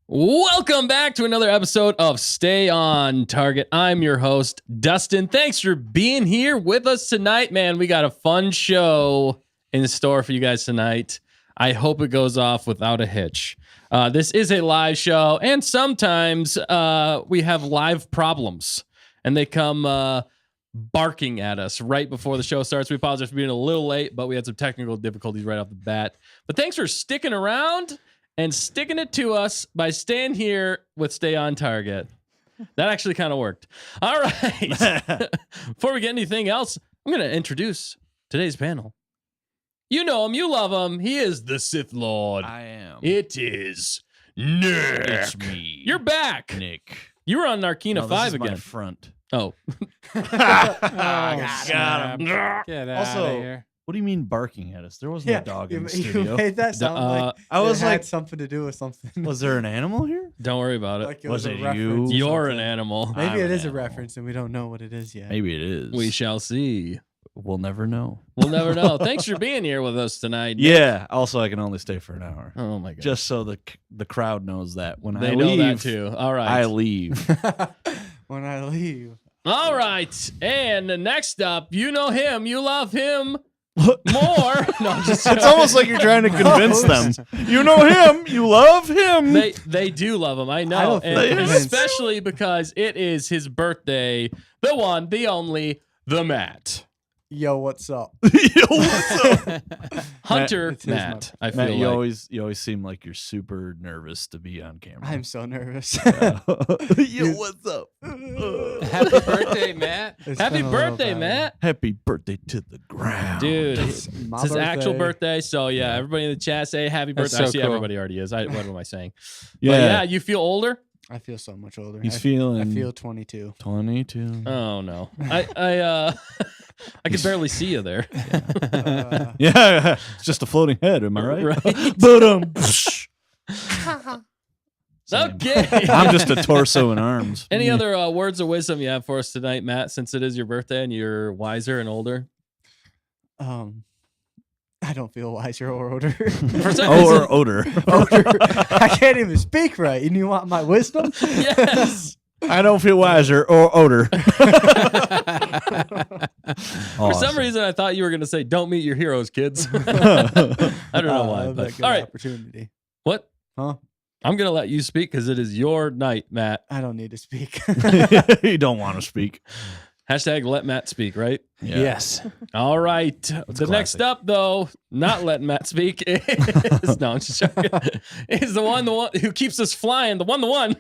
Welcome back to another episode of Stay on Target. I'm your host, Dustin. Thanks for being here with us tonight, man. We got a fun show in store for you guys tonight. I hope it goes off without a hitch. This is a live show, and sometimes we have live problems, and they come barking at us right before the show starts. We apologize for being a little late, but we had some technical difficulties right off the bat. But thanks for sticking around and sticking it to us by staying here with Stay on Target. That actually kind of worked. All right. Before we get anything else, I'm going to introduce today's panel. You know him. You love him. He is the Sith Lord. I am. It is Nick. It's me. You're back. Nick. You were on Narkina 5 again. My front. Oh. Got him. Get out Also, of here. what do you mean barking at us? There was no dog in the studio. You made that sound like I was it like, had something to do with something. was there an animal here? Don't worry about it. Like Was a it reference you? or You're an something. animal. Maybe I'm it an is a animal. reference and we don't know what it is yet. Maybe it is. We shall see. We'll never know. We'll never know. Thanks for being here with us tonight. Yeah. Also, I can only stay for an hour. Oh, my God. Just so the crowd knows that when They I know leave, that too. All right. I leave. When I leave. All right. And next up, you know him. You love him more. No, I'm just It's almost like you're trying to convince them. You know him. You love him. They do love him. I know. I don't feel And convinced. especially because it is his birthday. The one, the only, the Matt. Yo, what's up? Yo, what's up? Hunter It's his Matt. I feel Matt, like. you always seem like you're super nervous to be on camera. I'm so nervous. Yo, what's up? Happy birthday, Matt. It's Happy been a little birthday, bad. Matt. Happy birthday to the ground. Dude, It's it's my his actual birthday. birthday. So, yeah, everybody in the chat say happy That's birthday. so Actually, cool. everybody already is. What am I saying? Yeah. But yeah, you feel older? I feel so much older. He's I feeling feel 22. 22. Oh, no. I can barely see you there. Yeah, it's just a floating head. Am I right? Right. But Okay. I'm just a torso and arms. Any other words of wisdom you have for us tonight, Matt, since it is your birthday and you're wiser and older? I don't feel wiser or older. For some Oh, reason, or odor. I can't even speak right. And you want my wisdom? yes. I don't feel wiser or odor. For some reason, I thought you were going to say, don't meet your heroes, kids. I don't know why. That But, good all right. opportunity. What? Huh? I'm going to let you speak because it is your night, Matt. I don't need to speak. You don't want to speak. Hashtag let Matt speak, right? Yeah. Yes. All right. The next classic. up, though, not letting Matt speak is, no, I'm just joking, is the one who keeps us flying. The one. The one.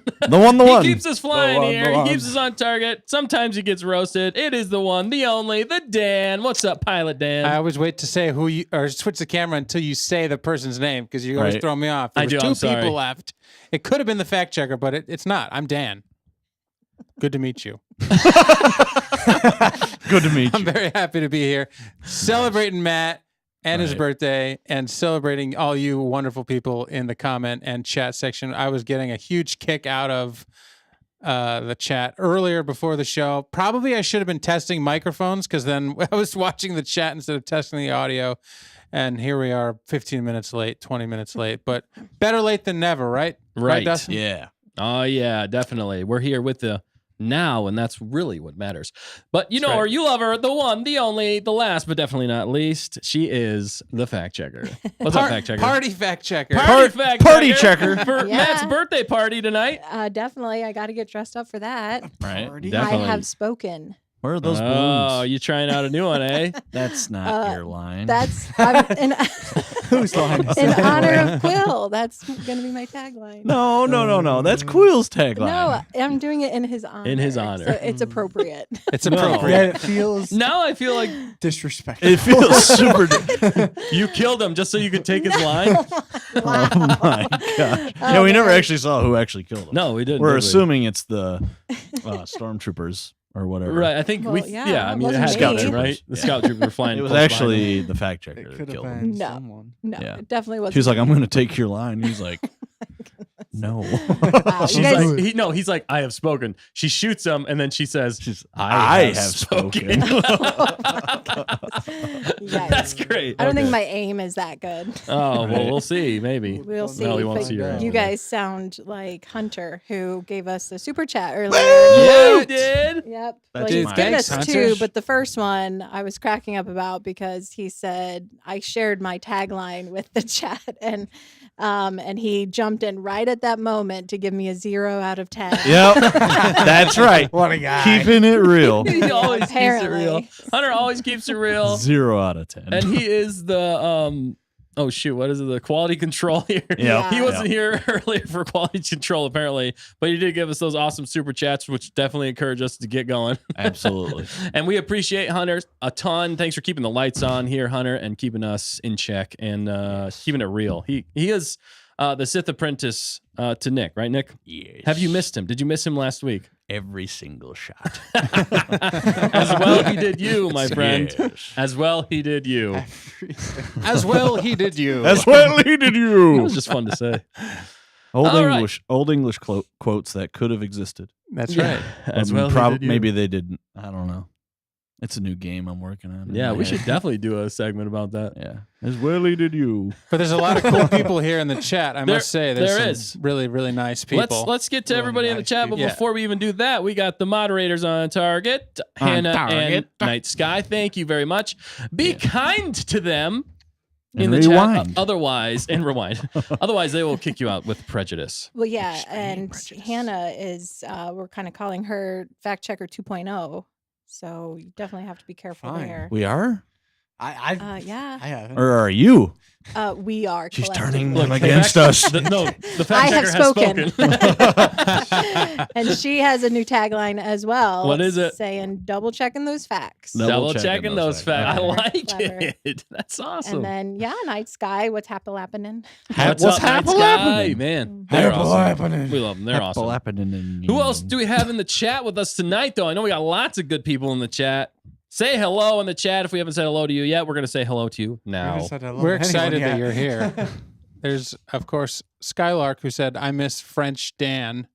He keeps us flying one, here. the He one. keeps us on target. Sometimes he gets roasted. It is the one, the only, the Dan. What's up, Pilot Dan? I always wait to say who you or switch the camera until you say the person's name because you always Right. throw me off. There I was do, two I'm sorry. people left. It could have been the fact checker, but it's not. I'm Dan. Good to meet you. Good to meet I'm you. very happy to be here celebrating Matt and his Right. birthday and celebrating all you wonderful people in the comment and chat section. I was getting a huge kick out of the chat earlier before the show. Probably I should have been testing microphones because then I was watching the chat instead of testing the audio. And here we are 15 minutes late, 20 minutes late, but better late than never, right? Right. Dustin? Yeah. Oh, yeah, definitely. We're here with the now, and that's really what matters. But you know right. her, you love her, the one, the only, the last, but definitely not least. She is the fact checker. What's up, fact checker? Party fact checker. Fact Party checker. for Yeah. Matt's birthday party tonight. Definitely. I got to get dressed up for that. Right. Party? Definitely. I have spoken. Where are those Oh, balloons? you trying out a new one, eh? That's not your line. That's in, Whose line is in that honor anyway? of Quill. That's going to be my tagline. No. That's Quill's tagline. No, I'm doing it in his honor. In his honor. So it's appropriate. It's No. appropriate. Yeah, it feels Now I feel like disrespectful. It feels super. you killed him just so you could take his line. Wow. Oh my gosh. Yeah, we never actually saw who actually killed him. No, we didn't. We're did we? assuming it's the stormtroopers or whatever. Right, I think Well, we. yeah, Yeah, I it mean, it wasn't had me. scout Scout right? troopers. The Yeah. scout trooper flying. It was close behind actually him. the fact checker It that could have killed him. been No. someone. No, Yeah. it definitely wasn't. She was like, I'm going to take your line. He's like, No. Wow, you She's guys, like, he's like, I have spoken. She shoots him, and then she says, I have spoken. That's great. I don't think Okay. my aim is that good. Oh, well, we'll see. Maybe. We'll see. No, we won't but see her. you guys sound like Hunter, who gave us the super chat earlier. Yeah, we did. Yep. That's Well, he's mine. given Thanks, us Hunter. two, but the first one I was cracking up about because he said I shared my tagline with the chat, and he jumped in right at that moment to give me a 0 out of 10. Yep. That's right. What a guy. Keeping it real. He always keeps it Apparently. real. Hunter always keeps it real. 0 out of 10. And he is the oh shoot, what is it? The quality control here. Yeah. He wasn't here earlier for quality control apparently, but he did give us those awesome super chats, which definitely encourage us to get going. Absolutely. And we appreciate Hunter a ton. Thanks for keeping the lights on here, Hunter, and keeping us in check and keeping it real. He is the Sith apprentice to Nick, right, Nick? Yes. Have you missed him? Did you miss him last week? Every single shot. As well he did you, my friend. Yes. As well he did you. As well, he did you. That's what leaded That you. was just fun to say. Old All right. English quotes that could have existed. That's right. As I mean, well he did you. maybe they didn't. I don't know. It's a new game I'm working on. Yeah, we should definitely do a segment about that. Yeah. As well did you. But there's a lot of cool people here in the chat. I must say, there's there some is. really, really nice people. Let's get to Really everybody in the nice chat, but people. before we even do that, we got the moderators on target, Hannah and Night Sky. Thank you very much. Be kind to them in And the rewind. chat. Otherwise, and rewind. Otherwise, they will kick you out with prejudice. Well, yeah, Extreme and prejudice. Hannah is, we're kind of calling her fact checker 2.0. So you definitely have to be careful Fine. there. We are? I Yeah, haven't. Or are you? we are. She's collectively. turning Look, them the against fact- us. the fact I checker have has spoken. and she has a new tagline as well. What is it? Saying double checking those facts. No. Double checking those facts. I Clever, like clever. it. That's awesome. And then, Night Sky, what's happening? What's What's up, Night Sky? happening? Man, they're Happle awesome. happening. We love them. They're awesome. Happening. Who else do we have in the chat with us tonight, though? I know we got lots of good people in the chat. Say hello in the chat if we haven't said hello to you yet. We're going to say hello to you now. We're excited that you're here. There's, of course, Skylark, who said, I miss French Dan.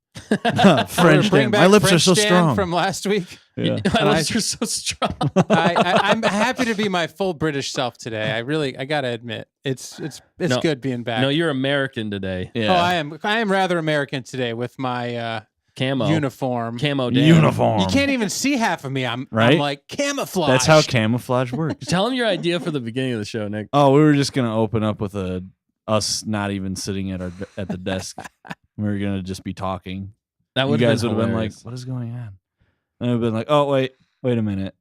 French Bring Dan. back My lips are French so Dan strong. from last week. Yeah. My lips are so strong. I'm happy to be my full British self today. I gotta admit, it's No. good being back. No, you're American today. Oh, I am rather American today with my Camo. uniform. Camo Dan. Uniform. You can't even see half of me. I'm Right? like camouflage. That's how camouflage works. Tell him your idea for the beginning of the show, Nick. Oh, we were just gonna open up with us not even sitting at the desk. We were gonna just be talking. That You would guys would have have been like, "What is going on?" And we've been like, "Oh, wait a minute,"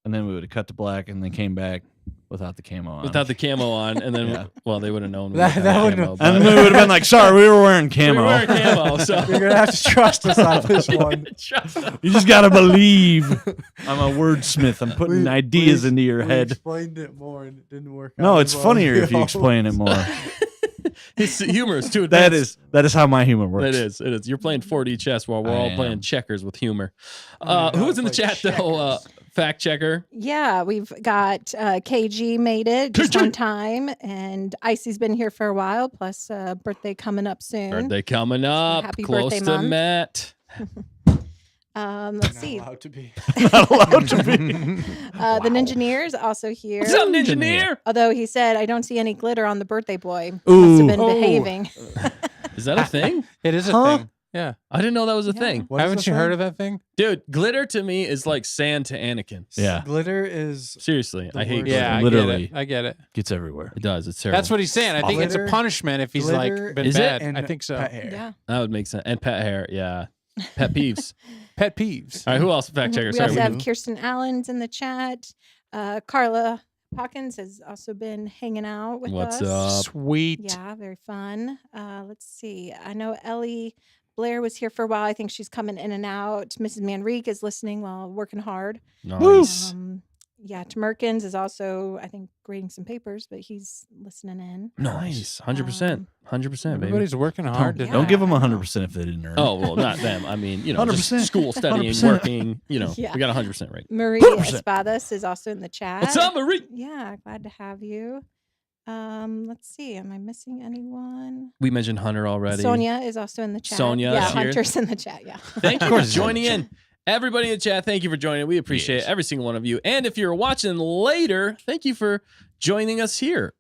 and then we would have cut to black and then came back without the camo on. without the camo on, and then Yeah. well, they would have known. That- we that had wouldn't camo, have- but- and then we would have been like, "Sorry, we were wearing We camo." were wearing camo, so You're gonna have to trust us on this one. Trust us. You just gotta believe. I'm a wordsmith. I'm putting We- ideas we- into your we head. explained it more and it didn't work out. No, as it's well funnier as if you we explain it more. His humor is too That advanced. is how my humor works. It is. It is. You're playing 4D chess while we're I all am. playing checkers with humor. I Who was in the play chat though? Fact checker. Yeah, we've got KG made it just KG. on time, and Icy's been here for a while. Plus, birthday coming up soon. Birthday coming up. happy Close birthday to month. Matt. Let's Not see. allowed to be. Not allowed to be. The Ninjaneer's also here. What's up, Engineer? Although he said, I don't see any glitter on the birthday boy. Must Ooh. have been Oh. behaving. Is that a thing? It is a Huh? thing. Yeah. I didn't know that was a Yeah. thing. What is Haven't the you heard thing? of that thing? Dude, glitter to me is like sand to Anakin. Yeah, Glitter is Seriously, The I hate word- glitter. Yeah, Literally. I get it. gets everywhere. It does. It's terrible. That's what he's saying. I think it's a Glitter- punishment if he's glitter like been Is it? bad. and I think so. pet hair. Yeah. That would make sense. And pet hair. Yeah. Pet peeves. Pet peeves. All right. Who else? Fact checker. We Sorry. also we have didn't- Kirsten Allen's in the chat. Carla Hawkins has also been hanging out with What's us. up? Sweet. Yeah, very fun. Let's see. I know Ellie Blair was here for a while. I think she's coming in and out. Mrs. Manrique is listening while working hard. Nice. Yeah, Tamerkins is also, I think, grading some papers, but he's listening in. Nice. 100%. 100%, baby. Everybody's working hard. Yeah. Don't give them I know. 100% if they didn't earn it. Oh, well, not them. I mean, you know, just 100%. school, studying, 100%. working, you know, Yeah. we got 100% right. Marie 100%. Espadas is also in the chat. What's up, Marie? Yeah, glad to have you. Let's see. Am I missing anyone? We mentioned Hunter already. Sonia is also in the chat. Sonia yeah, is here. Hunter's in the chat. Yeah. Thank you for joining in. Everybody in the chat, thank you for joining. We appreciate every single one of you. And if you're watching later, thank you for joining us here,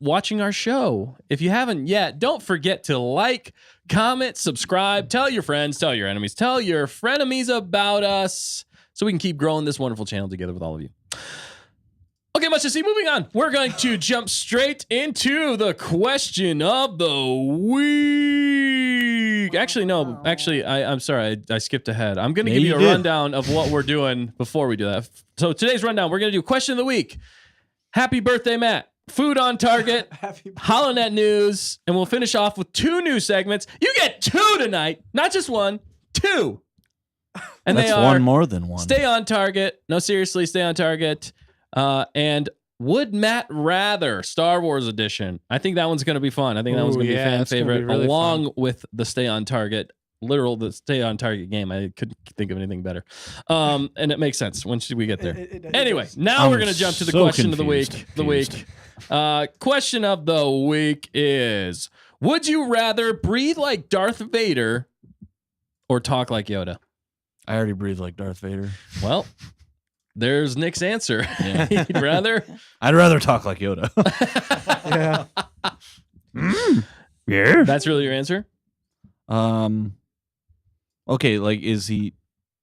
watching our show. If you haven't yet, don't forget to like, comment, subscribe, tell your friends, tell your enemies, tell your frenemies about us so we can keep growing this wonderful channel together with all of you. Okay, much to see. Moving on. We're going to jump straight into the question of the week. Actually, no. Actually, I'm sorry. I skipped ahead. I'm going to give you a rundown of what we're doing before we do that. So today's rundown, we're going to do question of the week. Happy birthday, Matt. Food on target. HoloNet news. And we'll finish off with 2 new segments. You get 2 tonight. Not just 1. 2. And That's they are one more than one. Stay on target. No, seriously, stay on target. And would Matt rather Star Wars edition? I think that one's going to be fun. I think that one's going to be a fan favorite, really along fun. with the Stay on Target, the Stay on Target game. I couldn't think of anything better. And it makes sense once we get there. Anyway, now we're going to jump to the question of the week. Question of the week is: would you rather breathe like Darth Vader or talk like Yoda? I already breathe like Darth Vader. Well, there's Nick's answer. Yeah. He'd rather. I'd rather talk like Yoda. Yeah. Yeah. That's really your answer? Okay, like is he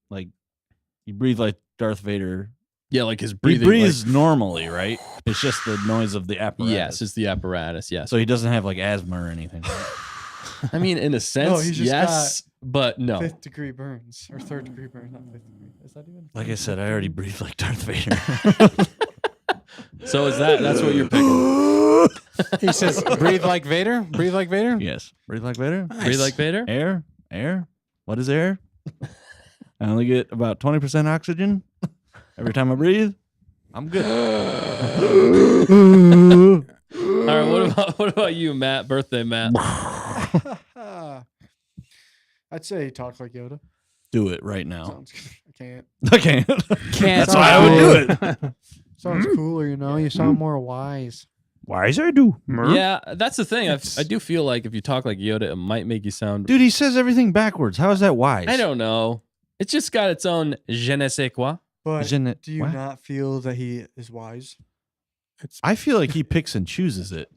like you breathe like Darth Vader? Yeah, like his He breathing. breathes normally, right? It's just the noise of the apparatus. Yes, it's the apparatus. Yes. So he doesn't have like asthma or anything. I mean, in a sense, he's just yes, but no. 5th degree burns or 3rd degree burns, not 5th degree. Is that even? Like I said, I already breathe like Darth Vader. So that's what you're picking? He says, breathe like Vader? Breathe like Vader? Yes. Breathe like Vader? Breathe like Vader? Air? What is air? I only get about 20% oxygen every time I breathe. I'm good. All right, what about you, Matt? Birthday, Matt. I'd say talk like Yoda. Do it right now. Sounds good. I can't. I can't. Can't. That's why I would do it. Sounds cooler, you know. You sound more wise. Wiser do. Yeah, that's the thing. I do feel like if you talk like Yoda, it might make you sound. Dude, he says everything backwards. How is that wise? I don't know. It's just got its own je ne sais quoi. But Isn't it- do you what? not feel that he is wise? I feel like he picks and chooses it.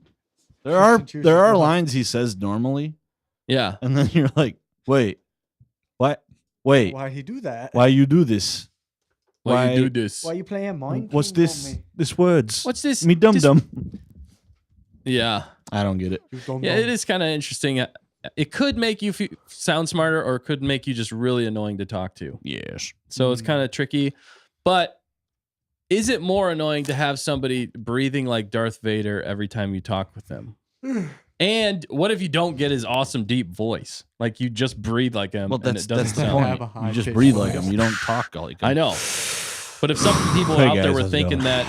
There Picks are and chooses there are what? lines he says normally, Yeah. and then you're like, wait, what? Wait, Why he do that? why you do this? Why Why- you do this? Why you playing mind What's games on this? me? This words? What's this? Me dum this- dum. Yeah. I don't get it. You dumb Yeah, dumb. it is kind of interesting. It could make you sound smarter, or it could make you just really annoying to talk to. Yes. So it's kind of tricky. But is it more annoying to have somebody breathing like Darth Vader every time you talk with them? And what if you don't get his awesome deep voice? Like you just breathe like him, Well, and that's it doesn't the sound. point. Have a high You just pitched breathe like voice. him. You don't talk like him. I know. But if some people Hey, out there guys, were how's it thinking going? that,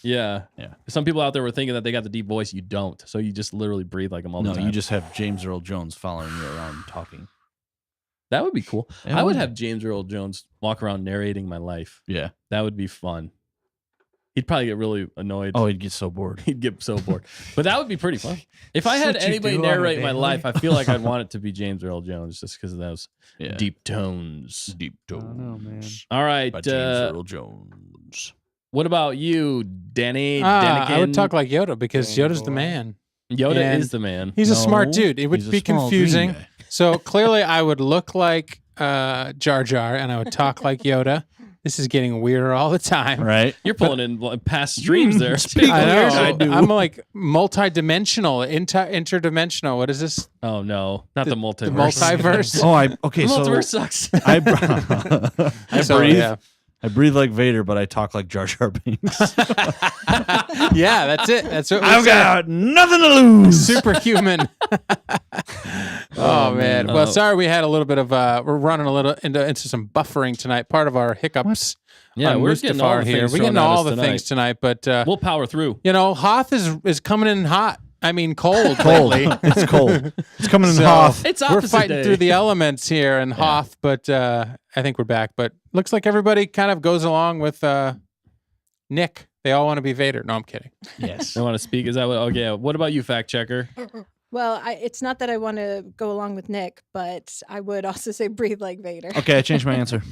yeah, Yeah. if some people out there were thinking that they got the deep voice, you don't. So you just literally breathe like him all the No, time. you just have James Earl Jones following you around talking. That would be cool. Yeah, I would why have James Earl Jones walk around narrating my life. Yeah. That would be fun. He'd probably get really annoyed. Oh, he'd get so bored. He'd get so bored. But that would be pretty fun. If I That's had what you anybody do on a narrate my daily. life, I feel like I'd want it to be James Earl Jones just because of those Yeah. deep tones. Deep I don't know, man. All right. By James Earl Jones. What about you, Danny? I would Danikin? talk like Yoda because Dang Yoda's the boy. man. Yoda and- is the man. He's a smart No, dude. It would he's a be small green confusing. guy. So clearly, I would look like Jar Jar, and I would talk like Yoda. This is getting weirder all the time. Right? You're pulling in like, past streams there. Speak I know. weird, I do. I'm like multi-dimensional, interdimensional. What is this? Oh no, not the multiverse. The multiverse. Oh, okay. The So multiverse sucks. I So, breathe. yeah. I breathe like Vader, but I talk like Jar Jar Binks. Yeah, that's it. That's what we I've said. got nothing to lose. Superhuman. Oh man. man. Well, sorry we had a little bit of we're running a little into some buffering tonight. Part of our hiccups. Yeah, on we're getting all Mustafar the here. things We're thrown getting at all us the tonight. things tonight, but We'll power through. you know, Hoth is coming in hot. I mean, cold. Cold. lately. It's cold. It's coming in So- hot. It's We're opposite fighting day. through the elements here in Hoth, but I think we're back. But looks like everybody kind of goes along with Nick They all want to be Vader. No, I'm kidding. Yes. They want to speak. Is that what? Okay. What about you, fact checker? Well, it's not that I want to go along with Nick, but I would also say breathe like Vader. Okay, I changed my answer.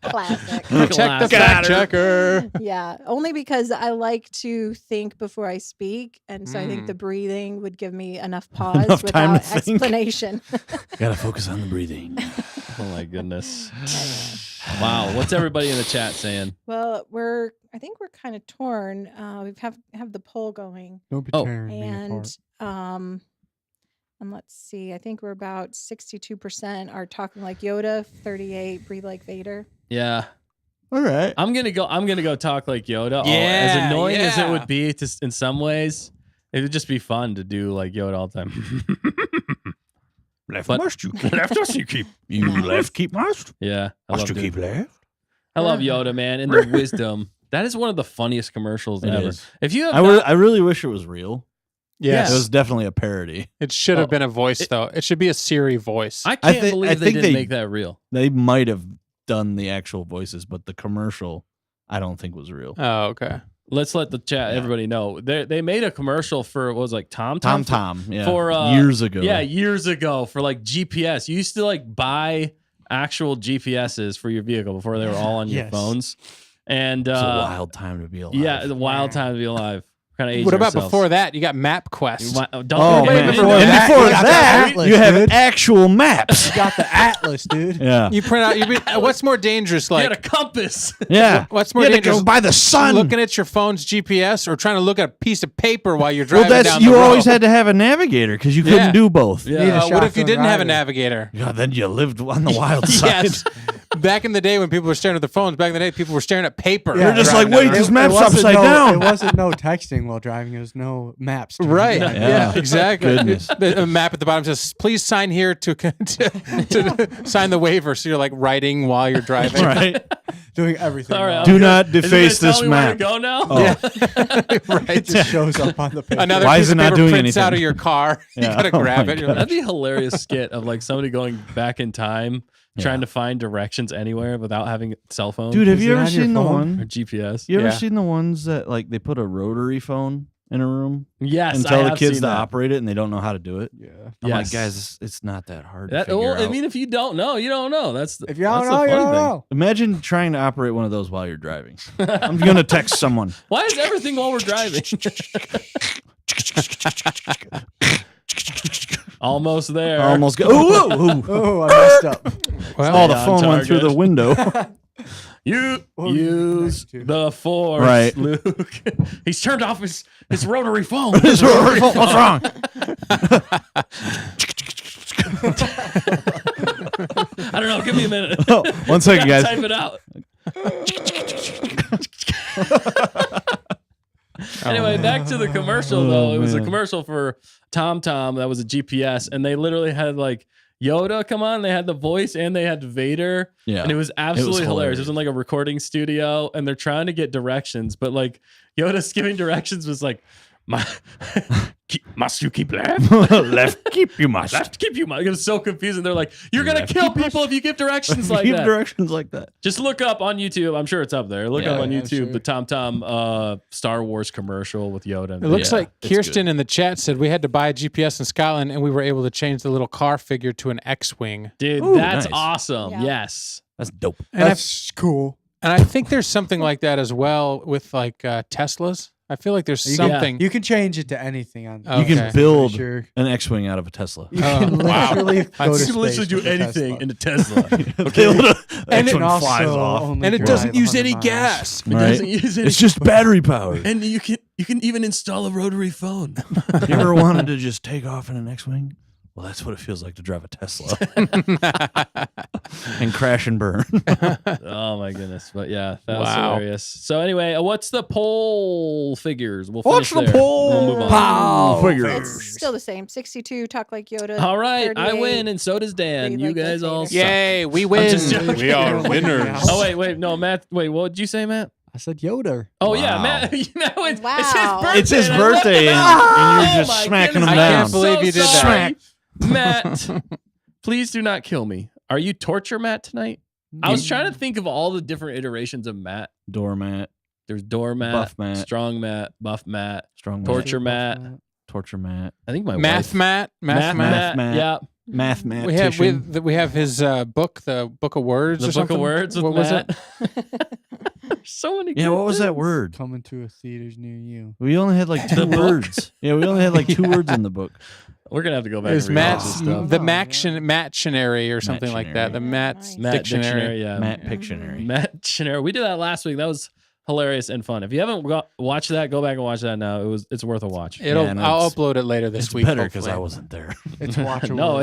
Classic. Protect the Got fact her. checker. Yeah, only because I like to think before I speak, and so I think Mm. the breathing would give me enough pause Enough time without to think. explanation. Gotta focus on the breathing. Oh my goodness. Wow. What's everybody in the chat saying? Well, I think we're kind of torn. We have the poll going, Don't be Oh. tearing me and apart. and let's see. I think we're about 62% are talking like Yoda, 38 breathe like Vader. Yeah. All right. I'm gonna go talk like Yoda. As Yeah, annoying as it yeah. would be to, in some ways, it would just be fun to do like Yoda all the time. Left But- must you keep. Left must you keep. You left keep must. Yeah, I Must love, you doing- keep left. I love Yoda, man, and the wisdom. That is one of the funniest commercials It ever. is. If you have I really wish it was real. Yes. It was definitely a parody. It should have Oh, been a voice, though. It should be a Siri voice. I can't I believe they think didn't they- make that real. They might have done the actual voices, but the commercial, I don't think was real. Oh, okay. Let's let the chat Yeah. everybody know. They made a commercial for what was it, like Tom, TomTom. yeah, for, years ago. Yeah, years ago for like GPS. You used to like buy actual GPSs for your vehicle before they were all on your Yes. phones. And it's a wild time to be alive. yeah, it's a wild time to be alive. Kind of age What about ourselves. before that? You got MapQuest. Don't Oh wait, man! before and that- before you got the that, Atlas, you have dude. actual maps. You got the Atlas, dude. Yeah, You print out. What's more dangerous? you Like, had a compass. yeah. what's more You had to dangerous? go by the sun. Looking at your phone's GPS or trying to look at a piece of paper while you're Well, driving that's down you the road? always had to have a navigator because you couldn't Yeah. do both. Yeah. Need a What if you shotgun didn't have a rider. navigator? Yeah, then you lived on the wild side. Yes. Back in the day when people were staring at their phones, back in the day people were staring at paper. You're just driving like, wait, down the this road. map's wasn't upside no, down. It wasn't no texting while driving. It was no maps. dude. Right. Like, Yeah, Yeah. exactly. Goodness. The map at the bottom says, please sign here to sign the waiver. So you're like writing while you're driving. Right? doing everything. All right, wrong. Do not Is it deface gonna this tell me where to map. go now? Oh. Right. It just shows up on the paper. Another Why piece is it of not paper doing prints out anything? of your car. You Yeah. gotta Oh grab my it. You're God. like, That'd be a hilarious skit of like somebody going back in time trying to find directions anywhere without having a cell phone. Dude, have Is you it ever on your seen the phone? or one? GPS. You ever Yeah. seen the ones that like they put a rotary phone in a room Yes, and I tell the have kids seen to that. operate it and they don't know how to do it? Yeah. I'm Yes. like, guys, it's not that hard to That, figure well, out. I mean, if you don't know, you don't know. That's the, If you don't that's know, the you fun don't thing. know. Imagine trying to operate one of those while you're driving. I'm gonna text someone. Why is everything while we're driving? Almost there. Almost go. Ooh, ooh, ooh. Oh, I messed up. well, Oh, the on phone went through the target. window. You What were you use connected to? the force, Right. Luke. He's turned off his rotary phone. What's wrong? I don't know. Give me a minute. Oh, one second, guys. Type it out. Anyway, back to the commercial though. It was a man. commercial for TomTom that was a GPS, and they literally had like Yoda come on. They had the voice and they had Vader, Yeah. and it was absolutely hilarious. It was hilarious. in like a recording studio, and they're trying to get directions, but like Yoda's giving directions was like, must you keep left? Left, keep you must. Left, keep you. It was so confusing. They're like, you're gonna Left, kill people if you give directions like Keep that. directions like that. Just look up on YouTube. I'm sure it's up there. Look Yeah, up on yeah, YouTube sure. the TomTom Star Wars commercial with Yoda. it looks Yeah, like it's Kirsten in the chat said we had to buy a GPS in Scotland and we were able to change the little car figure to an X-wing. Dude, Ooh, that's nice. awesome. Yeah. Yes. That's dope. That's cool. And I think there's something like that as well with like Teslas. I feel like there's You can- something. You can change it to anything on. Okay. You can Pretty build Sure. an X-wing out of a Tesla. You can wow. literally go to You space can literally do with a anything Tesla. in a Tesla. Build a And it X-wing can flies also off. only and it drive doesn't use 100 any miles. gas. It Right. doesn't use any. It's just battery powered. and you can even install a rotary phone. You ever wanted to just take off in an X-wing? Well, that's what it feels like to drive a Tesla and crash and burn. Oh my goodness. But yeah, that was Wow. hilarious. So anyway, what's the poll figures? We'll What's finish the there. poll? We'll move on. Pow! It's still the same. 62 talk like Yoda. All right, I 38. win, and so does Dan. Breathe You like guys Darth all Vader. suck. Yay, we win. just joking. We are Yeah. winners. Oh wait, no, Matt. Wait, what did you say, Matt? I said Yoda. Oh yeah, Wow. Matt. Matt it's Wow. it's his birthday. It's his and I left birthday, him and- out. and you're Oh just my smacking goodness, him I down. am I can't believe so you did that. sorry. Matt, please do not kill me. Are you torture Matt tonight? I was trying to think of all the different iterations of Matt. Doormat. There's doormat, Buff Matt. strong Matt, buff Matt, Strong torture Matt. Torture Matt. I think my Math wife. Matt. Matt. Yeah. Mathematician. We have his book, the Book of Words. The or Book something. of Words with What was Matt. it? So many. Yeah, good what was that things. word? Coming to a theaters near you. We only had like 2 The book? words. Yeah, we only had like 2 words in the book. We're gonna have to go back. It was and read all Matt's this stuff. the Oh, Matctionary or something like that. The Matctionary. Matt's Matt Dictionary. Yeah. Matt Pictionary. Matt Chinero. We did that last week. That was hilarious and fun. If you haven't watched that, go back and watch that now. It's worth a watch. and I'll it's- upload it later this It's week. better because I hopefully. wasn't there. It's watchable. No,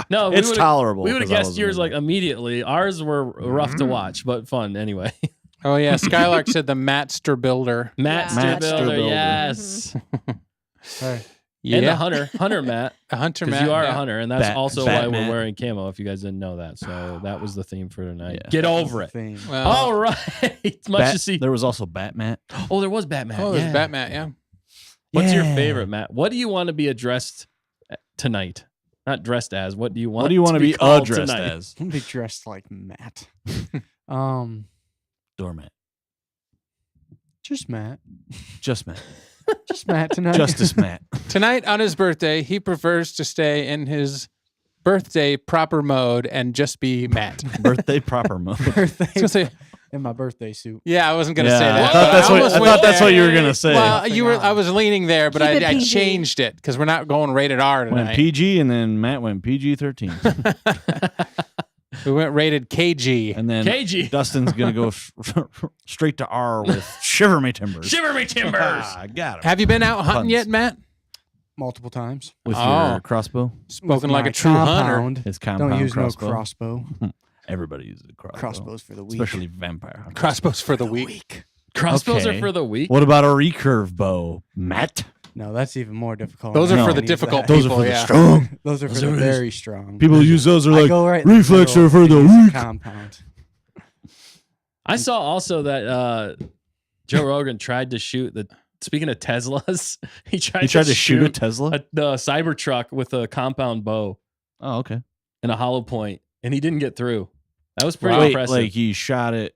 no, It's would've- tolerable. We would have 'cause I guessed wasn't yours in like there. immediately. Ours were rough to watch, but fun anyway. Oh yeah, Skylark said the Matster Builder. Matt Yeah. Sturbuilder, Sturbuilder. yes. Hey, Yeah, And the hunter Matt, a hunter because Matt. you are yeah. a hunter, and that's also why Batman. we're wearing camo. If you guys didn't know that, so that was the theme for tonight. Yeah. Get over it. thing. Well, All right, much to see. There was also Batman. Oh, there was Batman. oh, there's yeah. Batman. Yeah. What's your Yeah. favorite, Matt? What do you want to be addressed tonight? Not dressed as. What do you want? What do you want to be called addressed tonight? as? I'm gonna be dressed like Matt. Doormat. Just Matt. Just Matt. Just Matt tonight. Justice Matt. Tonight on his birthday, he prefers to stay in his birthday proper mode and just be Matt. Birthday proper mode. I was birthday gonna say, in my birthday suit. yeah, I wasn't gonna Yeah, say that. I but thought that's what almost I went thought that's there. what you were gonna say. Well, Nothing you were. on. I was leaning there, but Keep it I PG. changed it because we're not going rated R Went tonight. PG and then Matt went PG-13. We went rated KG. And then KG. Dustin's gonna go straight to R with Shiver Me Timbers. Shiver me timbers. I got him. Have you been out hunting Puns. yet, Matt? Multiple times. With Oh. your crossbow. Spoken With like my a true hunter. compound. His compound Don't use crossbow. no crossbow. Everybody uses a crossbow. Crossbows for the weak. Especially vampire hunters. Crossbows for the weak. Crossbows Okay. are for the weak. What about a recurve bow, Matt? No, that's even more difficult. Those I are don't for the need difficult that. Those people. are for the Yeah. strong. Those are for Those the are- very strong. People who use those are I like go right in the reflex middle are for the and use weak. compound. I saw also that Joe Rogan tried to shoot the. Speaking of Teslas, he tried to shoot a Tesla? the Cybertruck with a compound bow Oh, okay. and a hollow point, and he didn't get through. That was pretty Wait, impressive. like he shot it.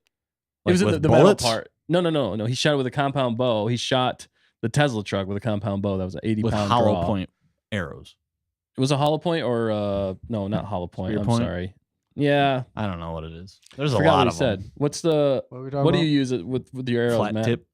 it was in with the metal bullets? part. No. He shot it with a compound bow. He shot the Tesla truck with a compound bow. That was an 80 with pound hollow draw. point arrows. It was a hollow point or no, not hollow point. Spear I'm point? sorry. Yeah, I don't know what it is. There's I a forgot lot what of he them. said. What's the? What, are we talking What do you about? use it with your arrows, Flat Matt? tip.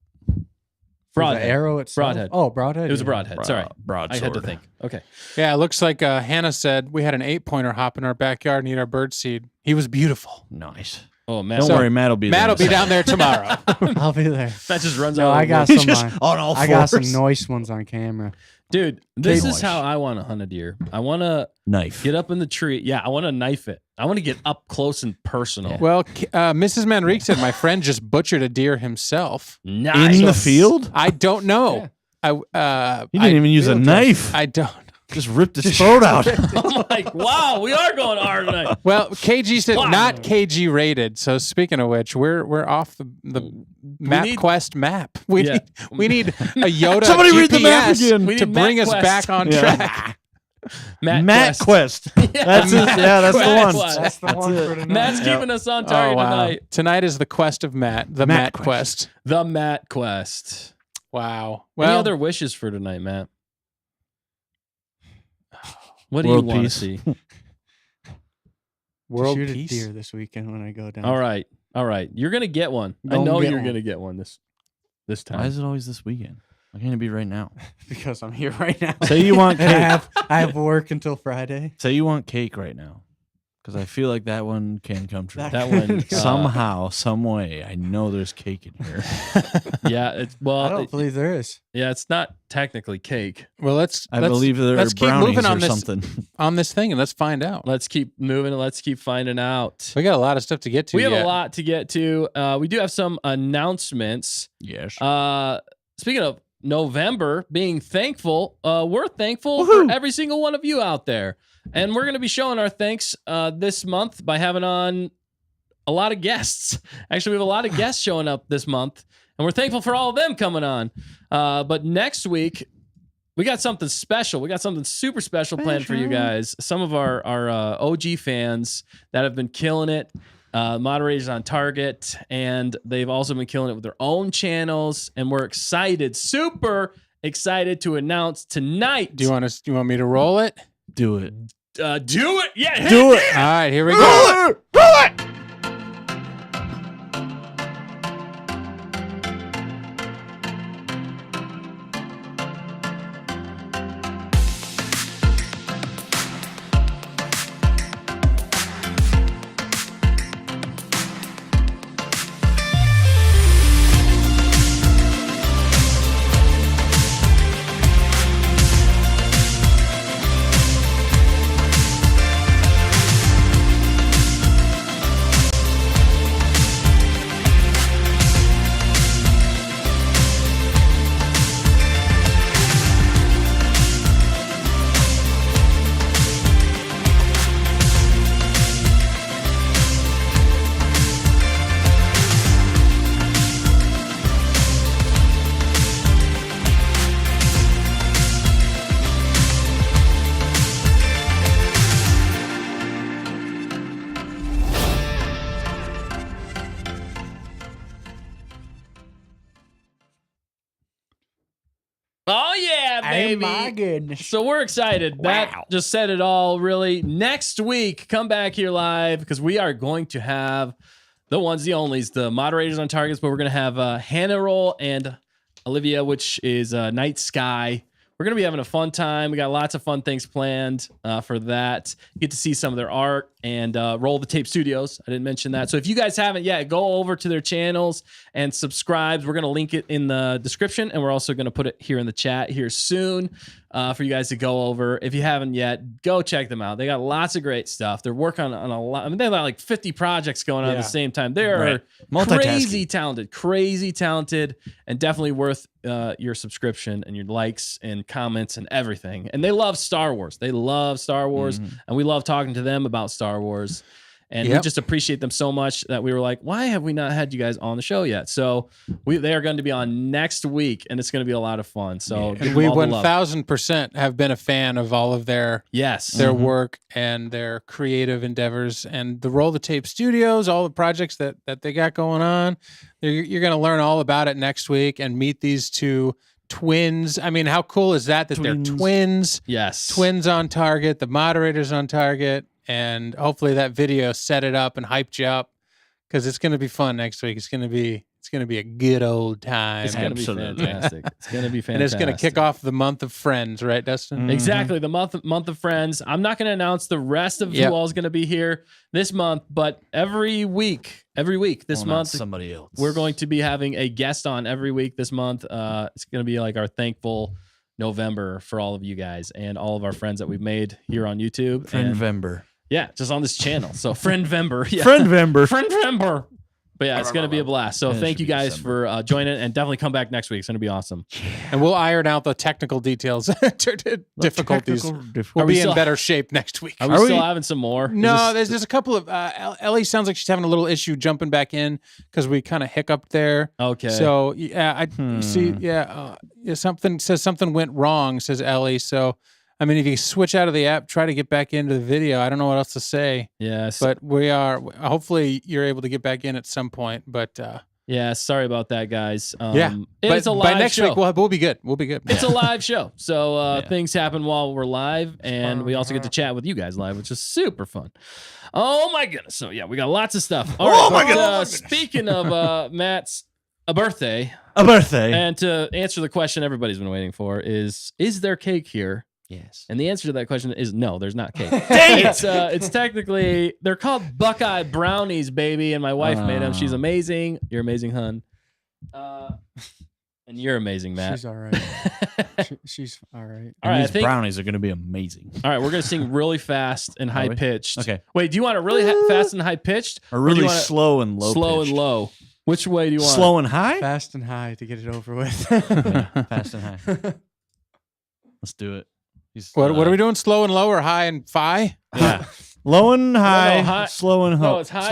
For the Broadhead. arrow itself. Broadhead. Oh, broadhead. It was a yeah. broadhead. Sorry, Broadsword. I had to think. Okay. Yeah, it looks like Hannah said we had an 8-pointer hop in our backyard and eat our bird seed. He was beautiful. Nice. Oh, Matt. Don't So, worry, Matt will be there. Matt will in a be down there tomorrow. I'll be there. That just runs No, out. I of got the second. some. Just on all I got some fours. nice ones on camera. Dude, this Nice. is how I want to hunt a deer. I want to Knife. get up in the tree. Yeah, I want to knife it. I want to get up close and personal. Well, Mrs. Manrique said my friend just butchered a deer himself. Nice. In the field? I don't know. Yeah. He didn't even use a field knife. I don't. Just ripped his throat out. I'm like, wow, we are going hard tonight. Well, KG said Wow. not KG rated. So speaking of which, we're off the map need- quest map. We Yeah. need a Yoda Somebody read the map GPS again. We to need bring Map us Quest. back on Yeah. track. Matt Quest. Yeah, That's it. Matt Yeah, that's the Quest. one. That's the one for tonight. Matt's Yep. keeping us on Oh, target wow. tonight. Tonight is the quest of Matt. The Matt Matt Quest. quest. The Matt Quest. Wow. Any Well, other wishes for tonight, Matt? What do World you want to peace. see? world Shoot a peace. deer this weekend when I go down. All right. You're gonna get one. I Gonna know get you're one. gonna get one this Why time. is it always this weekend? Why can't it be right now? Because I'm here right now. Say you want And cake. I have work until Friday. Say you want cake right now. Because I feel like that one can come true. That one, Somehow, some way, I know there's cake in here. Yeah, it's I don't believe there is. yeah, it's not technically cake. Well, let's I believe there are let's keep brownies moving or on this something. on this thing and let's find out. Let's keep moving. Let's keep finding out. We got a lot of stuff to get to. We have yet. a lot to get to. We do have some announcements. Yes. Speaking of November, being thankful, we're thankful Woohoo. for every single one of you out there. And we're going to be showing our thanks this month by having on a lot of guests. Actually, we have a lot of guests showing up this month, and we're thankful for all of them coming on. But next week, we got something special. We got something super special planned for you guys. Some of our OG fans that have been killing it Moderators on Target, and they've also been killing it with their own channels. And we're excited, super excited to announce tonight. Do you want me to roll it? Do it. Do it? Yeah, Do it. All right, here we go. Oh yeah, baby! Oh my goodness. So we're excited. That just said it all. Really, next week, come back here live because we are going to have the ones, the onlys, the moderators on targets. But we're gonna have Hannah Roll and Olivia, which is Night Sky. We're gonna be having a fun time. We got lots of fun things planned for that. You get to see some of their art and Roll the Tape Studios. I didn't mention that. So if you guys haven't yet, go over to their channels and subscribe. We're gonna link it in the description, and we're also gonna put it here in the chat here soon for you guys to go over. If you haven't yet, go check them out. They got lots of great stuff. They're working on a lot. I mean, they have like 50 projects going on at the same time. They're crazy talented, and definitely worth your subscription and your likes and comments and everything. And they love Star Wars. They love Star Wars, and we love talking to them about Star Wars. And we just appreciate them so much that we were like, why have we not had you guys on the show yet? So they are going to be on next week, and it's going to be a lot of fun. So and we 1000% have been a fan of all of their work and their creative endeavors and the Roll the Tape Studios, all the projects that they got going on. You're going to learn all about it next week and meet these two twins. I mean, how cool is that they're twins? Yes. Twins on target, the moderators on target. And hopefully that video set it up and hyped you up because it's going to be fun next week. It's going to be a good old time. It's going to be fantastic. It's going to be fantastic. And it's going to kick off the month of Friends, right, Dustin? Exactly, the month of Friends. I'm not going to announce the rest of who all is going to be here this month, but every week this month, somebody else. We're going to be having a guest on every week this month. It's going to be like our thankful November for all of you guys and all of our friends that we've made here on YouTube. Friendvember. Yeah, just on this channel. So Friendvember. Yeah. Friendvember. But yeah, it's going to be a blast. So thank you guys for joining, and definitely come back next week. It's going to be awesome. And we'll iron out the technical details, difficulties. We'll be in better shape next week. Are we still having some more? No, there's a couple of. Ellie sounds like she's having a little issue jumping back in because we kind of hiccuped there. Okay. So yeah, I see. Yeah, something went wrong, says Ellie. So. I mean, if you switch out of the app, try to get back into the video. I don't know what else to say. Yes. But we are, hopefully you're able to get back in at some point. But yeah, sorry about that, guys. It's a live by next show. week, we'll be good. We'll be good. It's a live show. So things happen while we're live, and we also get to chat with you guys live, which is super fun. Oh, my goodness. So, yeah, we got lots of stuff. All right, my goodness. Speaking of Matt's birthday. And to answer the question everybody's been waiting for is there cake here? Yes. And the answer to that question is no, there's not cake. Dang it! It's technically, they're called Buckeye brownies, baby, and my wife made them. She's amazing. You're amazing, hun. And you're amazing, Matt. She's all right. She's all right. All right, these brownies are going to be amazing. All right, we're going to sing really fast and high pitched. Okay. Wait, do you want it really fast and high pitched? Or really slow and low Slow pitched? and low. Which way do you want Slow and high? Fast and high to get it over with. Okay, fast and high. Let's do it. What are we doing? Slow and low or high and fi? Yeah. Low and high, slow and no, it's high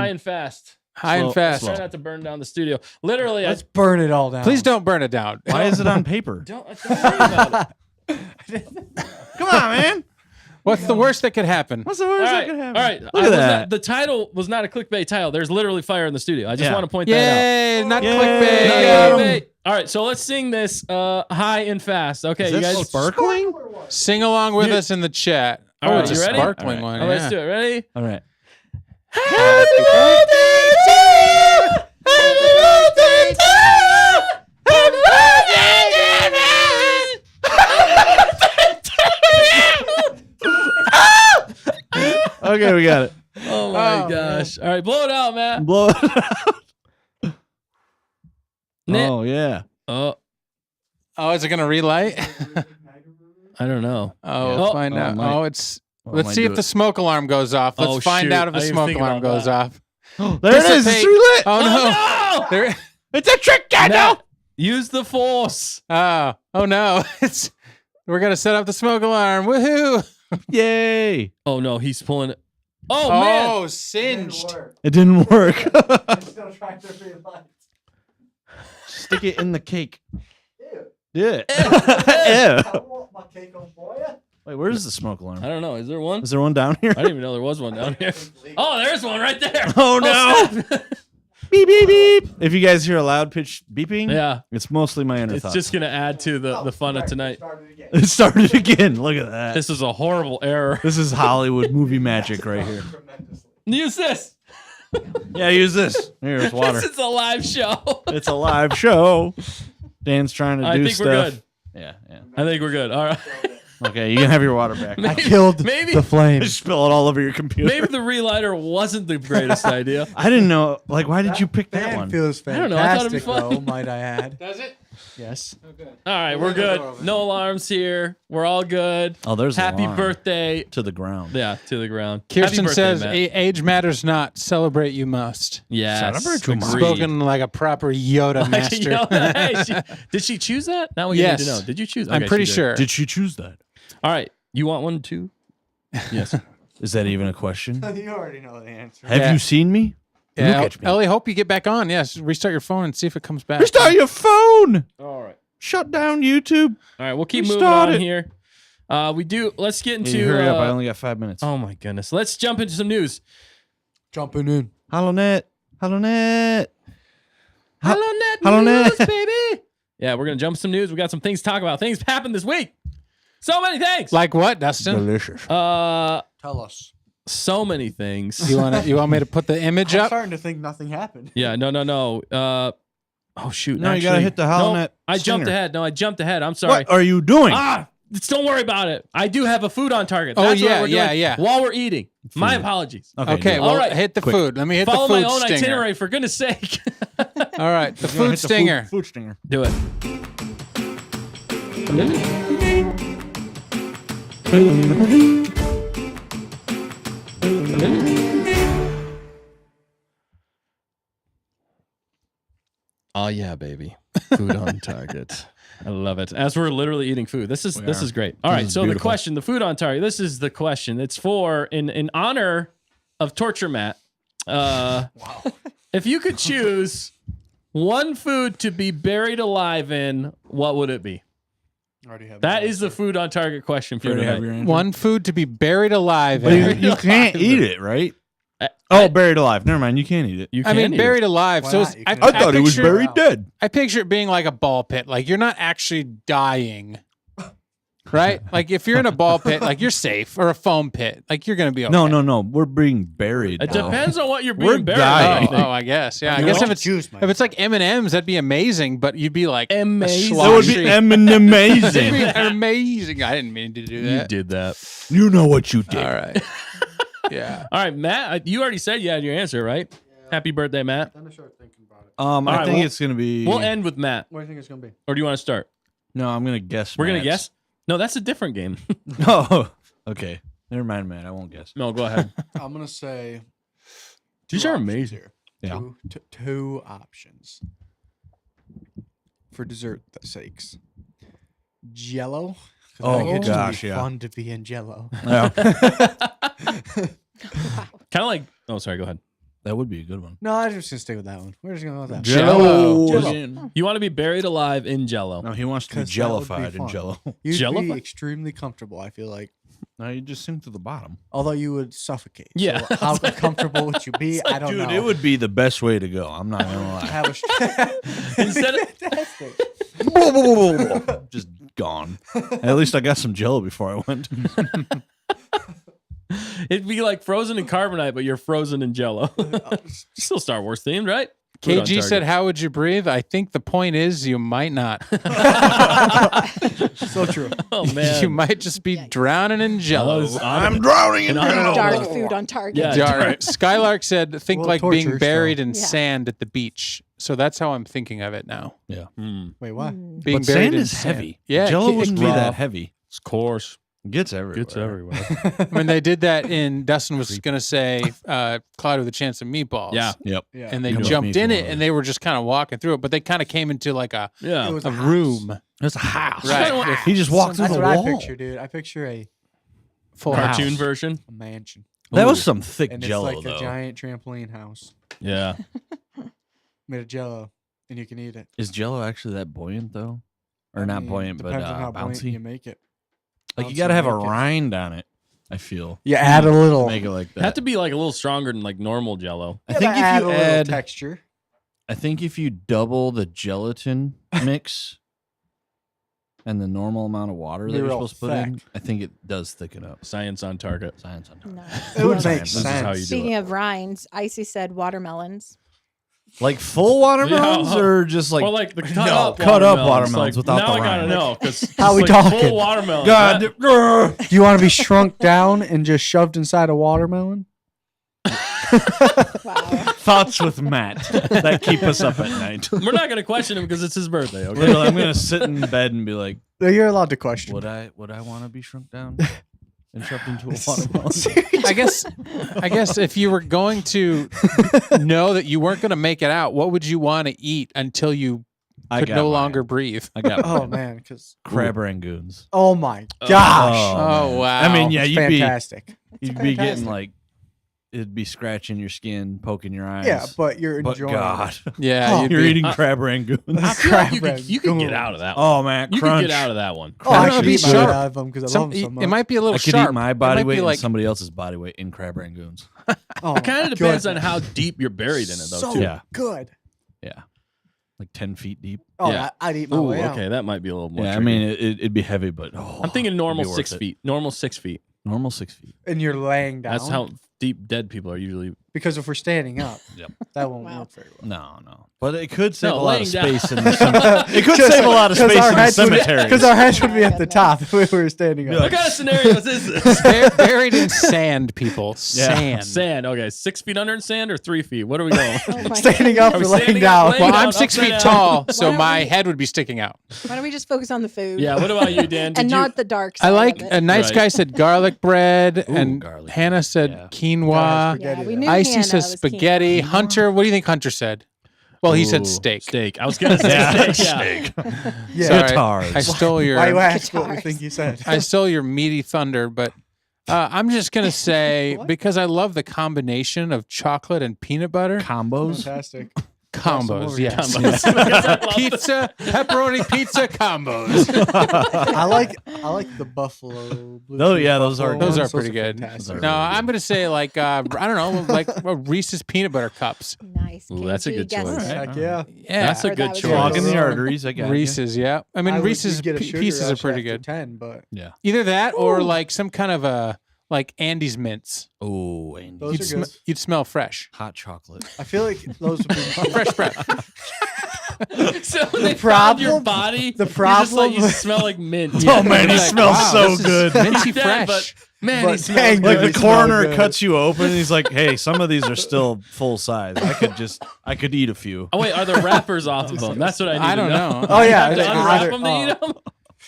and fast. High and fast. Try not to burn down the studio. Literally, Let's burn it all down. Please don't burn it down. Why is it on paper? Don't worry about it. Come on, man. What's the worst that could happen? What's the All worst that right, could all happen? right. Look at that. The title was not a clickbait title. There's literally fire in the studio. I just Yeah. want to point that out. Yay! Not Yay. clickbait. Not clickbait. All right, so let's sing this high and fast. Okay, Is you this guys. sparkling? Sing along with You- us in the chat. All Oh, right, it's a you ready? sparkling All one. Oh, Yeah. let's do it. Ready? All right. Happy birthday to you. Happy birthday to you. Happy birthday to you. Okay, we got it. Oh my Oh, gosh! All right, blow it out, Matt. Blow it out. Nick. Oh, yeah. Oh, Oh, is it gonna relight? I don't know. Oh, Yeah. we'll Oh. find Oh, it out. might. Oh, it's. Oh, it Let's might see do if the it. smoke alarm goes off. Let's Oh, find shoot. out if I the didn't smoke think alarm about goes that. off. There it is. It's Dissipate. relit. Oh no! no! There. It's a trick, guy. Matt, use the force. Oh no! It's. We're gonna set up the smoke alarm. Woohoo! Yay. Oh no, he's pulling it. Oh, man! Oh, singed. It didn't work. Still trying to realize. Stick it in the cake. Ew. Yeah. I Ew. want my cake on fire. Wait, where's the smoke alarm? I don't know. Is there one? Is there one down here? I didn't even know there was one down here. Oh, there's one right there. Oh, no. snap. Beep, beep, beep. If you guys hear a loud pitch beeping, Yeah, it's mostly my inner it's thoughts. just gonna add to Oh, the fun of tonight. It started again. Look at that. This is a horrible error. This is Hollywood movie magic right here. Use this. Yeah, use this. Here's water. This is a live show. It's a live show. Dan's trying to I do think stuff. we're good. Yeah, yeah. I think we're good. All right. Okay, you can have your water back. Maybe- Killed maybe- the flame. Just spill it all over your computer. Maybe the relighter wasn't the greatest idea. I didn't know. Like, why did you pick that Fan one? feels I don't know, I thought it'd be fantastic, fun. though, might I add. Does it? Yes. Oh, good. All right, we're We'll leave the door good. open. No alarms here. We're all good. Oh, there's Happy alarm. birthday. To the ground. Yeah, to the ground. Happy Kirsten birthday, says, Matt. "Age matters not. Celebrate you must." Yes. Celebrate you, Mom. agreed. Spoken like a proper Yoda Like, master. you know, hey, did she choose that? Now we Yes. need to know. Did you choose? I'm Okay, pretty she did. sure. Did she choose that? All right. You want one too? Yes. Is that even a question? You already know the answer. Have Yeah. you seen me? Yeah, Look at me. Ellie, hope you get back on. Yes, restart your phone and see if it comes back. Restart your phone. All right. Shut down YouTube. All right. We'll keep moving Restart on it. here. We do. Let's get into. Hey, hurry up. I only got 5 minutes. Oh my goodness. Let's jump into some news. Jumping in. Hello, Net. Hello, Net. Hello, Net. Hello, News, Net. baby. Yeah, we're gonna jump some news. We got some things to talk about. Things happened this week. So many things. Like what, Dustin? Delicious. Tell us. So many things. You want me to put the image I'm up? starting to think nothing happened. Yeah. No. Oh shoot. No, you gotta hit the HoloNet I jumped stinger. ahead. No, I jumped ahead. I'm sorry. What are you doing? Don't worry about it. I do have a food on target. Oh, That's what yeah, we're doing yeah. While we're eating. My Food. apologies. Okay, do it. well, All right. hit the Quick. food. Let me hit Follow the my food own stinger. itinerary for goodness sake. All right, the You wanna food hit the stinger. Food stinger. Do it. Oh yeah, baby. Food on target. I love it. As we're literally eating food. This is are. great. All This right. is So the beautiful. question, the food on target. This is the question. It's for in honor of Torture Matt. If you could choose one food to be buried alive in, what would it be? Already have That is the food on target question for You already have tonight. your answer? One food to be buried alive But in. you can't eat it, right? I- Buried alive. Never mind. You can't eat it. You I mean, can eat buried it. alive. Why So not? it's, You I, can- I thought he was picture- buried dead. I picture it being like a ball pit. Like you're not actually dying, right? Like if you're in a ball pit, like you're safe, or a foam pit, like you're gonna be okay. No. We're being buried. It now. depends on what you're We're being buried. dying. in, I think. Oh, I guess. Yeah, I You guess know? if it's Choose, Mike. if it's like M&Ms, that'd be amazing. But you'd be like Amazing. That would be sloshy- amazing. It'd be amazing. I didn't mean to do You that. did that. You know what you did. All right. Yeah. All right, Matt, you already said you had your answer, right? Happy birthday, Matt. I'm sure thinking about it. I right, think we'll- it's gonna be. We'll end with Matt. What do you think it's gonna be? Or do you want to start? No, I'm gonna guess. We're going to Matt's. guess? No, that's a different game. Oh, okay. Never mind, man. I won't guess. No, go ahead. I'm gonna say. These two are options amazing. Here. Yeah. Two options. For dessert sakes. Jello. 'cause I Oh, think it's gosh, really yeah. fun to be in Jello. Yeah, Kind of like, oh, sorry, go ahead. that would be a good one. No, I'm just gonna stay with that one. We're just gonna go with that. Jello. Jello. You want to be buried alive in Jello. No, he wants to be 'Cause that would be jellified in fun. Jello. You'd Jellified? be extremely comfortable. I feel like. No, you just sink to the bottom. Although you would suffocate. Yeah. So how comfortable would you be? I don't Dude, know. it would be the best way to go. I'm not gonna lie. have a Instead of- fantastic. Just gone. At least I got some Jello before I went. It'd be like frozen in carbonite, but you're frozen in Jello. Still Star Wars themed, right? Food on KG said, target. "How would you breathe?" I think the point is you might not. So true. Oh man, You might just be Yikes. drowning in Jello. I'm drowning in And Jello. Dark food on target. Yeah. Dark. Skylark said, "Think Well, like being torture, buried so- in Yeah. sand at the beach." So that's how I'm thinking of it now. Mm, Wait, what? Mm. Being But buried sand in is sand. heavy. Yeah, Jello it wouldn't be raw. that heavy. of course, It gets everywhere. it's everywhere. When they did that in, Dustin was going to say, Cloud with a Chance of Meatballs. Yeah. Yep. Yeah. And they Come with jumped me for in one it of and they were just kind of walking through it, but they kind of came into like a Yeah, It was a house. room. It's a house. Right. He just walked through That's the what wall. I picture, dude. I picture a Full cartoon house. version. mansion. That was Ooh. some thick And Jello, it's like though. a giant trampoline house Yeah, made of Jello, and you can eat it. Is Jello actually that buoyant, though? Or I not mean, buoyant, but depends on how buoyant bouncy? you make it. Like, you bouncy got to have a make it. rind on it, I feel. You add a little. Make it like that. have to be like a little stronger than like normal Jello. I think if add you a little add, texture. I think if you double the gelatin mix and the normal amount of water that Be you're real supposed to put in, thick. I think it does thicken up. Science on target. Science on top. No. It would make This is sense. how you do Speaking of rinds, Icy said watermelons. Like full watermelons Yeah. or just like, Or like the cut no, up cut up watermelons. watermelons Like, without now the I gotta rind. know because How we like talking? full watermelon. God, Do you want to be shrunk down and just shoved inside a watermelon? Wow. thoughts with Matt that keep us up at night. We're not gonna question him because it's his birthday. Okay. Literally, I'm gonna sit in bed and be like, No, you're allowed to question. would I want to be shrunk down and shoved into a watermelon? I guess if you were going to know that you weren't going to make it out, what would you want to eat until you I could got no mine. longer breathe? I got Oh mine. man, because crab rangoons. oh my gosh, Oh, man. wow. I mean, yeah, it's you'd be fantastic. getting fantastic. like it'd be scratching your skin, poking your eyes. Yeah, but you're But enjoying. God, Yeah, Oh, you'd you're be- eating crab rangoons. I feel like you Crab could get rangoons. out of that one. Oh man, You crunch. could get out of that one. Oh, I It'd should be eat my sharp. way out of them because I love them so much. it might be a little I could sharp. eat my It body might be weight like and somebody else's body weight in crab rangoons. Oh, It kind of depends good. on how deep you're buried in it, though. So too. Yeah. good. Yeah, like 10 feet deep. Oh, Yeah. I'd eat my Ooh, way okay, out. that might be a little more. Yeah, I tricky. mean it'd be heavy, but I'm thinking normal it'd be 6 worth it. feet. Normal 6 feet. Normal 6 feet. And you're laying down. That's how deep dead people are usually. Because if we're standing up, Yep. that won't Wow. work very well. No. But it could save No, a lot of laying down. space in the cemetery. It could save a lot of space in the cemetery. Because our heads would be Oh, at the goodness. top if we were standing up. What kind of scenarios is this? buried in sand, people. Sand. Sand. Okay, 6 feet under in sand or 3 feet? What are we going? Oh my Standing God. up Are we or laying standing down. up, laying Well, down, I'm 6 upside feet down? tall, so Why don't my we- head would be sticking out. Why don't we just focus on the food? Yeah. What about you, Dan? Did and you? not the dark side. I like of a it. nice Right. guy said garlic bread, Ooh, and garlic Hannah bread. said Yeah. quinoa. Yeah, we though. knew Icy Hannah says was spaghetti. quinoa. Hunter, what do you think Hunter said? Well, he said Ooh, steak. Steak. I was gonna say Yeah, steak. Yeah. Yeah. Sorry, Guitars. I stole your. Why you ask what we Guitars. think you said? I stole your meaty thunder, but I'm just gonna say because I love the combination of chocolate and peanut butter Combos. Fantastic. combos. over Yes, Combos. pizza, pepperoni pizza combos. I like the buffalo. Blue Oh, cheese yeah, those buffalo are Those ones. are pretty good. fantastic. Those No, are really I'm gonna say like I don't know, like Reese's peanut butter cups. Nice. Ooh, that's a KG good choice. guesses it. Heck yeah. Yeah, That's a Or good that was choice. Clogging the Yeah. arteries. I got Reese's. Yeah, I mean would Reese's get a sugar pieces are rush pretty after good. 10, but Yeah. Either that or like some kind of a like Andy's mints. Oh, and Those You'd, are good. you'd smell fresh. hot chocolate. I feel like those would be Fresh breath. So when they found your problem- body, the you're just like, you problem- smell like mint. Oh, man, he Like, smells wow, so this is good. minty Dead, fresh. but man, But he smells dang, good. Like They the smell coroner good. cuts you open, and he's like, "Hey, some of these are still full size. I could eat a few." Oh wait, are the wrappers off of them? That's what I need I to don't know. Oh yeah, To it's unwrap either- them to eat them?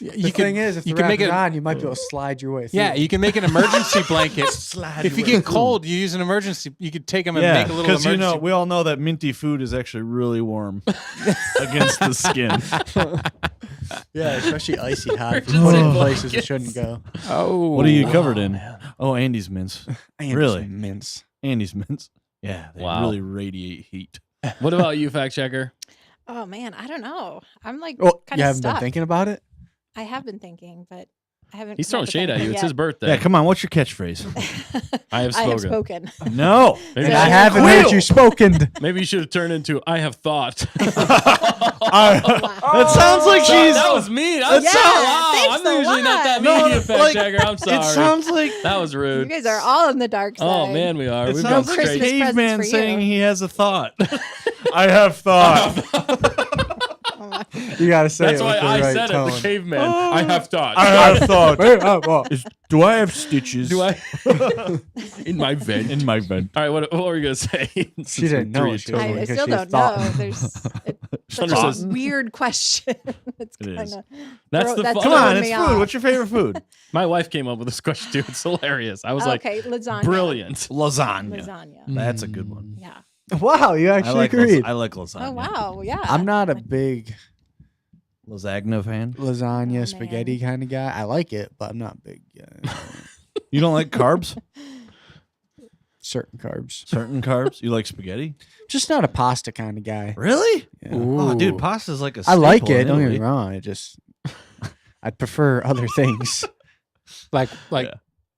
The thing is, if you the can make wrap is it- on, you might be able to slide your way through. Yeah, you can make an emergency blanket. Slide If you your way get cold, you use an emergency. You could take them and Yeah, make a little because emergency. we all know that minty food is actually really warm against the skin. Yeah, especially icy hot. If Just you put it in like places it blankets. shouldn't go. Oh, What are you covered in? Oh, Andy's mints. Really? mints. Andy's mints. Yeah, they Wow. really radiate heat. What about you, fact checker? Oh man, I don't know. I'm like Well, kind you of haven't stuck. been thinking about it? I have been thinking, but I haven't. He's throwing come up shade with at you. It's anything his birthday. Yeah, come on. What's your catchphrase? I have yet. I have spoken. spoken. No. Maybe And you I should- haven't heard you spoken. Maybe you should have turned into I have thought. That sounds like she's. That was me. That's Yeah, wow. thanks I'm a usually not that lot. media fact checker. I'm sorry. It sounds like. that was You rude. guys are all in the dark side. Oh man, we are. It We've sounds gone like a Christmas straight. presents caveman for you. saying he has a thought. I have thought. You gotta say That's it why with the I right said tone. it. The caveman. I have thought. I have thought. Wait, well, Do I have stitches? Do I? In my vent. In my vent. All right. What were you gonna say? She didn't know what she was I because still she don't thought. know. There's such Thunder a says- weird question. It's It is. kinda That's the that's fun. Come throwing on, it's me food. off. What's your favorite food? My wife came up with this question too. It's hilarious. I was like, okay, lasagna. brilliant. Lasagna. Lasagna. That's a good one. Yeah. Wow, you I actually like, agreed. I like lasagna. Oh wow. Yeah. I'm not a big Lasagna fan. lasagna, man. spaghetti kind of guy. I like it, but I'm not big. You don't like carbs? Certain carbs. Certain carbs? You like spaghetti? Just not a pasta kind of guy. Really? Yeah. Oh, Ooh. dude, pasta's like a I like staple in it. Don't get Italy. me wrong. I just I'd prefer other things. Like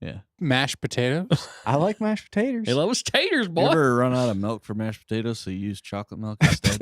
Yeah. mashed potatoes. I like mashed potatoes. Hey, love taters, You boy. ever run out of milk for mashed potatoes, so you use chocolate milk instead?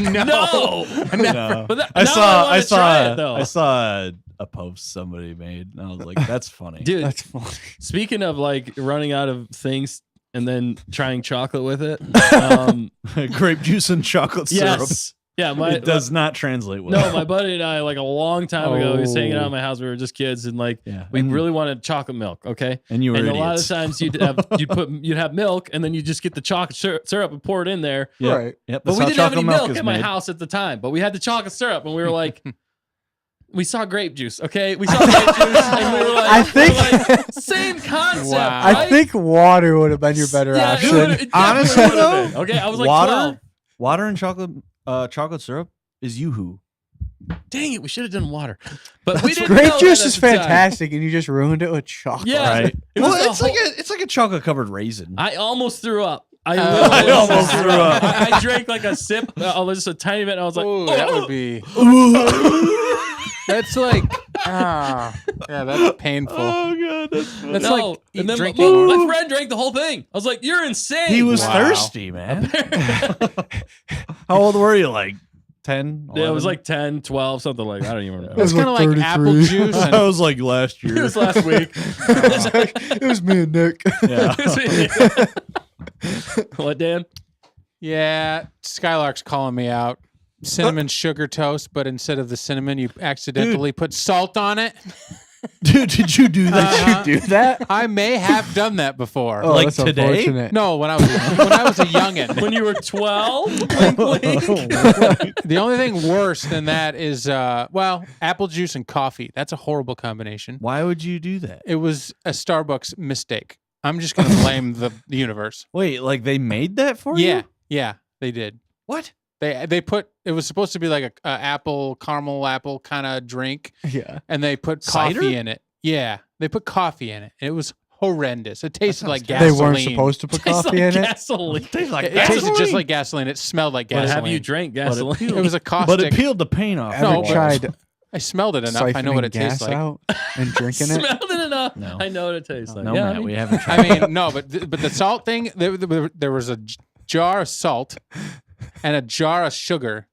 No. No. But that, I now saw wanna try it, though. I saw a post somebody made, and I was like, "That's funny." Dude, That's funny. speaking of like running out of things and then trying chocolate with it. Grape juice and chocolate syrup. Yes. Yeah, It does not translate well. No, my buddy and I, like a long time ago, he was hanging out Oh. at my house. We were just kids, and like Yeah. we And- really wanted chocolate milk. Okay, and you were and idiots. a lot of times you'd have milk, and then you just get the chocolate syrup and pour it in there. Yep. Right. Yep. But That's we how didn't have chocolate any milk is at my made. house at the time. But we had the chocolate syrup, and we were like, we saw grape juice. Okay, we saw grape juice, and we were like, I think- we were like, same concept. Wow. I right? think water would have been your better Yeah, it option. would've- it definitely Honestly, would've though, been. Okay, I was like water, 12. water and chocolate syrup is yoo-hoo. Dang it, we should have done water. But we didn't Grape know juice that is at the time. fantastic, and you just ruined it with chocolate. Yeah. Right. It was Well, the it's like a chocolate covered raisin. I almost threw up. I I almost threw up. I drank like a sip, just a tiny bit, and I was like, Ooh, that would be. That's like. Yeah, that's painful. Oh god, that's funny. That's no. like And then drinking. my friend drank the whole thing. I was like, you're insane. He was Wow. thirsty, man. How old were you? Like 10? Yeah, it was like 10, 12, something like that. I don't even It remember. It's was kind of like like apple 33. juice. I And, was like last year. It was last week. It was me and Nick. Yeah. What, Dan? yeah, Skylark's calling me out. Cinnamon sugar toast, but instead of the cinnamon, you accidentally put salt on it. Dude, did you do that? Uh-huh. Do that? I may have done that before. Oh, Like that's today? unfortunate. No, when I was a youngin. When you were 12? Wink, wink. The only thing worse than that is apple juice and coffee. That's a horrible combination. Why would you do that? It was a Starbucks mistake. I'm just gonna blame the universe. Wait, like they made that for you? Yeah, they did. What? They put it was supposed to be like a apple caramel apple kind of drink, Yeah. and they put Cider? coffee in it. Yeah, they put coffee in it. It was horrendous. It tasted like They gasoline. weren't supposed to put Tastes coffee like in it. gasoline. It tasted just like gasoline. It smelled like But gasoline. have you drank gasoline? It was a caustic. But it peeled the paint off. Ever No, but- tried I smelled it enough. I know what it tastes gas like. out and drinking it? Smelled it enough. No. I know what it tastes like. No, yeah, Matt, I mean, we haven't tried. I mean, no, but the salt thing. There was a jar of salt and a jar of sugar,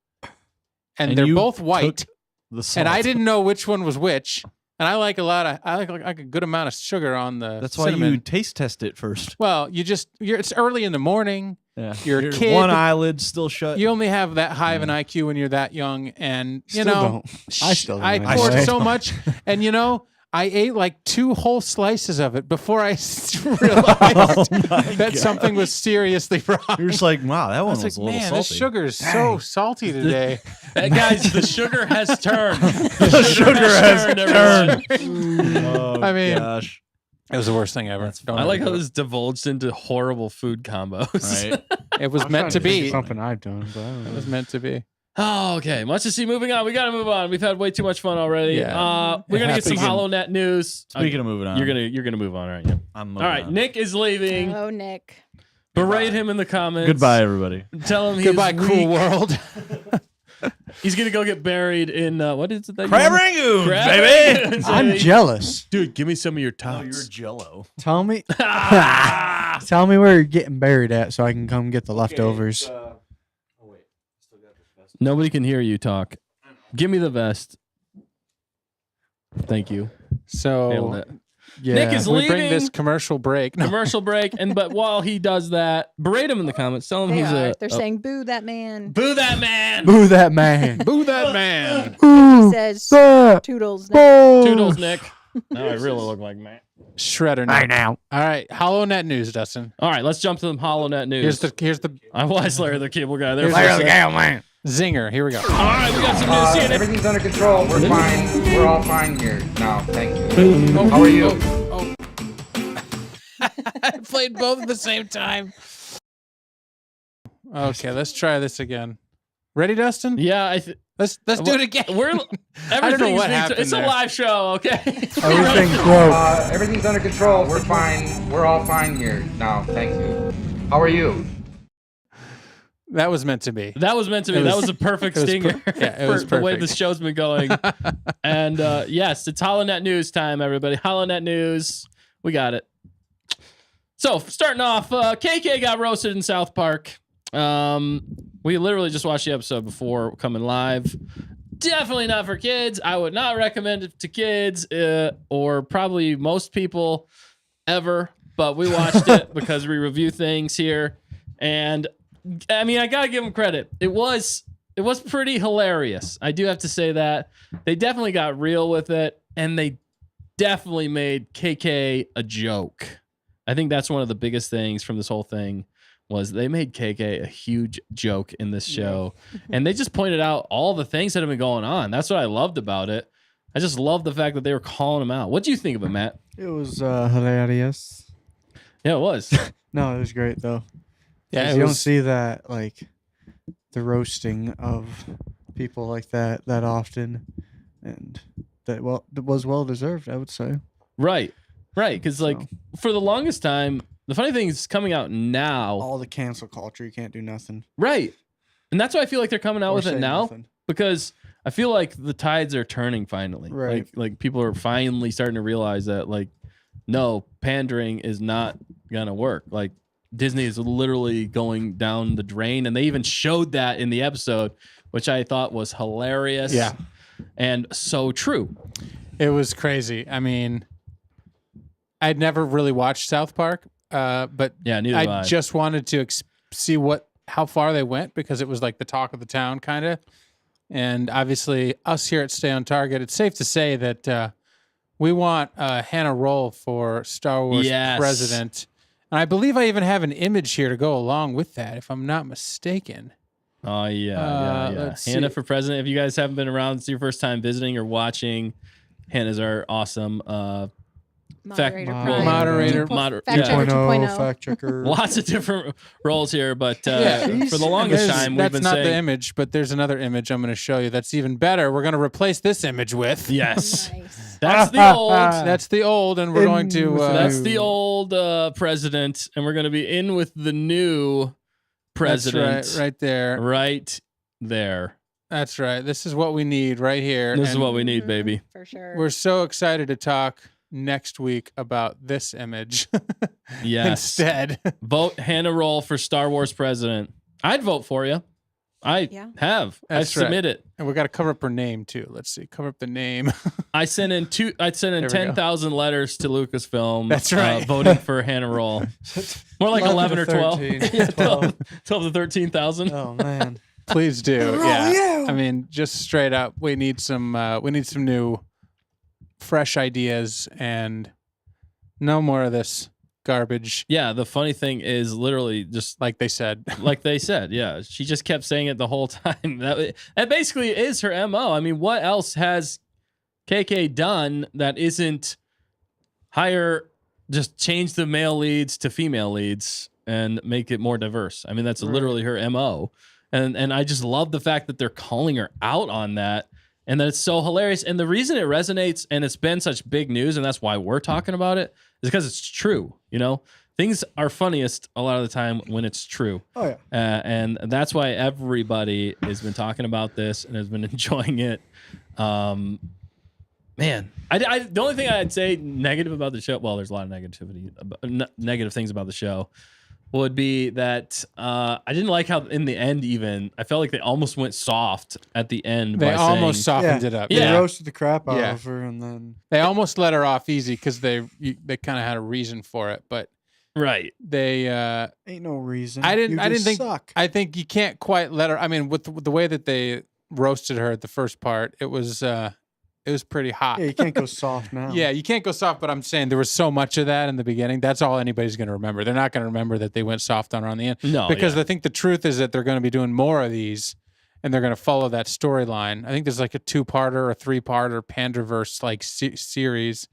and they're you both white. took the salt. And I didn't know which one was which. And I like a good amount of sugar on the. That's why cinnamon. you taste test it first. Well, it's early in the morning. Yeah. You're a Your kid. One eyelid still shut. You only have that high of an IQ when you're that young, and you Still know, don't. I still don't I anyway. poured so much, and you know, I ate like 2 whole slices of it before I realized that something was seriously wrong. You're just like, wow, that I one was was like, a little man, salty. this sugar is so salty today. guys, the sugar has turned. The sugar has everyone. turned. Oh, I mean, gosh. It was the worst thing ever. Don't I ever like do how it. this divulged into horrible food combos. Right. It was I'm meant trying to think of be. something I've done, but I don't It know. was meant to be. Oh, okay. Much to see. Moving on. We got to move on. We've had way too much fun already. Yeah. We're gonna get some Speaking- HoloNet news. Speaking of moving on, You're gonna move on, aren't you? I'm All right. moving on. Nick is leaving. Oh, Nick. Berate him in the comments. Goodbye, everybody. Tell him he's Goodbye, cruel weak. world. He's gonna go get buried in what is it? That Crab you- rangoons, Crab baby. rangoons, I'm baby. jealous. Dude, give me some of your Oh, you're tots. Jello. Tell me, tell me where you're getting buried at, so I can come get the leftovers. Nobody can hear you talk. Give me the vest. Thank you. Nailed So it. Yeah. Nick is we bring leaving. this commercial break. No. Commercial break, but while he does that, berate him in the comments. Tell him They he's are. a. They're saying, "Boo that man." boo that man. Boo that man. Boo that man. He Boo says, that "Toodles." boy. Toodles, Nick. Now I really look like man. Shredder Right now. now. All right, HoloNet news, Dustin. All right, let's jump to the HoloNet news. Here's the I was Larry the Cable Guy there. Here's for a the- second. man. zinger. Here we go. All right, we got some news. CNN. Everything's under control. We're fine. We're all fine here now. Thank you. How are you? I played both at the same time. Okay, let's try this again. Ready, Dustin? Yeah, Let's do it again. we're I don't know everything's what being- happened It's there. a live show, okay? Everything's broke. Everything's under control. We're fine. We're all fine here now. Thank you. How are you? That was meant to be. That was meant to be. It That was- was a perfect it was stinger yeah, it for was the way perfect. the show's been going. And yes, it's HoloNet news time, everybody. HoloNet news. We got it. So starting off, KK got roasted in South Park. We literally just watched the episode before coming live. Definitely not for kids. I would not recommend it to kids or probably most people ever. But we watched it because we review things here. And I mean, I gotta give them credit. It was pretty hilarious. I do have to say that. They definitely got real with it, and they definitely made KK a joke. I think that's one of the biggest things from this whole thing was they made KK a huge joke in this show. And they just pointed out all the things that have been going on. That's what I loved about it. I just love the fact that they were calling him out. What do you think of it, Matt? It was hilarious. Yeah, it was. No, it was great though. Yeah, 'Cause it you don't was, see that like the roasting of people like that often, and that it was well deserved, I would say. Right. Because like So. for the longest time, the funny thing is coming out now. All the cancel culture, you can't do nothing. Right. And that's why I feel like they're coming out Or with it say now nothing. because I feel like the tides are turning finally. Right. Like people are finally starting to realize that like no, pandering is not going to work. Like Disney is literally going down the drain, and they even showed that in the episode, which I thought was hilarious. Yeah. And so true. it was crazy. I mean, I'd never really watched South Park, but Yeah, neither have I I. just wanted to see how far they went because it was like the talk of the town, kind of. And obviously, us here at Stay on Target, it's safe to say that we want Hannah Roll for Star Wars Yes. president. And I believe I even have an image here to go along with that, if I'm not mistaken. Oh yeah. let's Hannah see. for president. If you guys haven't been around, it's your first time visiting or watching. Hannah's our awesome Moderator. Mod- Prime. Moderator. Moder- Fact checker 2.0 2.0. fact checker. Lots of different roles here, but Yeah. for the longest There's- time we've that's been not the saying image, but there's another image I'm going to show you that's even better. We're going to replace this image with. yes. Nice. That's the old. That's the old, and we're going to. with the That's the old president, and we're going to be in with the new president. That's right there. Right there. That's right. This is what we need right here. This is and what we need, baby. For sure. We're so excited to talk next week about this image Yes. instead. Vote Hannah Roll for Star Wars president. I'd vote for you. I Yeah. have. I That's right. submit it. And we got to cover up her name too. Let's see. Cover up the name. I sent in There we go. 10,000 letters to Lucasfilm. That's right. Voting for Hannah Roll. More like 11 or 12. 13. Yeah, 12 to 13,000. Oh man. Please do. Roll Yeah. you. I mean, just straight up, we need some new, fresh ideas, and no more of this garbage. Yeah, the funny thing is literally just Like they said. like they said, yeah, she just kept saying it the whole time. That basically is her MO. I mean, what else has KK done that isn't just change the male leads to female leads and make it more diverse? I mean, that's literally her MO. And I just love the fact that they're calling her out on that and that it's so hilarious. And the reason it resonates and it's been such big news, and that's why we're talking about it, is because it's true. You know, things are funniest a lot of the time when it's true. Oh yeah. And that's why everybody has been talking about this and has been enjoying it. Man, the only thing I'd say negative about the show, well, there's a lot of negativity, negative things about the show, would be that I didn't like how in the end even, I felt like they almost went soft at the end. They by almost saying, softened it up. They Yeah. roasted the crap out Yeah. of her, and then They almost let her off easy because they kind of had a reason for it, but right. they ain't no reason. I didn't think suck. I think you can't quite let her. I mean, with the way that they roasted her at the first part, it was pretty hot. Yeah, you can't go soft now. Yeah, you can't go soft, but I'm saying there was so much of that in the beginning. That's all anybody's going to remember. They're not going to remember that they went soft on her on the end. No, because yeah. I think the truth is that they're going to be doing more of these, and they're going to follow that storyline. I think there's like a 2-parter, a 3-parter Panderverse like series.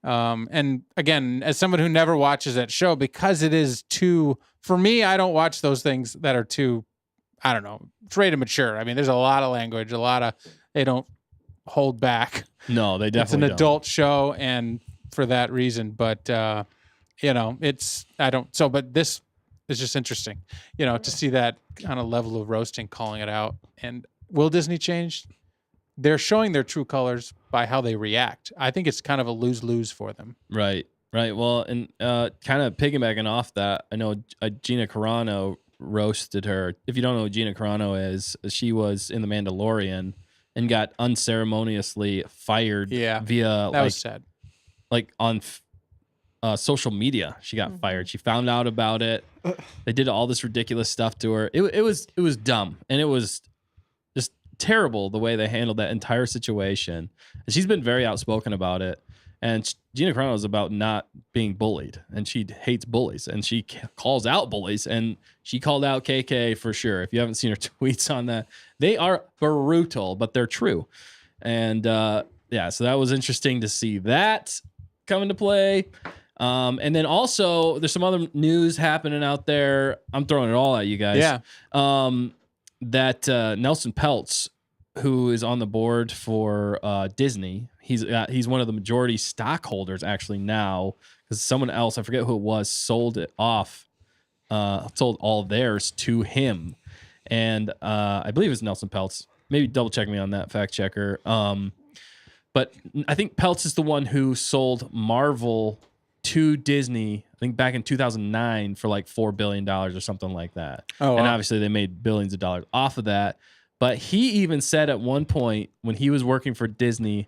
And again, as someone who never watches that show, because it is too, for me, I don't watch those things that are too, I don't know, it's rated mature. I mean, there's a lot of language, they don't hold back. No, they It's an definitely don't. adult show, and for that reason, but but this is just interesting, to see that kind of level of roasting, calling it out. And will Disney change? They're showing their true colors by how they react. I think it's kind of a lose-lose for them. Right. Well, and kind of piggybacking off that, I know Gina Carano roasted her. If you don't know who Gina Carano is, she was in The Mandalorian and got unceremoniously fired Yeah, via that was sad. like on social media. She got fired. She found out about it. They did all this ridiculous stuff to her. It was dumb, and it was just terrible the way they handled that entire situation. And she's been very outspoken about it. And Gina Carano is about not being bullied, and she hates bullies, and she calls out bullies, and she called out KK for sure. If you haven't seen her tweets on that, they are brutal, but they're true. And so that was interesting to see that come into play. And then also there's some other news happening out there. I'm throwing it all at you guys. Yeah. That Nelson Peltz, who is on the board for Disney, he's one of the majority stockholders actually now, because someone else, I forget who it was, sold it off, sold all theirs to him. And I believe it's Nelson Peltz. Maybe double check me on that, fact checker. But I think Peltz is the one who sold Marvel to Disney, I think back in 2009 for like $4 billion or something like that. Oh, and wow. obviously they made billions of dollars off of that. But he even said at one point when he was working for Disney,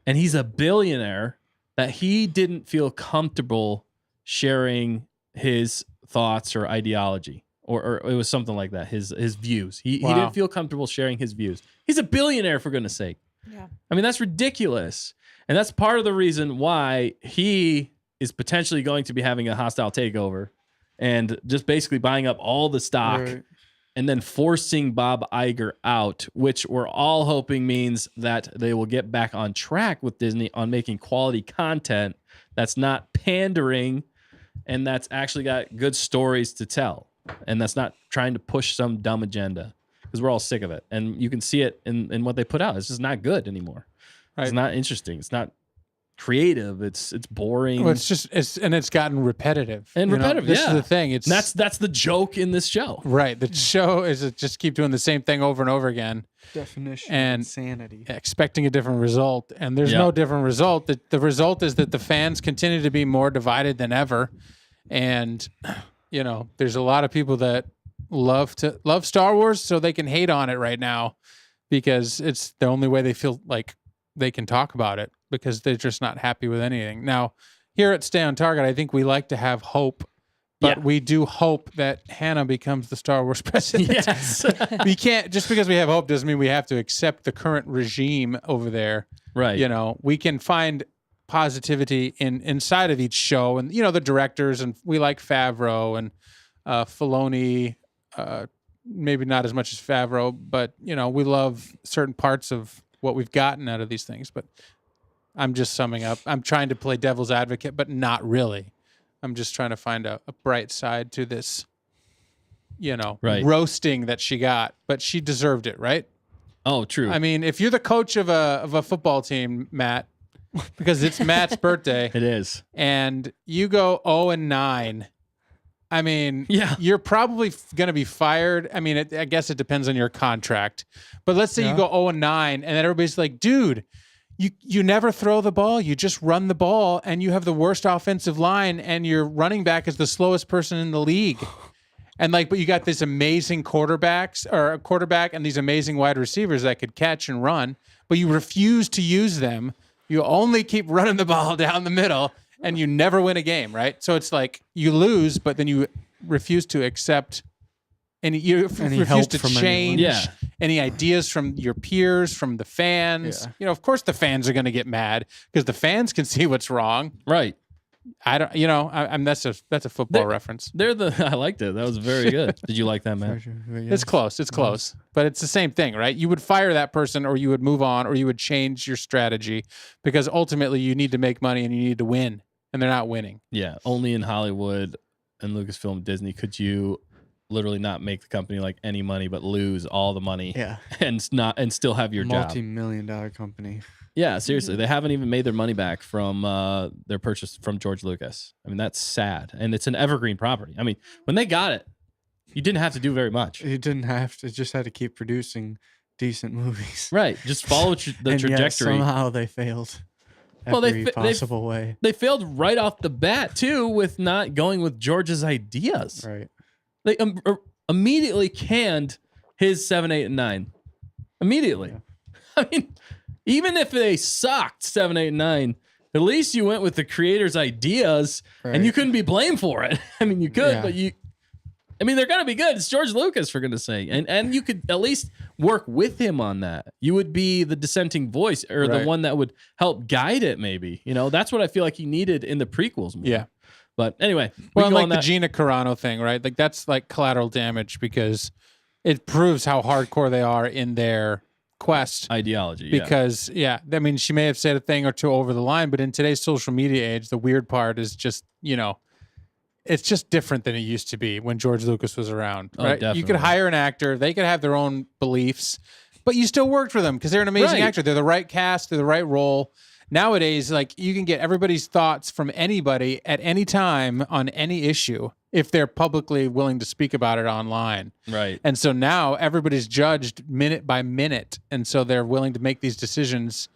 and he's a billionaire, that he didn't feel comfortable sharing his thoughts or ideology, or it was something like that, his views. He didn't feel comfortable sharing his views. He's a billionaire, for goodness sake. Yeah. I mean, that's ridiculous. And that's part of the reason why he is potentially going to be having a hostile takeover and just basically buying up all the stock. Right. And then forcing Bob Iger out, which we're all hoping means that they will get back on track with Disney on making quality content that's not pandering and that's actually got good stories to tell. And that's not trying to push some dumb agenda, because we're all sick of it. And you can see it in what they put out. It's just not good anymore. Right. It's not interesting. It's not creative. It's boring. Well, it's gotten repetitive. And repetitive, This yeah. is the thing. It's And that's the joke in this show. right. The show is to just keep doing the same thing over and over again, Definition And- of insanity. expecting a different result, and there's Yeah. no different result. The result is that the fans continue to be more divided than ever, and there's a lot of people that love Star Wars, so they can hate on it right now because it's the only way they feel like they can talk about it, because they're just not happy with anything. Now, here at Stay on Target, I think we like to have hope, but Yeah. we do hope that Hannah becomes the Star Wars president. Yes. We can't, just because we have hope doesn't mean we have to accept the current regime over there. Right. We can find positivity inside of each show, and the directors, and we like Favreau and Filoni, maybe not as much as Favreau, but we love certain parts of what we've gotten out of these things. But I'm just summing up. I'm trying to play devil's advocate, but not really. I'm just trying to find a bright side to this, Right. roasting that she got, but she deserved it, right? Oh, true. I mean, if you're the coach of a football team, Matt, because it's Matt's birthday, it is. and you go 0-9 I mean, Yeah. you're probably going to be fired. I mean, I guess it depends on your contract. But let's say you go 0-9, and then everybody's like, dude, you never throw the ball. You just run the ball, and you have the worst offensive line, and your running back is the slowest person in the league. And but you got this amazing quarterback and these amazing wide receivers that could catch and run, but you refuse to use them. You only keep running the ball down the middle, and you never win a game, right? So it's like you lose, but then you refuse to accept you refuse help to from change anyone. Yeah. any ideas from your peers, from the fans. Yeah. You know, of course the fans are going to get mad because the fans can see what's wrong. Right. I don't, I'm that's a football reference. I liked it. That was very good. Did you like that, man? It's close. It's close. But it's the same thing, right? You would fire that person, or you would move on, or you would change your strategy, because ultimately you need to make money and you need to win, and they're not winning. Yeah. Only in Hollywood and Lucasfilm, Disney could you literally not make the company like any money, but lose all the money. Yeah. And still have your job. Multi-million-dollar company. Yeah, seriously, they haven't even made their money back from their purchase from George Lucas. I mean, that's sad, and it's an evergreen property. I mean, when they got it, you didn't have to do very much, You didn't have to. Just had to keep producing decent movies. right? Just follow the And yet trajectory. somehow they failed. Well, Every possible way. They failed right off the bat too with not going with George's ideas. Right. They immediately canned his 7, 8, and 9. Immediately. Yeah. I mean, even if they sucked 7, 8, and 9, at least you went with the creator's ideas, and you couldn't be blamed for it. I mean, you could, but they're gonna be good. It's George Lucas, for goodness sake, and you could at least work with him on that. You would be the dissenting voice, or the one that would help guide it. Maybe that's what I feel like he needed in the prequels more. Yeah. But anyway, Well, like the Gina Carano thing, right? Like that's like collateral damage, because it proves how hardcore they are in their quest. ideology. Because I mean, she may have said a thing or two over the line, but in today's social media age, the weird part is just, it's just different than it used to be when George Lucas was around, Oh, right? You definitely. could hire an actor, they could have their own beliefs, but you still worked for them because they're an amazing Right. actor. They're the right cast, they're the right role. Nowadays, like, you can get everybody's thoughts from anybody at any time on any issue if they're publicly willing to speak about it online. Right. And so now everybody's judged minute by minute. And so they're willing to make these decisions,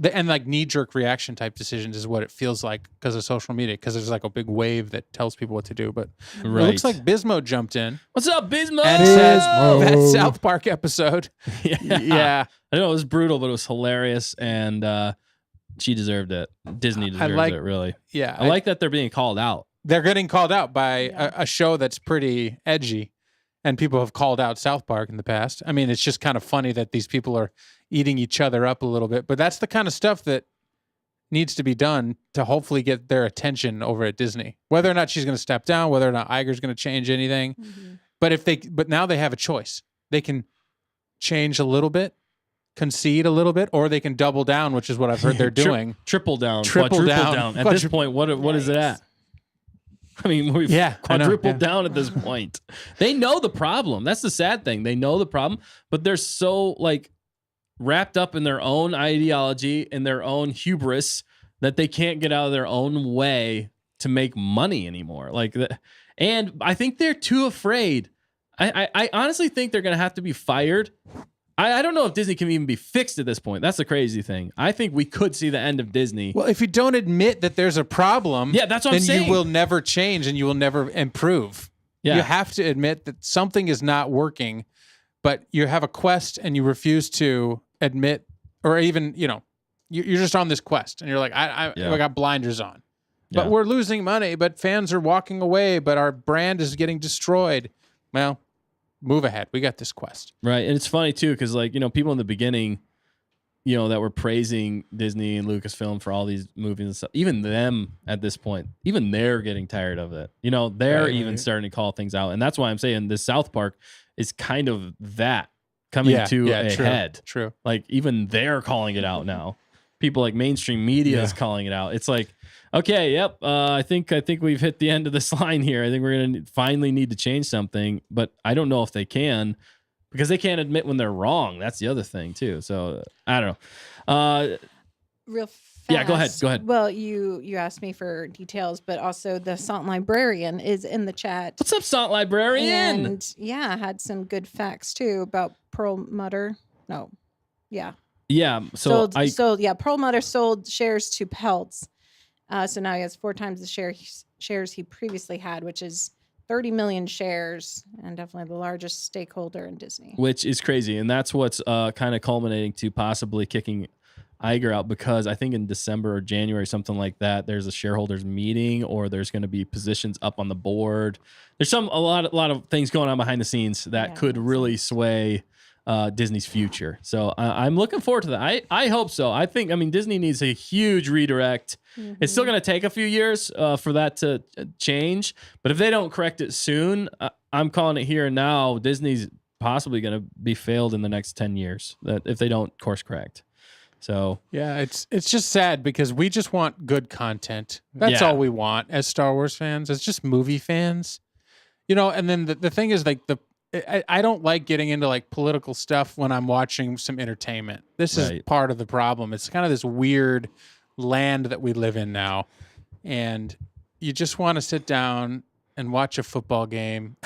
and like knee-jerk reaction type decisions is what it feels like because of social media, because there's like a big wave that tells people what to do. But it looks like Bismo jumped in What's up, Bismo? and says that South Park episode. Yeah. I know it was brutal, but it was hilarious, and she deserved it. Disney deserves it, really. Yeah. I like that they're being called out. They're getting called out by a show that's pretty edgy, and people have called out South Park in the past. I mean, it's just kind of funny that these people are eating each other up a little bit, but that's the kind of stuff that needs to be done to hopefully get their attention over at Disney. Whether or not she's going to step down, whether or not Iger's going to change anything, but now they have a choice. They can change a little bit, concede a little bit, or they can double down, which is what I've heard they're doing. Triple down. Triple quadruple down. At this point, what is it at? I mean, we've quadrupled down at this point. They know the problem. That's the sad thing. They know the problem, but they're so wrapped up in their own ideology and their own hubris that they can't get out of their own way to make money anymore. And I think they're too afraid. I honestly think they're going to have to be fired. I don't know if Disney can even be fixed at this point. That's the crazy thing. I think we could see the end of Disney. Well, if you don't admit that there's a problem, that's what I'm then saying. you will never change and you will never improve. Yeah. You have to admit that something is not working, but you have a quest and you refuse to admit, or even, you're just on this quest and you're like, I got blinders on. But we're losing money, but fans are walking away, but our brand is getting destroyed. Well, move ahead. We got this quest. Right. And it's funny too, because people in the beginning, that were praising Disney and Lucasfilm for all these movies and stuff, even them at this point, even they're getting tired of it. They're even starting to call things out. And that's why I'm saying this South Park is kind of that coming to a head. True. Even they're calling it out now. People like mainstream media is calling it out. It's like, okay, yep. I think we've hit the end of this line here. I think we're gonna finally need to change something, but I don't know if they can, because they can't admit when they're wrong. That's the other thing too. So I don't know. real fast. Yeah, go ahead, go ahead. Well, you asked me for details, but also the SonT Librarian is in the chat. What's up, SonT Librarian? And yeah, had some good facts too about Perlmutter. No, yeah. Yeah, so Perlmutter sold shares to Peltz. So now he has 4 times the shares he previously had, which is 30 million shares, and definitely the largest stakeholder in Disney. which is crazy, and that's what's kind of culminating to possibly kicking Iger out, because I think in December or January, something like that, there's a shareholders meeting, or there's going to be positions up on the board. There's a lot of things going on behind the scenes that could really sway Disney's future. So I'm looking forward to that. I hope so. I mean, Disney needs a huge redirect. Mm-hmm. It's still going to take a few years for that to change, but if they don't correct it soon, I'm calling it here and now. Disney's possibly going to be failed in the next 10 years if they don't course correct. So yeah, it's just sad because we just want good content. That's all we want as Star Wars fans, as just movie fans, And then the thing is, like, I don't like getting into like political stuff when I'm watching some entertainment. This is part of the problem. It's kind of this weird land that we live in now, and you just want to sit down and watch a football game,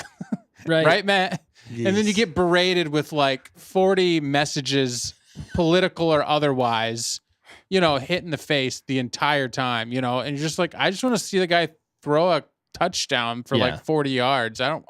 right, Matt? Yes. And then you get berated with like 40 messages, political or otherwise, hit in the face the entire time, and you're just like, I just want to see the guy throw a touchdown for like 40 yards. I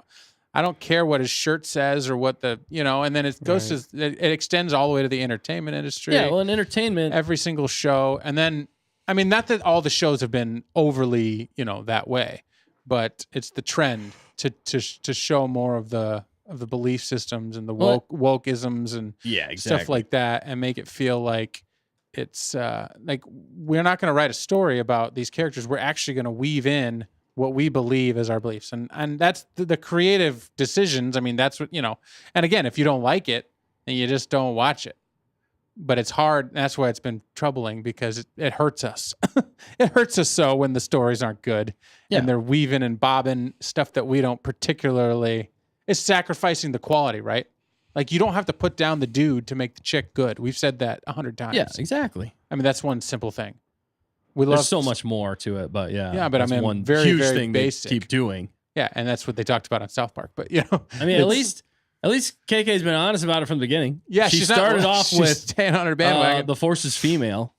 don't care what his shirt says or what and then it goes to, it extends all the way to the entertainment industry. Yeah, well, in entertainment, every single show. And then, I mean, not that all the shows have been overly, that way, but it's the trend to show more of the belief systems and the wokeisms and stuff like that, and make it feel like it's like we're not going to write a story about these characters. We're actually going to weave in what we believe as our beliefs. And that's the creative decisions. I mean, that's what, and again, if you don't like it, then you just don't watch it. But it's hard. That's why it's been troubling, because it hurts us. It hurts us so when the stories aren't good and they're weaving and bobbing stuff that we don't particularly. It's sacrificing the quality, right? Like, you don't have to put down the dude to make the chick good. We've said that 100 times. Yeah, exactly. I mean, that's one simple thing. There's so much more to it, but but I mean, one very, huge very thing basic. they keep doing. Yeah, and that's what they talked about on South Park. But I mean, at least KK's been honest about it from the beginning. Yeah, she started off with staying on her bandwagon. The Force is female,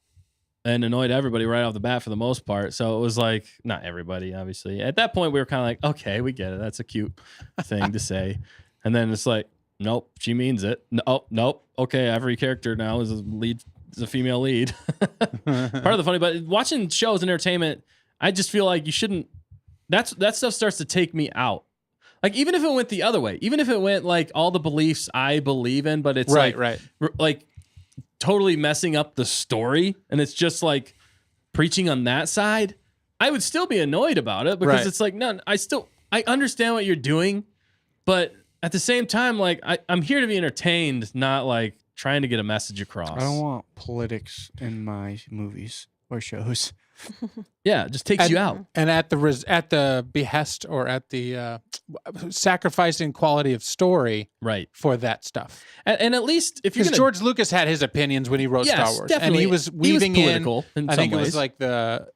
and annoyed everybody right off the bat for the most part. So it was like, not everybody, obviously. At that point, we were kind of like, okay, we get it. That's a cute thing to say. And then it's like, nope, she means it. No, nope. Okay, every character now is a female lead. Part of the funny, but watching shows and entertainment, I just feel like you shouldn't. That stuff starts to take me out. Like, even if it went the other way, even if it went like all the beliefs I believe in, but it's like totally messing up the story, and it's just like preaching on that side, I would still be annoyed about it, because it's like, no, I understand what you're doing, but at the same time, like, I'm here to be entertained, not like trying to get a message across. I don't want politics in my movies or shows. Yeah, it just takes you out. And at the behest or at the sacrificing quality of story, for that stuff. And at least if you're because George Lucas had his opinions when he wrote Star Wars, definitely. and he was weaving political in I some think ways. It was like the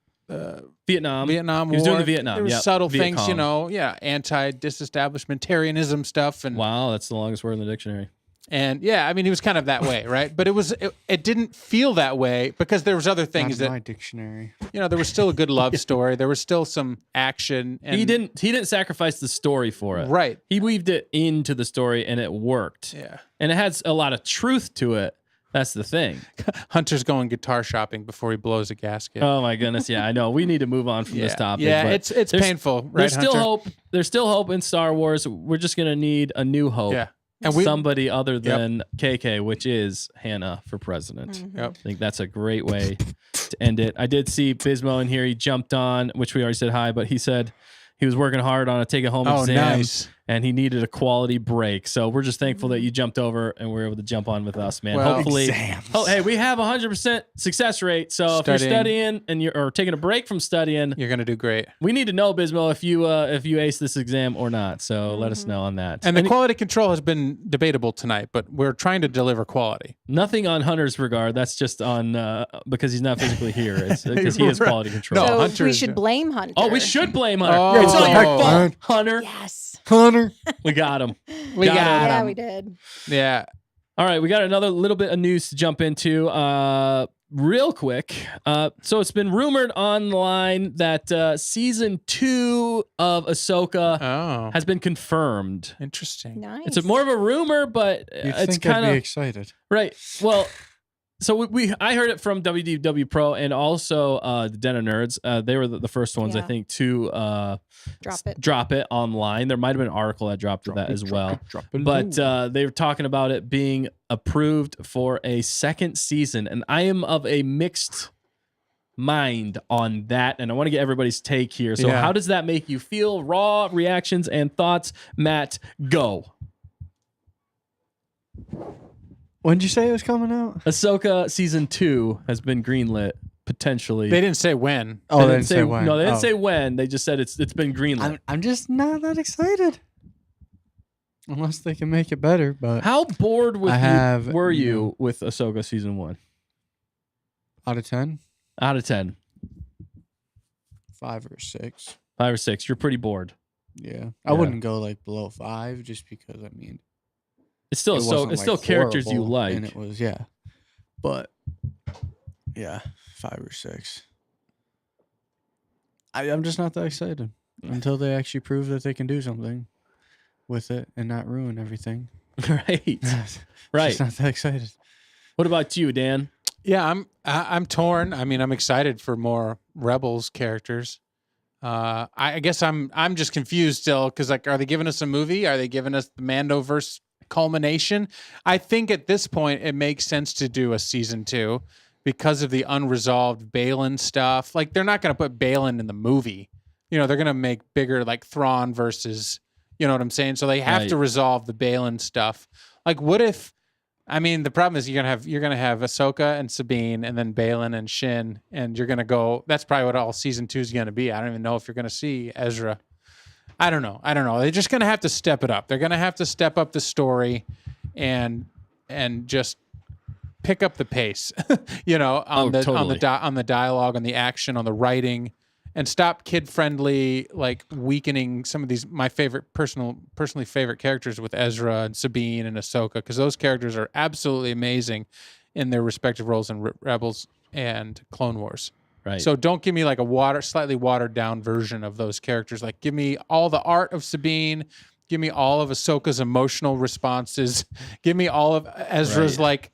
Vietnam War. He was doing the Vietnam. There was subtle things, anti-disestablishmentarianism stuff. And wow, that's the longest word in the dictionary. And I mean, he was kind of that way, right? But it didn't feel that way because there was other things Not my dictionary. There was still a good love story. There was still some action. And he didn't sacrifice the story for it. Right. He weaved it into the story, and it worked. Yeah. And it has a lot of truth to it. That's the thing. Hunter's going guitar shopping before he blows a gasket. Oh my goodness! Yeah, I know. We need to move on from this topic. Yeah, it's painful. Right, there's still Hunter? hope. There's still hope in Star Wars. We're just gonna need a new hope. Yeah. And somebody other than KK, which is Hannah for president. Mm-hmm. Yep. I think that's a great way to end it. I did see Bismo in here. He jumped on, which we already said hi, but he said he was working hard on a take-it-home exam. Nice. and he needed a quality break. So we're just thankful that you jumped over and were able to jump on with us, man. Well, Hopefully, exams. oh, hey, we have 100% success rate. So if you're studying and you're taking a break from studying, You're gonna do great. we need to know, Bismo, if you ace this exam or not. So let us know on that. And the quality control has been debatable tonight, but we're trying to deliver quality. Nothing on Hunter's regard. That's just on because he's not physically here. It's because he has Right. quality control. No, So Hunter we is- should blame Hunter. Oh, we should blame Hunter. Oh. It's all your Oh. fault, Hunter. Yes. Hunter. We got him. We Got got Yeah, him. we did. Yeah. All right, we got another little bit of news to jump into real quick. So it's been rumored online that season 2 of Ahsoka Oh, has been confirmed. interesting. Nice. It's more of a rumor, but You'd it's think I'd kind be of excited. right. Well, so I heard it from WDW Pro and also the Den of Nerds. They were the first ones, I Yeah. think, to drop it online. There might have been an article that dropped that as well. But they were talking about it being approved for a second season, and I am of a mixed mind on that, and I want to get everybody's take here. So Yeah. how does that make you feel? Raw reactions and thoughts. Matt, go. When did you say it was coming out? Ahsoka season 2 has been greenlit potentially. They didn't say when. Oh, they didn't say when. No, they didn't Oh. say when. They just said it's been greenlit. I'm just not that excited. Unless they can make it better, but How bored were you you with Ahsoka season 1? out of 10, Out of 10, 5 or 6. 5 or 6. You're pretty bored. Yeah. I wouldn't go like below 5 just because It's still it wasn't, it's still like, characters you horrible, like. and it was but yeah, 5 or 6. I'm just not that excited until they actually prove that they can do something with it and not ruin everything. Right. Right. Just not that excited. What about you, Dan? Yeah, I'm torn. I mean, I'm excited for more Rebels characters. I guess I'm just confused still because like, are they giving us a movie? Are they giving us the Mandoverse culmination? I think at this point it makes sense to do a season 2 because of the unresolved Balin stuff. Like they're not going to put Balin in the movie. You know, they're going to make bigger like Thrawn versus, you know what I'm saying? So they have to resolve the Balin stuff. Like what if, I mean, the problem is you're going to have Ahsoka and Sabine and then Balin and Shin, and you're going to go, that's probably what all season 2 is going to be. I don't even know if you're going to see Ezra. I don't know. They're just going to have to step it up. They're going to have to step up the story and just pick up the pace, you know, on the dialogue, on the action, on the writing, and stop kid-friendly, like weakening some of these my personally favorite characters with Ezra and Sabine and Ahsoka, because those characters are absolutely amazing in their respective roles in Rebels and Clone Wars. Right. So don't give me like a slightly watered down version of those characters. Like give me all the art of Sabine, give me all of Ahsoka's emotional responses, give me all of Ezra's like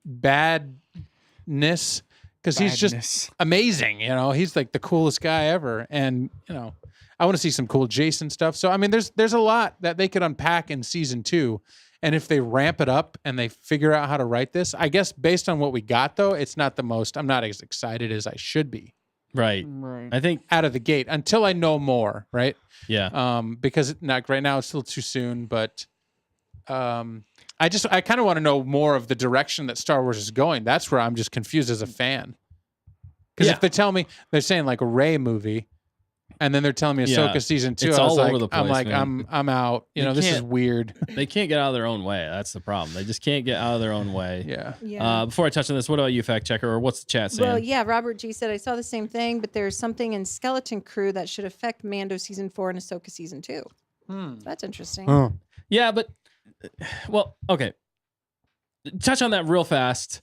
badness, because he's just amazing. You know, he's like the coolest guy ever, and you know, I want to see some cool Jason stuff. So I mean, there's a lot that they could unpack in season 2. And if they ramp it up and they figure out how to write this, I guess based on what we got, though, it's not the most. I'm not as excited as I should be. Right. I think out of the gate until I know more. Right. Yeah. Because not right now it's still too soon, but I kind of want to know more of the direction that Star Wars is going. That's where I'm just confused as a fan. Because if they tell me they're saying like a Rey movie, and then they're telling me Ahsoka season 2, it's I was all like, over the place, I'm like, man. I'm out. You know, this is weird. They can't get out of their own way. That's the problem. They just can't get out of their own way. Yeah. Yeah. Before I touch on this, what about you, fact checker, or what's the chat saying? Well, yeah, Robert G said, I saw the same thing, but there's something in Skeleton Crew that should affect Mando season 4 and Ahsoka season 2. That's interesting. Oh. Yeah, but well, okay. Touch on that real fast.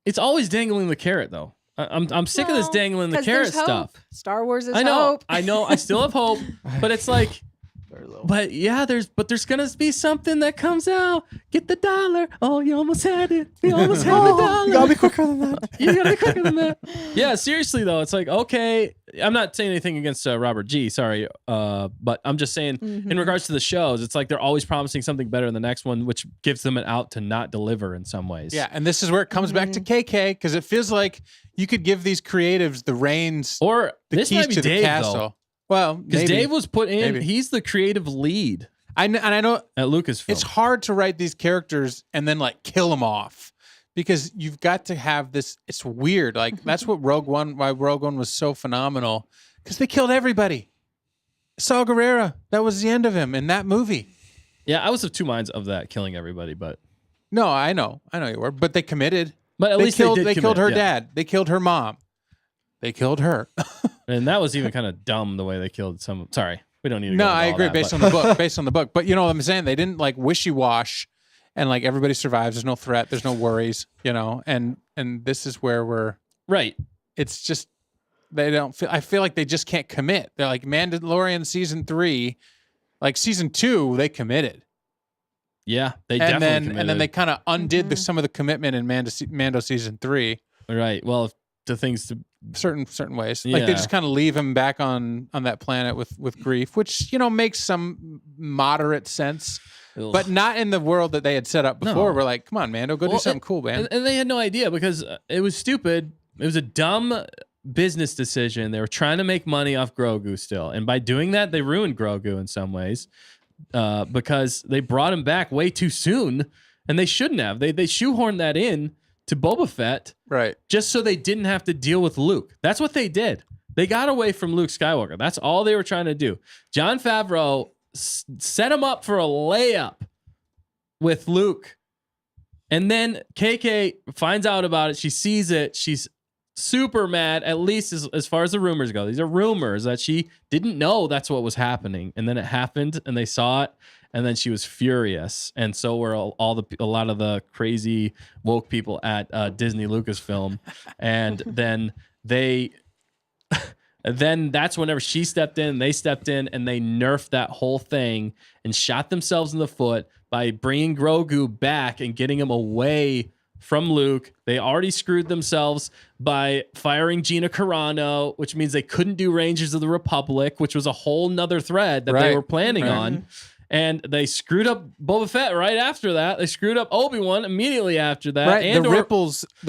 It's always dangling the carrot, though. I'm sick of this dangling the 'cause carrot there's hope. stuff. Star Wars is I know, hope. I know. I still have hope, but it's like, but yeah, there's gonna be something that comes out. Get the dollar. Oh, you almost had it. You almost had the dollar. You gotta be quicker than that. You gotta be quicker than that. Yeah, seriously though, it's like, okay, I'm not saying anything against Robert G. Sorry, but I'm just saying in regards to the shows, it's like they're always promising something better in the next one, which gives them an out to not deliver in some ways. Yeah, and this is where it comes back to KK, because it feels like you could give these creatives the reins, Or the this keys might be to the Dave, castle. though. Well, Because maybe. Dave was put in. Maybe. He's the creative lead And I know at Lucasfilm. it's hard to write these characters and then like kill them off because you've got to have this. It's weird. Like that's what why Rogue One was so phenomenal because they killed everybody. Saw Gerrera. That was the end of him in that movie. Yeah, I was of two minds of that, killing everybody, but No, I know you were, but they committed. at least killed, they did killed her commit, yeah. dad. They killed her mom. They killed her. And that was even kind of dumb the way they killed some. Sorry, we don't need to. No, go into I all agree that, based but- on the book. Based on the book, but you know what I'm saying? They didn't like wishy-wash, and like everybody survives. There's no threat. There's no worries. You know, and this is where we're. Right. It's just they don't feel. I feel like they just can't commit. They're like Mandalorian season 3, like season 2. They committed, Yeah, they and definitely then committed. they kind of undid some of the commitment in Mando season 3. Right. Well, to things to Certain ways, like they Yeah. just kind of leave him back on that planet with grief, which makes some moderate sense. But not in the world that they had set up before. No. We're like, come on, Mando, go do something cool, man. And they had no idea because it was stupid. It was a dumb business decision. They were trying to make money off Grogu still. And by doing that, they ruined Grogu in some ways because they brought him back way too soon. And they shouldn't have. They shoehorned that in to Boba Fett Right. just so they didn't have to deal with Luke. That's what they did. They got away from Luke Skywalker. That's all they were trying to do. Jon Favreau set him up for a layup with Luke. And then KK finds out about it. She sees it. She's super mad, at least as far as the rumors go. These are rumors that she didn't know that's what was happening. And then it happened and they saw it. And then she was furious. And so were a lot of the crazy woke people at Disney Lucasfilm. And then then that's whenever she stepped in, they stepped in, and they nerfed that whole thing and shot themselves in the foot by bringing Grogu back and getting him away from Luke. They already screwed themselves by firing Gina Carano, which means they couldn't do Rangers of the Republic, which was a whole nother thread that they Right. were planning on. And they screwed up Boba Fett right after that. They screwed up Obi-Wan immediately after that. Right. And The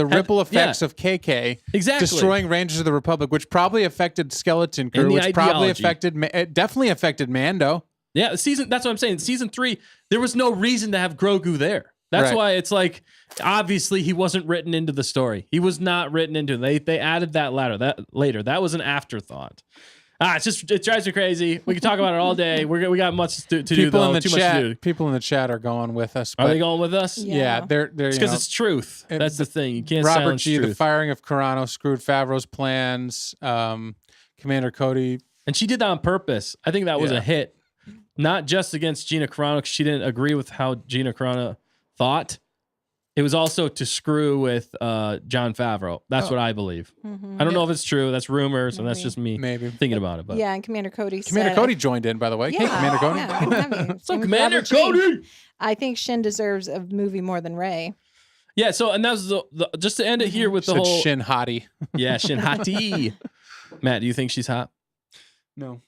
ripple effects yeah. of KK Exactly. destroying Rangers of the Republic, which probably affected Skeleton Crew, And the which probably ideology. it definitely affected Mando. Yeah, that's what I'm saying. Season 3, there was no reason to have Grogu there. That's Right. why it's like, obviously he wasn't written into the story. He was not written into it. They added that later. That was an afterthought. It drives me crazy. We can talk about it all day. We got much to do People though. in the Too much to do. chat, people in the chat are going with us. Are but they going with us? Yeah. Yeah, they're It's because it's truth. That's the thing. You can't Robert silence G. truth. The firing of Carano screwed Favreau's plans. Commander Cody. And she did that on purpose. I think that was Yeah. a hit, not just against Gina Carano because she didn't agree with how Gina Carano thought. It was also to screw with Jon Favreau. That's what I believe. I don't know if it's true. That's rumors, and that's Maybe. just me Maybe. thinking about it. But Yeah, and Commander Cody Commander said, Cody joined in, by the way. Yeah, Hey, Commander Cody. yeah, good to have you. What's up, Same with Commander Robert G. Cody? I think Shin deserves a movie more than Ray. Yeah. So, and that was just to end it here with the Said whole Shin Hottie. yeah, Shin Hati. Matt, do you think she's hot? No.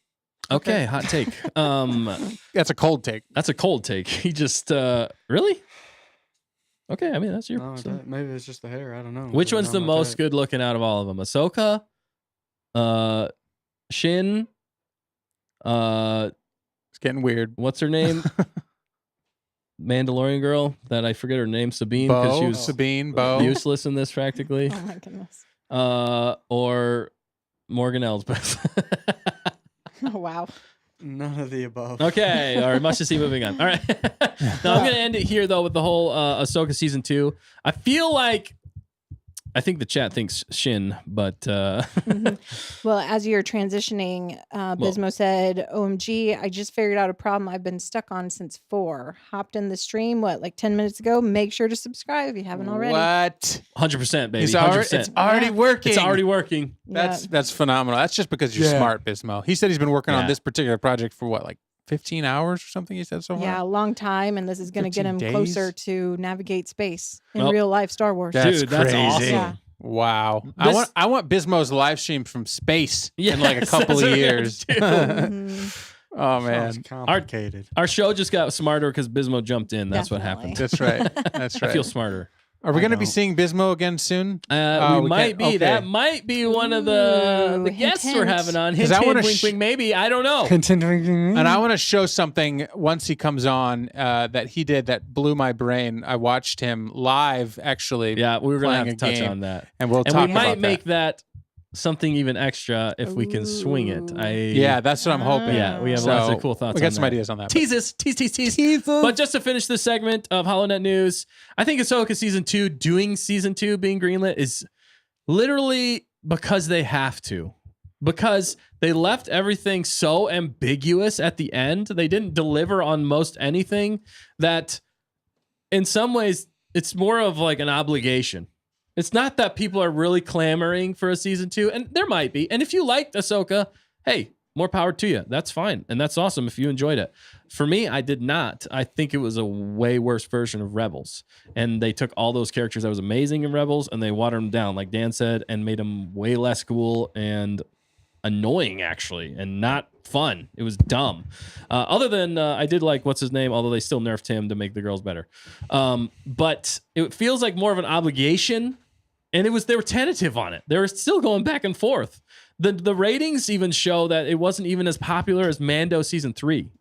Okay, hot take. That's a cold take. That's a cold take. He just really. Okay, I mean that's your. No, maybe it's just the hair. I don't know. Which I one's don't the know about most that. good looking out of all of them? Ahsoka, Shin, It's getting weird. what's her name? Mandalorian girl that I forget her name, Sabine, because she Bo, was Sabine, Bo. useless in this practically. Oh my goodness. Or Morgan Elsbeth. Oh wow. None of the above. Okay, all right, much to see. Moving on. All right, now I'm gonna end it here though with the whole Ahsoka season 2. I feel like I think the chat thinks Shin, but Well, as you're transitioning, Bismo said, OMG, I just figured out a problem I've been stuck on since 4. Hopped in the stream, like 10 minutes ago? Make sure to subscribe if you haven't already. What? 100%, baby. It's 100%. already Yeah. working. It's already working. Yeah. That's phenomenal. That's just because you're Yeah. smart, Bismo. He said he's been working Yeah. on this particular project for what, like 15 hours or something he said so far? Yeah, a long time, and this is going to get 15 him closer days? to navigate space in Well, real life Star Wars. That's Dude, that's crazy. awesome. Yeah. Wow. This- I want Bismo's live stream from space in like a Yes, couple that's of what I years. do. Mhm. Oh Sounds man. complicated. Our show just got smarter because Bismo jumped in. That's what Definitely. happened. That's right. That's right. I feel smarter. Are we I going to be don't. seeing Bismo again soon? We we might can't- be. okay. That might be one of the Ooh, hint, guests we're hint. having on. 'Cause Hint, I wanna hint, wink, sh- wink, maybe. I don't know. Continuing. And I want to show something once he comes on that he did that blew my brain. I watched him live, actually. Yeah, we were going to playing have to a touch game, on that. and we'll And talk we might about make that something even extra if we can swing it. Ooh. Yeah, that's what I'm hoping. Yeah, we have So, lots of cool thoughts We got on some that. ideas on that. Tease. But just to finish this segment of HoloNet News, I think Ahsoka Season 2, doing Season 2 being greenlit is literally because they have to. Because they left everything so ambiguous at the end. They didn't deliver on most anything that in some ways it's more of like an obligation. It's not that people are really clamoring for a Season 2, and there might be. And if you liked Ahsoka, hey, more power to you. That's fine. And that's awesome if you enjoyed it. For me, I did not. I think it was a way worse version of Rebels. And they took all those characters that was amazing in Rebels and they watered them down, like Dan said, and made them way less cool and annoying, actually, and not fun. It was dumb. Other than I did like what's his name, although they still nerfed him to make the girls better. But it feels like more of an obligation. And they were tentative on it. They were still going back and forth. The ratings even show that it wasn't even as popular as Mando Season 3.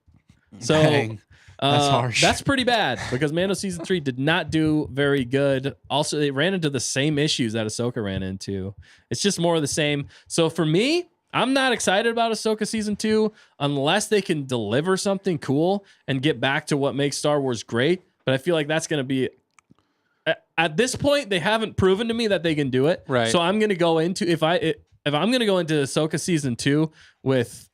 So Dang. That's harsh. That's pretty bad because Mando Season 3 did not do very good. Also, it ran into the same issues that Ahsoka ran into. It's just more of the same. So for me, I'm not excited about Ahsoka Season 2 unless they can deliver something cool and get back to what makes Star Wars great. But I feel like that's going to be... At this point, they haven't proven to me that they can do it. Right. So I'm going to go into... If I'm going to go into Ahsoka Season 2 with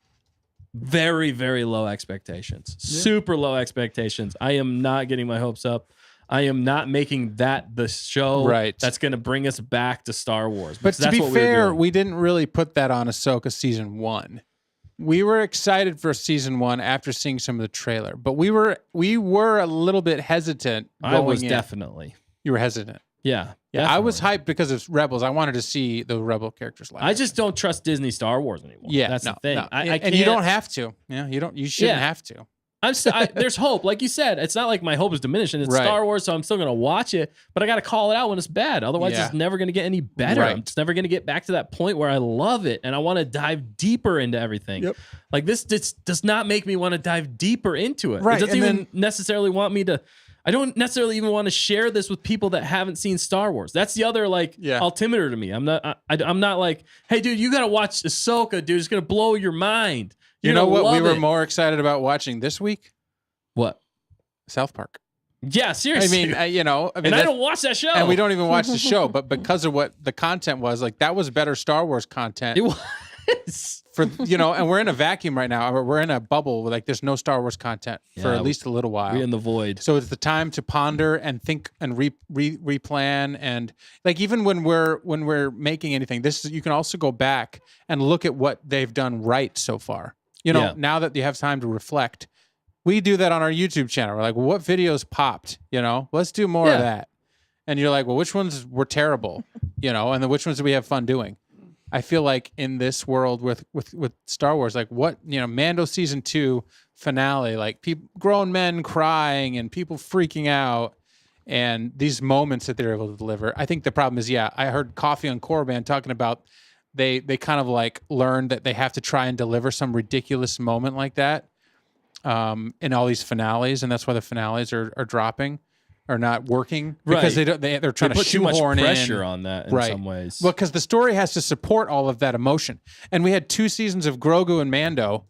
very, very low expectations, super low expectations, I am not getting my hopes up. I am not making that the show Right. that's going to bring us back to Star Wars. But because to that's be what we were fair, doing. we didn't really put that on Ahsoka Season 1. We were excited for Season 1 after seeing some of the trailer, but we were a little bit hesitant. I was going in. definitely. You were hesitant. Yeah. Yeah, I was definitely. hyped because of Rebels. I wanted to see the Rebel characters live. I just don't trust Disney Star Wars anymore. yeah, That's no, the thing. no. I and can't, you don't have to. Yeah, you don't. You shouldn't Yeah. have to. there's hope. Like you said, it's not like my hope is diminishing. It's Right. Star Wars, so I'm still going to watch it, but I got to call it out when it's bad. Otherwise, Yeah. it's never going to get any better. Right. It's never going to get back to that point where I love it and I want to dive deeper into everything. Yep. Like this does not make me want to dive deeper into it. Right, It doesn't and even then- necessarily want me to. I don't necessarily even want to share this with people that haven't seen Star Wars. That's the other altimeter to me. I'm not like, hey, dude, you got to watch Ahsoka, dude. It's going to blow your mind. You You're know gonna what we love were it. more excited about watching this week? What? South Park. Yeah, I seriously. mean, and I that's- don't watch that show. and we don't even watch the show, but because of what the content was, like that was better Star Wars content. It was. For and we're in a vacuum right now. We're in a bubble. Like there's no Star Wars content for Yeah, at least a little while. We're in the void. So it's the time to ponder and think and replan, and like even when we're making anything, you can also go back and look at what they've done right so far. Yeah. Now that you have time to reflect, we do that on our YouTube channel. We're like, well, what videos popped? Let's do more Yeah. of that. And you're like, well, which ones were terrible? And then which ones do we have fun doing? I feel like in this world with Star Wars, like what, Mando Season 2 finale, like grown men crying and people freaking out and these moments that they're able to deliver. I think the problem is, I heard Coffee on Korriban talking about they kind of like learned that they have to try and deliver some ridiculous moment like that in all these finales. And that's why the finales are dropping or not working because Right. they're trying They to put too much shoehorn pressure in. on that in Right. some ways. Well, because the story has to support all of that emotion. And we had 2 seasons of Grogu and Mando.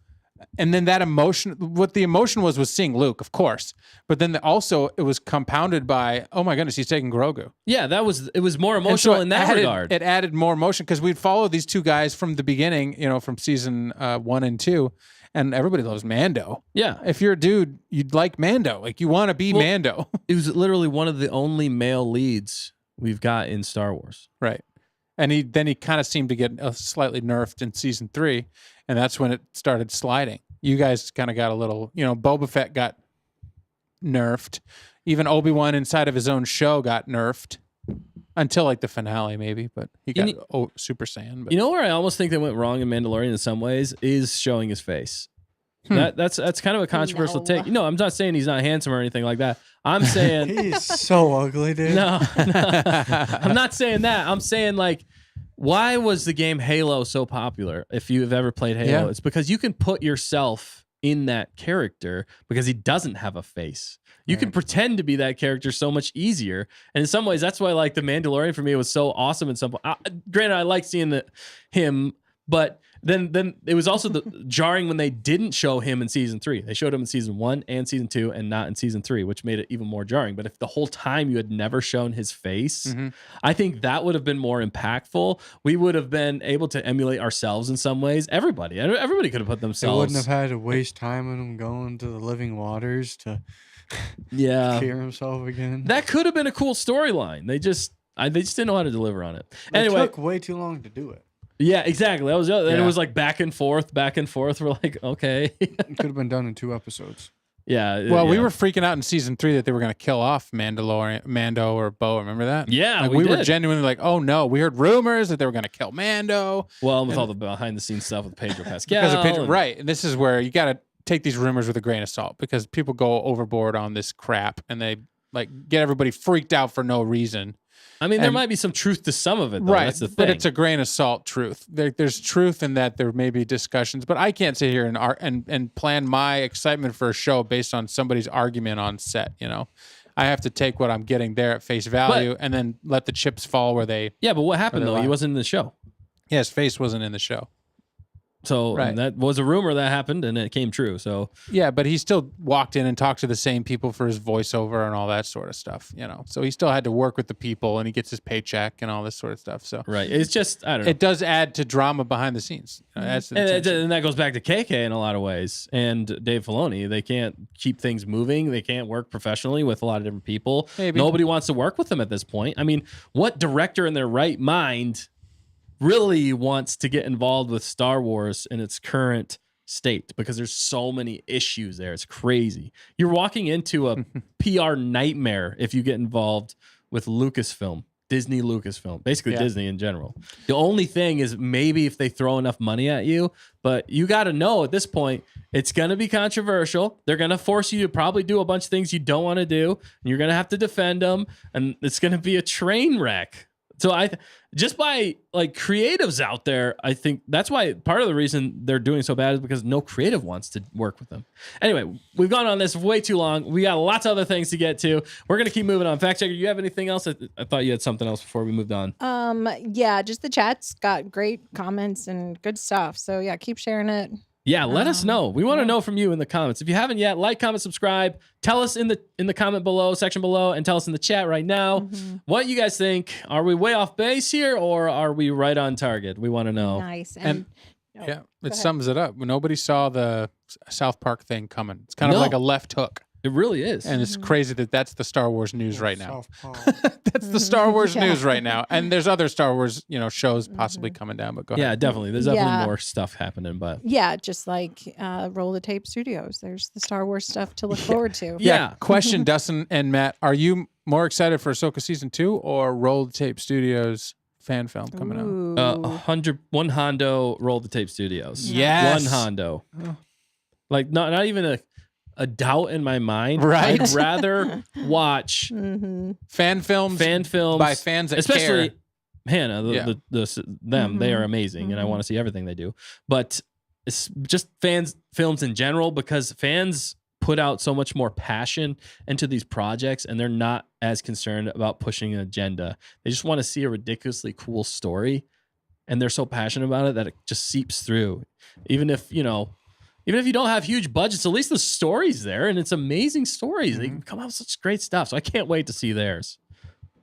And then that emotion, what the emotion was seeing Luke, of course. But then also it was compounded by, oh my goodness, he's taking Grogu. yeah, it was more And emotional so in that regard. It added more emotion because we'd follow these 2 guys from the beginning, from season 1 and 2. And everybody loves Mando. Yeah. If you're a dude, you'd like Mando. Like you want to be Mando. It was literally one of the only male leads we've got in Star Wars. Right. And he kind of seemed to get slightly nerfed in season 3, and that's when it started sliding. You guys kind of got a little, Boba Fett got nerfed. Even Obi-Wan inside of his own show got nerfed until like the finale maybe, but he got Super Saiyan. But. You know where I almost think they went wrong in Mandalorian in some ways is showing his face. That's kind of a controversial No. take. No, I'm not saying he's not handsome or anything like that. I'm saying He's so ugly, dude. no, I'm not saying that. I'm saying like, why was the game Halo so popular? If you've ever played Halo, Yeah. it's because you can put yourself in that character because he doesn't have a face. You can pretend to be that character so much easier. And in some ways, that's why like the Mandalorian for me was so awesome. In some, granted, I like seeing him, but then it was also jarring when they didn't show him in season 3. They showed him in season 1 and season 2 and not in season 3, which made it even more jarring. But if the whole time you had never shown his face, I think that would have been more impactful. We would have been able to emulate ourselves in some ways. Everybody could have put They themselves. wouldn't have had to waste time on him going to the living waters to Yeah. cure himself again. That could have been a cool storyline. They just didn't know how to deliver on it. It Anyway, took way too long to do it. yeah, exactly. That was the other. And it Yeah. was like back and forth. We're like, okay. It could have been done in 2 episodes. Yeah. Well, we yeah. were freaking out in season 3 that they were going to kill off Mando or Bo. Remember that? Yeah, Like, we were did. genuinely like, oh no, we heard rumors that they were going to kill Mando. Well, with all the behind the scenes stuff with Pedro Pascal. Because of Pedro, and- right. And this is where you got to take these rumors with a grain of salt because people go overboard on this crap and they like get everybody freaked out for no reason. I mean, there And- might be some truth to some of it, though. Right. That's the thing. But it's a grain of salt truth. There's truth in that there may be discussions, but I can't sit here and plan my excitement for a show based on somebody's argument on set, you know. I have to take what I'm getting there at face value and then let the chips fall where they Yeah, but what happened, Or though? they're He live. wasn't in the show. Yeah, his face wasn't in the show. So Right. that was a rumor that happened, and it came true. So Yeah, but he still walked in and talked to the same people for his voiceover and all that sort of stuff, you know. So he still had to work with the people and he gets his paycheck and all this sort of stuff. So right, it's just I don't know. it does add to drama behind the scenes. You know, it adds to the And tension. that goes back to KK in a lot of ways, and Dave Filoni. They can't keep things moving. They can't work professionally with a lot of different people. Maybe. Nobody wants to work with them at this point. I mean, what director in their right mind really wants to get involved with Star Wars in its current state? Because there's so many issues there. It's crazy. You're walking into a PR nightmare if you get involved with Lucasfilm. Disney Lucasfilm, basically Yeah. Disney in general. The only thing is maybe if they throw enough money at you, but you got to know at this point, it's going to be controversial. They're going to force you to probably do a bunch of things you don't want to do, and you're going to have to defend them, and it's going to be a train wreck. So just by like creatives out there, I think that's why part of the reason they're doing so bad is because no creative wants to work with them. Anyway, we've gone on this way too long. We got lots of other things to get to. We're going to keep moving on. Fact checker, you have anything else? I thought you had something else before we moved on. Yeah, just the chat's got great comments and good stuff. So yeah, keep sharing it. Yeah, let us know. We want to know from you in the comments. If you haven't yet, like, comment, subscribe. Tell us in the comment below, section below, and tell us in the chat right now what you guys think. Are we way off base here, or are we right on target? We want to know. Nice. And- oh, Yeah, it ahead. sums it up. Nobody saw the South Park thing coming. It's kind of No. like a left hook. It really is. And it's crazy that that's the Star Wars news right now. South That's the Star Wars Yeah. news right now. And there's other Star Wars, shows possibly coming down, but go yeah, ahead. definitely. There's definitely Yeah. more stuff happening, but Yeah, just like Roll the Tape Studios. There's the Star Wars stuff to look forward to. Yeah. Question, Dustin and Matt, are you more excited for Ahsoka season 2 or Roll the Tape Studios fan film coming out? Ooh. one Hondo Roll the Tape Studios. Yes. One Hondo. Like not even a doubt in my mind. Right. I'd rather watch Mhm. Fan films by by fans that especially care. Hannah, Yeah. them, they Mhm. are amazing, and I Mhm. want to see everything they do. But it's just films in general, because fans put out so much more passion into these projects, and they're not as concerned about pushing an agenda. They just want to see a ridiculously cool story, and they're so passionate about it that it just seeps through. Even if you don't have huge budgets, at least the story's there, and it's amazing stories. They come out with such great stuff. So I can't wait to see theirs.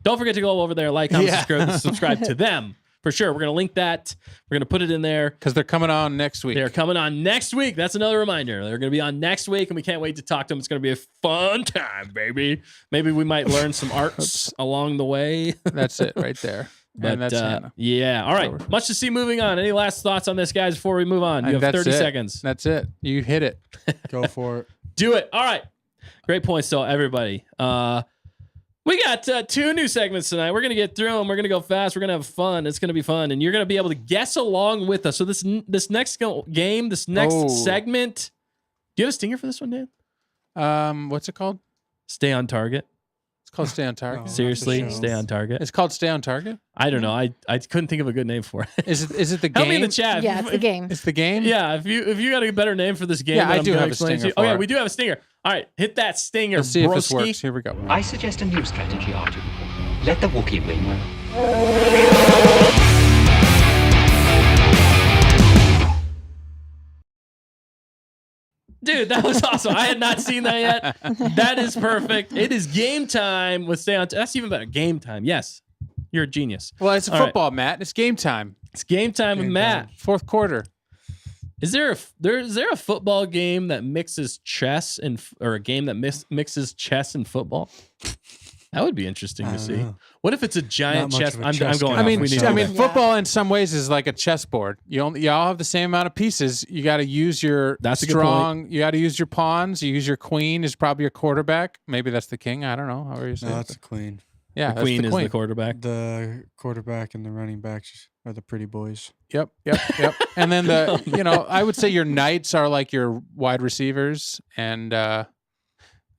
Don't forget to go over there, like, comment, Yeah. subscribe to them for sure. We're gonna link that. We're gonna put it in there. Because they're coming on next week. They're coming on next week. That's another reminder. They're gonna be on next week, and we can't wait to talk to them. It's gonna be a fun time, baby. Maybe we might learn some arts along the way. That's it right there. But and that's Hannah. yeah, all right. Much to see moving on. Any last thoughts on this, guys, before we move on? You And have that's 30 it. seconds. That's it. You hit it. Go for it. Do it. All right. Great points, though, everybody. We got 2 new segments tonight. We're going to get through them. We're going to go fast. We're going to have fun. It's going to be fun. And you're going to be able to guess along with us. So this next game, this next segment, Do you have a stinger for this one, Dan? What's it called? Stay on target. It's called Stay on Target. Oh. That's Seriously, the show. stay on target. It's called Stay on Target. I don't know. I couldn't think of a good name for it. Is it the game? Help me in the chat. Yeah, it's the game. It's the game. Yeah, if you got a better name for this game, Yeah, that I I'm do gonna have a explain to stinger you. Oh for yeah, it. we do have a stinger. All right, hit that stinger, Let's see if this broski. works. Here we go. I suggest a new strategy, R2. Let the Wookiee win. Dude, that was awesome. I had not seen that yet. That is perfect. It is game time with Stay on. That's even better. Game time. Yes, you're a genius. Well, it's All right. football, Matt. It's game time. It's game time with Game Matt. time. Fourth quarter. Is there a football game that mixes chess and or a game that mixes chess and football? That would be interesting I to don't see. know. What if it's a giant Not much chess? of a I'm chess going. guy. I off. mean, We need I to mean, go. Yeah. football in some ways is like a chessboard. You all have the same amount of pieces. You got to use your That's a good strong. You got to use your pawns. You use your queen is probably your quarterback. Maybe that's the king. I don't know. How are you No, saying? that's the queen. Yeah, the queen that's is the queen. the quarterback. The quarterback and the running backs are the pretty boys. Yep. And then I would say your knights are like your wide receivers, and I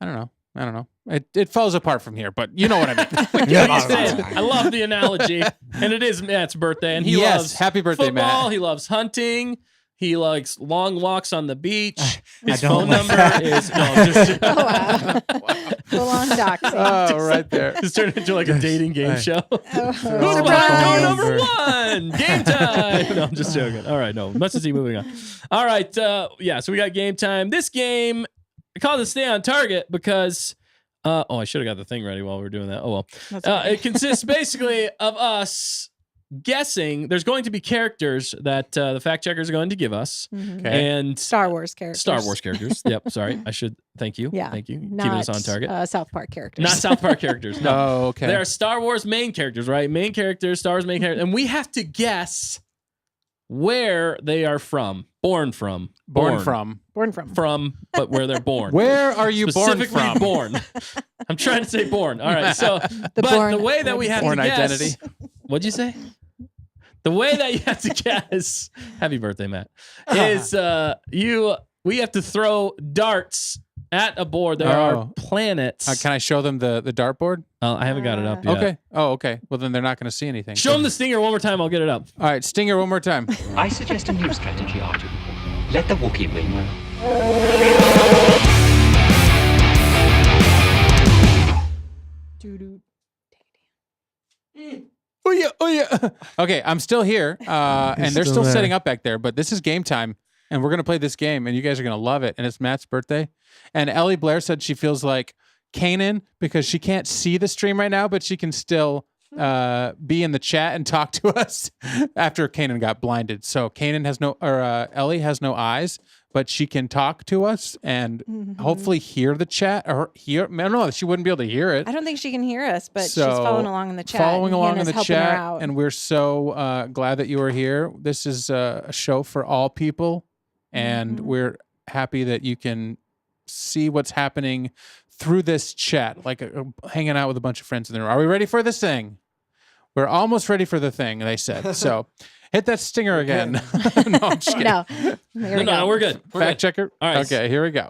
don't know. It falls apart from here, but you know what I mean. Yeah, Yeah, you said. I love the analogy, and it is Matt's birthday, and he Yes, loves happy birthday, football. Matt. He loves hunting. He likes long walks on the beach. His I don't phone like number that. is no. I'm just, Oh, wow. Full on doxing. Oh, right there. just turned into like a dating game Hey. show. Oh, Who's all behind door over. number one? Game time. No, I'm just joking. All right, no. Must see moving on. All right, yeah. So we got game time. This game, I call it Stay on Target because. I should have got the thing ready while we were doing that. Oh well. That's okay. It consists basically of us guessing. There's going to be characters that the fact checkers are going to give us, Mhm. Okay. and Star Wars characters. Star Wars characters. Yep. Sorry, I should. Thank you. Yeah. Thank you. Not, Keeping us on target. South Park characters. Not South Park characters. No. Oh, okay. They are Star Wars main characters, right? Main characters, Star Wars main characters, and we have to guess where they are from, born from, born from. but where they're born. Where are you born Specifically from? born. I'm trying to say born. All right. So, but born- the way that we have Born to guess, identity. what'd you say? The way that you have to guess, happy birthday, Matt, is we have to throw darts at a board. There are Oh. planets. Can I show them the dartboard? I haven't got it up yet. Okay. Oh, okay. Well, then they're not going to see anything. Show them the stinger one more time. I'll get it up. All right, Stinger one more time. I suggest a new strategy, R2. Let the Wookiee win. Doo-doo. Oh yeah. Okay, I'm still here, and they're still still there. setting up back there. But this is game time, and we're gonna play this game, and you guys are gonna love it. And it's Matt's birthday, and Ellie Blair said she feels like Kanan because she can't see the stream right now, but she can still be in the chat and talk to us after Kanan got blinded. So Kanan has Ellie has no eyes, but she can talk to us and hopefully hear the chat or hear. No, she wouldn't be able to hear it. I don't think she can hear us, but she's So, following along in the chat. Following and along in Hannah's the helping her chat, out. and we're so glad that you are here. This is a show for all people, and Mhm. we're happy that you can see what's happening through this chat, like hanging out with a bunch of friends in the room. Are we ready for this thing? We're almost ready for the thing, they said. So hit that stinger again. No, I'm just kidding. No, there we No, go. we're good. We're Fact good. checker. All right. Okay, here we go.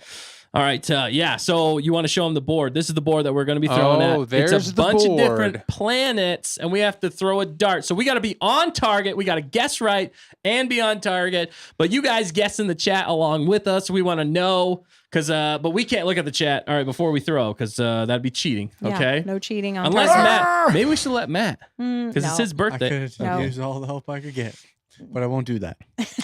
All right. Yeah. So you want to show them the board. This is the board that we're going to be throwing Oh, at. there's it's a the bunch of board. different planets, and we have to throw a dart. So we got to be on target. We got to guess right and be on target. But you guys guess in the chat along with us. We want to know but we can't look at the chat. All right, before we throw, because that'd be cheating. Yeah, Okay. no cheating on Unless target. Matt. Maybe we should let Matt because it's No. his I birthday. could No. use all the help I could get, but I won't do that.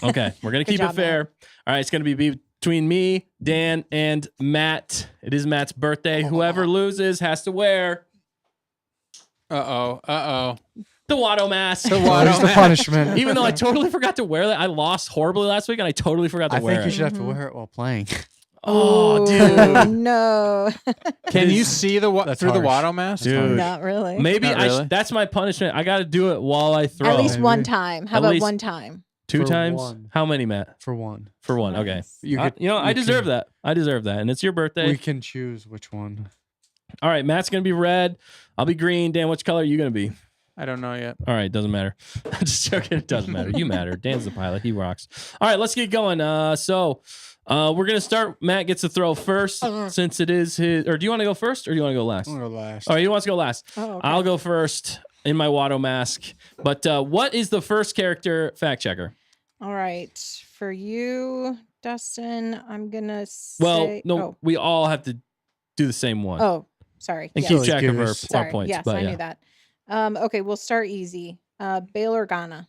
Okay, we're gonna Good keep it job, fair. All right, it's gonna be between me, Dan, and Matt. It is Matt's birthday. Whoever loses has to wear Uh-oh. the Watto mask. The Well, there's the Watto punishment. Even though I totally forgot to wear that, I lost horribly last week, and I totally forgot to I wear think you it. should have to wear it while playing. Oh, Ooh, dude, no, Can you Is- see through That's the harsh. Watto mask? dude. not really. Maybe Not really? that's my punishment. I got to do it while I throw. At least Maybe. one time. How At about least- one time? two For times. one. How many, Matt? For one. For one. Okay. Nice. You I could- I you deserve can- that. I deserve that, and it's your birthday. We can choose which one. All right, Matt's gonna be red. I'll be green. Dan, which color are you gonna be? I don't know yet. All right, doesn't matter. I'm just joking. It doesn't matter. You matter. Dan's the pilot. He rocks. All right, let's get going. So We're gonna start. Matt gets to throw first since it is his. Or do you want to go first, or do you want to go last? I'm gonna go last. All right, he wants to go last. Oh, okay. I'll go first in my Watto mask. But what is the first character fact checker? All right. For you, Dustin, I'm going to say. Well, no, we all have to do the same one. Oh, sorry. And Yes. keep track of our Sorry. points. Yes, but I yeah. knew that. Okay, we'll start easy. Bail Organa.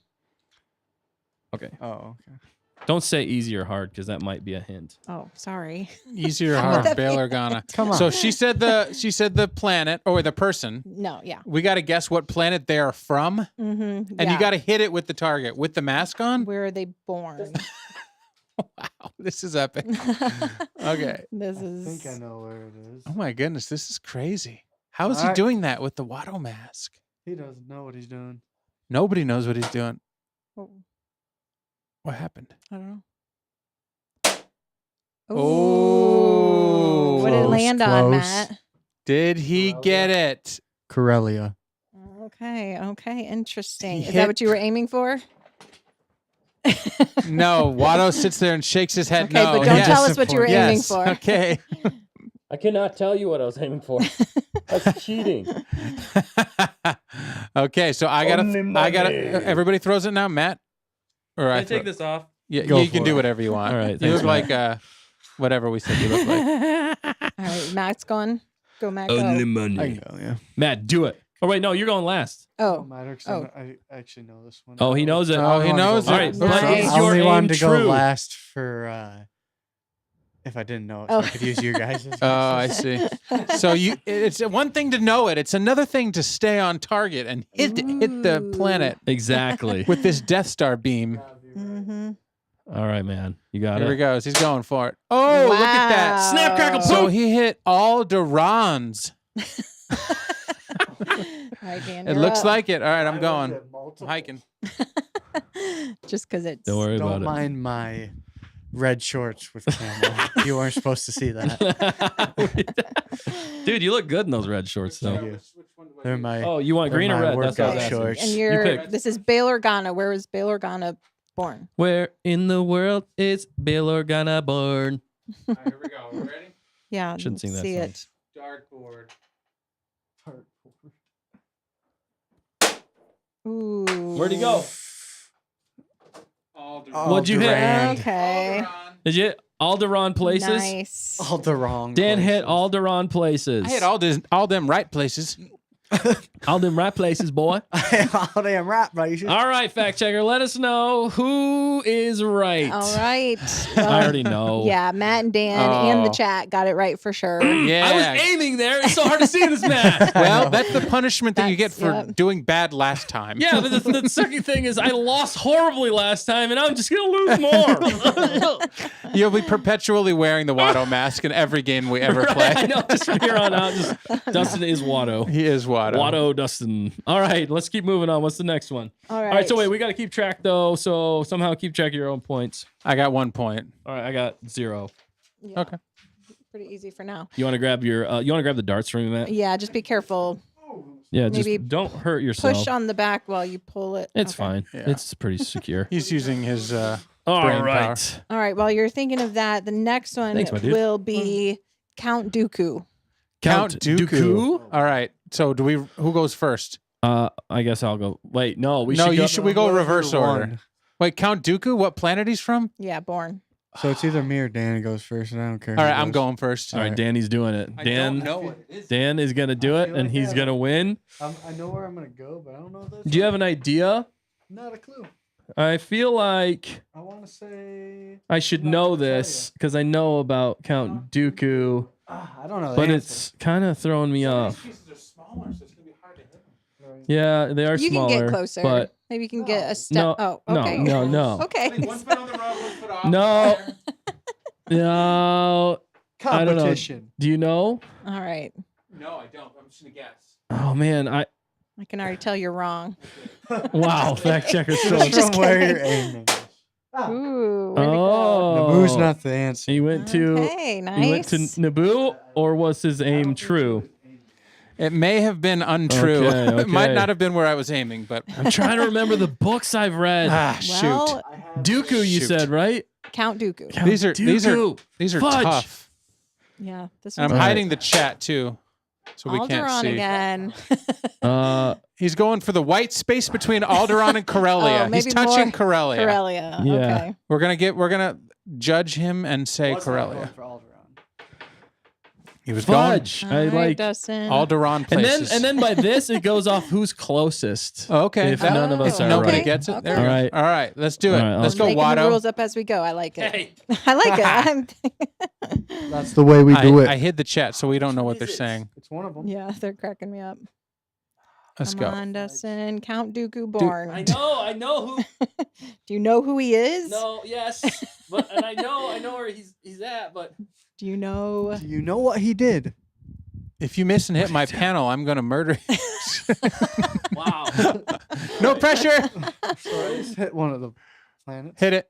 Okay. Oh, okay. Don't say easy or hard because that might be a hint. Oh, sorry. Easier How would hard, that be? Bail Organa. Come on. So she said the planet or the person. No, yeah. We got to guess what planet they are from, Mm-hmm. and you got to hit it with the target with the mask on. Where are they born? Wow, this is epic. Okay. This I is. think I know where it is. Oh my goodness, this is crazy. How is he Alright. doing that with the Watto mask? He doesn't know what he's doing. Nobody knows what he's doing. Oh, What happened? I don't know. Oh. What did it Close, land on, close. Matt? Did he get it? Corellia. Okay, interesting. He Is that hit- what you were aiming for? No. Watto sits there and shakes his head. Okay, no. but don't yes. tell us what you were aiming Yes. for. Okay. I cannot tell you what I was aiming for. That's cheating. Okay, so I gotta. Everybody throws it now, Matt. Or I throw- this off? Yeah, Go you can for do it. whatever you want. All right, You thanks, look like whatever we said you look like. All right, Matt's going. Go, Matt. Only Go. money. I can go, yeah. Matt, do it. Oh wait, no, you're going last. Oh, matter 'cause oh. I actually know this one. Oh, he knows it. Oh, he knows it. All right, Nice. but is I your only aim wanted to true? go last for if I didn't know it, so I could use your guys'. Oh, I see. So it's one thing to know it. It's another thing to stay on target and hit the planet Exactly. with this Death Star beam. Mm-hmm. All right, man. You got Here he it. goes. He's going for it. Oh, look at that. Wow. Snap, crackle, So poof. he hit Alderans. All right, Dan. It you're looks up. like it. All right, I'm going. I'm hiking. Just because it's. Don't worry Don't about mind my red shorts with camo. You weren't supposed to see that. it. Dude, you look good in those red shorts, Thank though. you. They're my. Oh, you want They're green or my red? That's what I was workout asking. shorts. And You you're. pick. This is Bail Organa. Where was Bail Organa born? Where in the world is Bail Organa born? All right, here we go. We ready? Yeah, Shouldn't sing that see song. it. Dartboard. Ooh. Where'd he go? Alderaan. What'd you hit? Durand. Okay. Did you hit Alderaan places? Nice. All the wrong. Dan hit places. Alderaan places. I hit all them right places. all them right places, boy. All damn right, places. All right, fact checker, let us know who is right. All right. I already know. Yeah, Matt and Dan and the Oh. chat got it right for sure. Yeah. I was aiming there. It's so hard to see in this map. Well, that's the punishment that you get That's- for yep. doing bad last time. Yeah, but the second thing is I lost horribly last time, and I'm just gonna lose more. You'll be perpetually wearing the Watto mask in every game we ever play. I know. Just from here on out, just Dustin is Watto. He is Watto. Watto Dustin. All right, let's keep moving on. What's the next one? All right. All right, so wait, we got to keep track though. So somehow keep track of your own points. I got 1 point. All right, I got 0. Yeah, Okay. pretty easy for now. You want to grab your? You want to grab the darts from me, Matt? Yeah, just be careful. Yeah, Maybe just don't hurt yourself. Push on the back while you pull it. It's Okay. fine. Yeah. It's pretty secure. He's using his All brain right. All right. While you're thinking of that, the next one Thanks, my dude. will be Count Dooku. Count Dooku. All right. So who goes first? I guess I'll go. Wait, no, we No, should you go. should- we go Whoever reverse order. won. Wait, Count Dooku? What planet he's from? Yeah, born. So it's either me or Dan goes first, and I don't care. All who right, I'm goes. going first. All right, Danny's doing it. Dan, what it is. Dan is gonna do it, feel and like he's I- gonna win. I know where I'm gonna go, but I don't know this. Do you have an idea? Not a clue. I feel like I want to say. I should I'm not know gonna tell this because I know about Count Dooku, I don't know. The but answer. it's kind of throwing me off. pieces are smaller, so it's going to be hard to hit them. Yeah, they are You smaller. can get closer. but Maybe you can get a step. no, Oh, no, okay. no. Okay. One foot on the road, 1 foot off. No. No. I don't know. Competition. Do you know? All right. No, I don't. I'm just going to guess. Oh man, I can already tell you're wrong. wow, fact checker's so. Just From where kidding. you're aiming. Ooh. Where'd it go? Oh, Naboo's not the answer. He went to. Okay, nice. He went to Naboo, or was his aim true? It may have been untrue. Okay, It might okay. not have been where I was aiming, but I'm trying to remember the books I've read. shoot. Well, Dooku, you Shoot. said, right? Count Dooku. Count These are Fudge. tough. Yeah, this And I'm one's hiding the chat too, so we can't Alderaan see. again. He's going for the white space between Alderaan and Corellia. Oh, He's maybe touching more Corellia. Corellia. Yeah. Okay. We're gonna judge him and say Corellia. He was Fudge. All I right, like. Dustin. going Alderaan places. And then by this it goes off who's closest. Oh, okay. If none of us if are nobody right. gets it, Okay. there we go. All right. All right, let's do it. All right, Let's I'll- go, Making the Watto. rules up as we go. I like it. Hey. I like it. That's the way we do it. I hid the chat, so we don't know what they're saying. It's one of them. Yeah, they're cracking me up. Let's Come go. on, Dustin. Count Dooku born. I know who. Do you know who he is? No, yes, but and I know where he's at, but Do you know? Do you know what he did? If you miss and hit my panel, I'm gonna murder you. wow. No pressure. Just hit one of the planets. Hit it.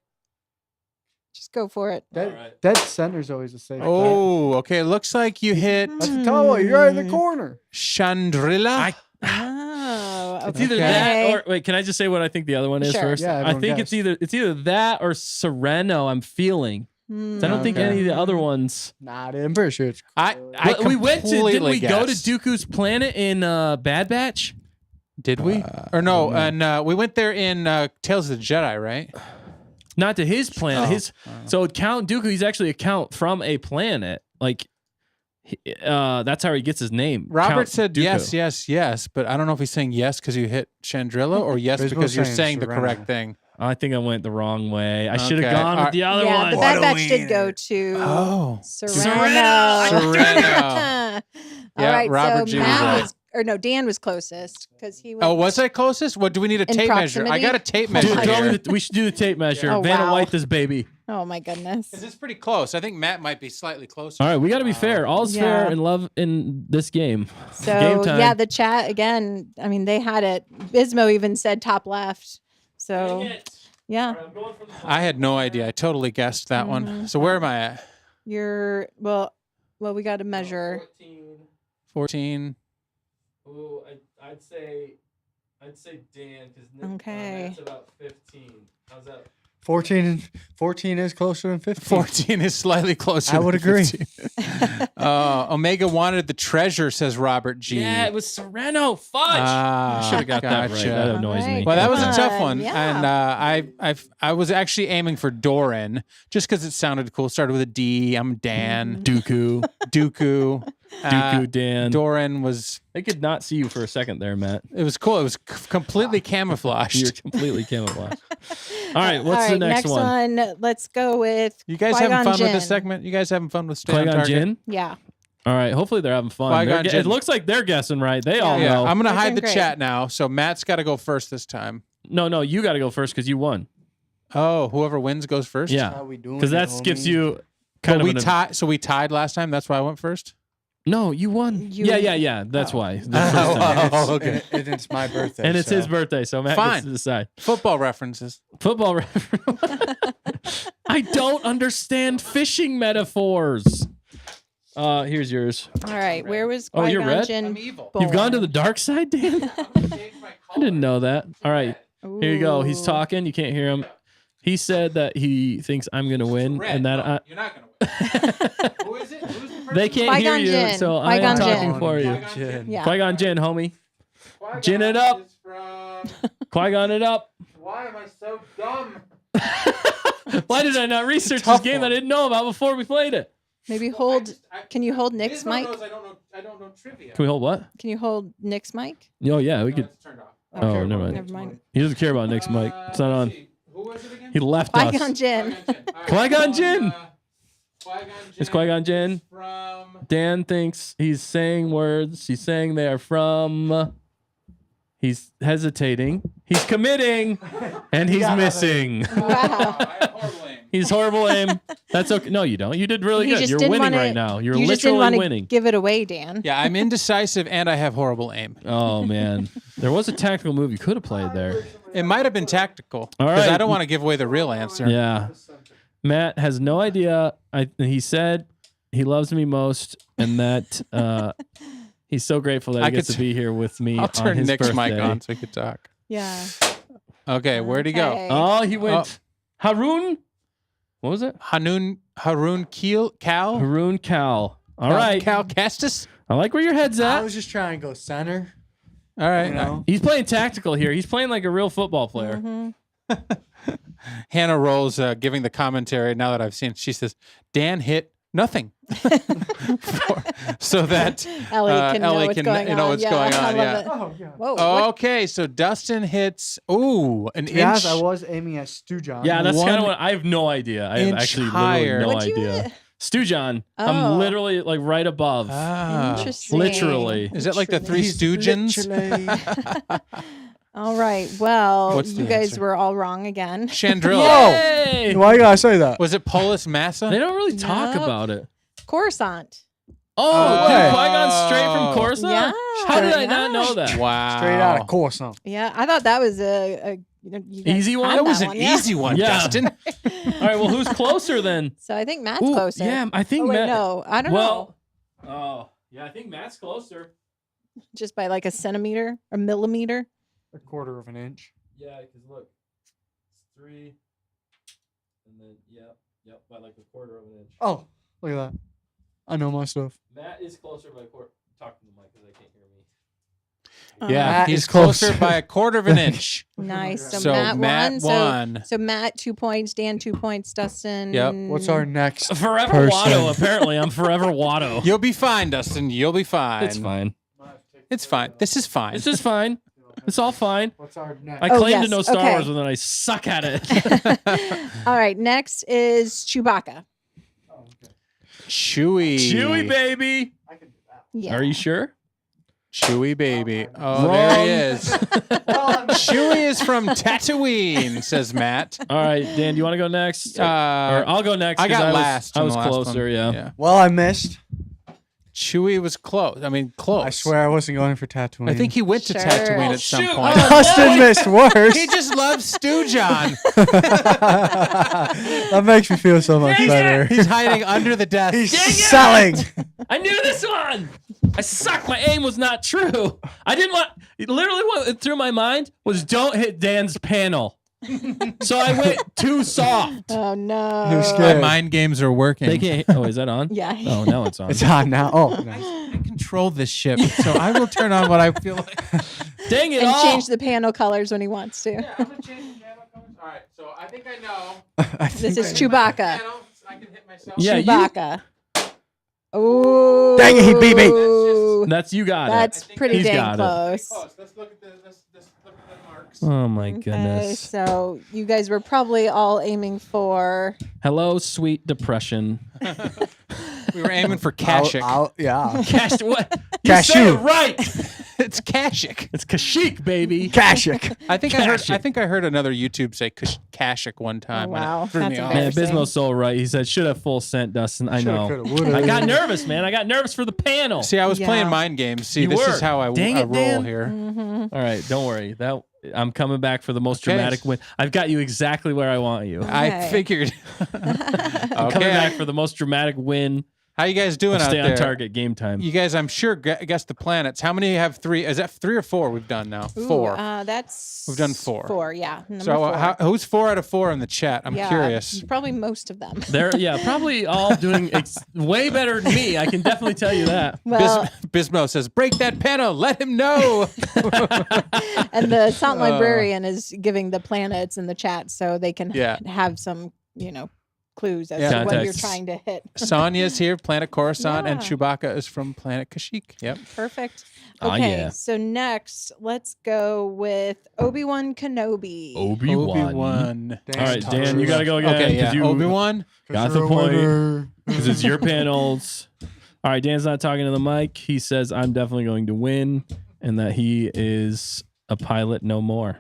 Just go for it. Dead, Alright. dead center's always a safe. bet. Oh, okay. Looks like you hit That's a tell you, you're right in the corner. Chandrilla. Oh, okay. It's either that or wait. Can I just say what I think the other one is Sure. first? Yeah, I everyone think guess. it's either that or Sereno. I'm feeling. Hmm. So I don't think Okay. any of the other ones. Nah, I'm pretty sure it's. But we went to. Didn't we go to guessed. Dooku's planet in Bad Batch? Did we? Or no? And we went there in Tales of the Jedi, right? Not to his planet. Oh. His so Count Dooku. He's actually a count from a planet. Like, that's how he gets his name. Robert Count said Dooku. yes, but I don't know if he's saying yes because you hit Chandrilla or yes He's because you're saying saying the Serena. correct thing. I think I went the wrong way. I should have Okay. gone with the other Yeah, one. the Bad Batch did go to Oh. Sereno. Sereno. All Yeah, right, Robert so G. Matt was, or no, Dan was closest because he was. Oh, was I closest? What do we need a In tape measure? I proximity? got a tape Oh measure. Dude, my throw me here. we should do the tape measure. Oh, Vanna wow. White this baby. Oh my goodness. This is pretty close. I think Matt might be slightly closer. All right, we got to be fair. All's fair Yeah. in love in this game. So Game time. yeah, the chat again. I mean, they had it. Bismo even said top left. So yeah, I had no idea. I totally guessed that one. So where am I at? you're well. We got to measure. 14. Ooh, I'd say Dan because Okay. about 15. How's that? 14 is closer than 15. 14 is slightly closer. I would than agree. 15. Omega wanted the treasure, says Robert G. Yeah, it was Sereno. Fudge. Ah, Should have got that right. gotcha. That annoys me. Alright. Well, that was a Come tough on, one, yeah. and I was actually aiming for Doran just because it sounded cool. Started with a D. I'm Dan. Dooku. Dooku. Dooku Dan. Doran was. I could not see you for a second there, Matt. It was cool. It was completely You're camouflaged. completely camouflaged. All right, what's All the right, next one? Let's go with. You guys having Qui-Gon fun with Jinn. this segment? You guys having fun with Stay on Qui-Gon Target? Jinn? Yeah. All right, hopefully they're having fun. Qui-Gon It Jinn. looks like they're guessing right. They all Yeah, know. I'm gonna They're hide doing the great. chat now. So Matt's got to go first this time. No, you got to go first because you won. Oh, whoever wins goes first. Yeah, How we doing because it, that gives homie? you But kind we of an. tied. So we tied last time. That's why I went first. No, you won. You- Yeah. That's why. The first Oh, time. And it's, okay. and it's my birthday. And it's so. his birthday, so Matt Fine. gets to decide. Football references. Football reference. I don't understand fishing metaphors. Here's yours. All right. Where was Oh, you're Qui-Gon red? Jinn I'm evil. born? You've gone to the dark side, Dan? I didn't know that. All right, here you go. He's Ooh. talking. You can't hear him. He said that he thinks I'm going to win, Red. and that No, you're not gonna win. Who is it? Who's the person? they can't hear Qui-Gon you, Jinn. so I am Qui-Gon talking Jinn. for you. Qui-Gon Jinn. Yeah. Qui-Gon Jinn, homie. Qui-Gon Gin it up. is from- Qui-Gon it up. Why am I so dumb? Why did I not research this Tough game one. that I didn't know about before we played it? Maybe hold. Can you hold Nick's Gizmo mic? knows I don't know trivia. Can we hold what? Can you hold Nick's mic? Oh, yeah, we No, could. it's turned off. Oh, never mind. Never mind. He doesn't care about Nick's mic. It's not on. Let's see. Who was it again? He left Qui-Gon us. Jinn. Qui-Gon Jinn. Qui-Gon It's Qui-Gon Jinn. From Dan thinks he's saying words. He's saying they are from. He's hesitating. He's committing. And he's missing. Wow. I have horrible aim. He's horrible aim. That's okay. No, you don't. You did really He good. just You're didn't winning wanna- right now. You're You just didn't literally want to winning. give it away, Dan. Yeah, I'm indecisive and I have horrible aim. Oh, man. There was a tactical move you could have played there. It might have been tactical. All Because I right. don't want to give away the real answer. Yeah. Matt has no idea. He said he loves me most and that he's so grateful that I he gets could to be here with me I'll on turn his Nick's birthday. mic on so we could talk. Yeah. Okay, where'd he go? Okay. Oh, he went Harun. What was it? Harun Cal? Haroon Cal. All right. Cal Kestis? I like where your head's I at. was just trying to go center. All right. You know? He's playing tactical here. He's playing like a real football player. Hannah Rolls giving the commentary now that I've seen it. She says, Dan hit nothing. So that Ellie can know what's going on. what's going I on. love Yeah. it. Oh, yeah. Whoa. what- Okay, so Dustin hits, an Yes, inch. I was aiming at Stu John. Yeah, that's kind of One what I have no idea. I have inch actually higher. literally no What'd you idea. hit? Stu John. Oh. I'm literally like right above. Interesting. Literally. Is that like the Three Stooges? Literally- All right. Well, What's the you guys answer? were all wrong again. Chandrilla. Yay! Why you gotta say that? Was it Polis Massa? They don't really talk Nope. about it. Coruscant. Oh, way. dude, Qui-Gon's straight from Coruscant? Yeah. How did I Yeah. not know that? Wow. Straight out of course, huh? Yeah, I thought that was a you guys Easy one? had That was an one, yeah. easy one, Yeah. Dustin. All right, well, who's closer then? So I think Matt's Ooh, closer. Yeah, I think Oh, wait, Matt. no, I don't know. Oh, yeah, I think Matt's closer. Just by like a centimeter or millimeter. A quarter of an inch. Yeah, because look, it's 3, and then, yep, by like a quarter of an inch. Oh, look at that. I know my stuff. Matt is closer by a quarter. Talk to the mic because I can't hear me. Yeah, Matt he's is closer. closer by a quarter of an inch. Nice. So, So Matt, Matt won. won. So Matt 2 points, Dan 2 points, Dustin. Yep. What's our next? Forever person? Watto, apparently. I'm Forever Watto. You'll be fine, Dustin. You'll be fine. It's fine. It's fine. This is fine. This is fine. It's all fine. What's our next? I Oh, claim to yes, know Star okay. Wars, but then I suck at it. All right. Next is Chewbacca. Chewy. Chewy, baby. Yeah. Are you sure? Chewy baby. Oh, Wrong. there he is. Chewy is from Tatooine, says Matt. All right, Dan, do you want to go next? Or I'll go next. I 'cause got was, last. I in was the last closer, one. yeah. Well, I missed. Chewy was close. I mean, close. I swear I wasn't going for Tatooine. I think he went to Sure. Tatooine Oh, at some shoot. point. Oh, Dustin missed worse. He just loves Stu John. That makes me feel so much Dang it. better. He's hiding under the desk. He's Dang it. selling. I knew this one. I suck. My aim was not true. I didn't want. Literally, what through my mind was don't hit Dan's panel. So I went too soft. Oh no. You're My scared. mind games are working. They can't. Oh, is that on? Yeah. Oh, now it's on. It's on now. Oh, nice. I control this ship, so I will turn on what I feel like. Dang it And all. change the panel colors when he wants to. I'm gonna change the channel colors. All right, so I think I know. I This think is Chewbacca. I can hit myself. Yeah, you- Chewbacca. Oh. Dang it, he beat me. That's you got That's it. pretty He's dang got it. close. Let's look at the marks. Oh my Okay, goodness. so you guys were probably all aiming for Hello, sweet depression. We were aiming for Kashyyyk. Yeah. Cash what? You Cashew. said it right. It's Kashyyyk. It's Kashyyyk, baby. Kashyyyk. I think I Kashyyyk. heard another YouTube say Kashyyyk one time. Oh, and it wow. threw me That's off. Man, embarrassing. Bismo's so right. He said should have full scent, Dustin. I know. Shoulda, coulda, woulda. I got nervous, man. I got nervous for the panel. See, I was Yeah. playing mind games. See, You this were. is how I Dang it, roll Dan. here. Mhm. All right, don't worry. That I'm coming back for the most Okay. dramatic win. I've got you exactly where I want you. I Okay. figured. I'm coming back for the most dramatic win. How you guys doing of out Stay there? on target game time. You guys, I'm sure, guess the planets. How many have 3? Is that 3 or 4 we've done now? Ooh, 4. That's We've done 4. 4, yeah. Number So 4. who's 4 out of 4 in the chat? I'm Yeah, curious. Probably most of them. They're probably all doing way better than me. I can definitely tell you that. Well, Bismo says, break that panel. Let him know. and the SonT librarian is giving the planets in the chat so they can Yeah. have some, clues as Yeah. to what you're Context. trying to hit. Sonya's here, Planet Coruscant, and Yeah. Chewbacca is from Planet Kashyyyk. Yep. Perfect. Oh, Okay, yeah. so next, let's go with Obi-Wan Kenobi. Obi-Wan. Obi-Wan. All right, Dan, you got to go again. Okay, yeah. You Obi-Wan. got the point. Because it's your panels. All right, Dan's not talking to the mic. He says, I'm definitely going to win and that he is a pilot no more.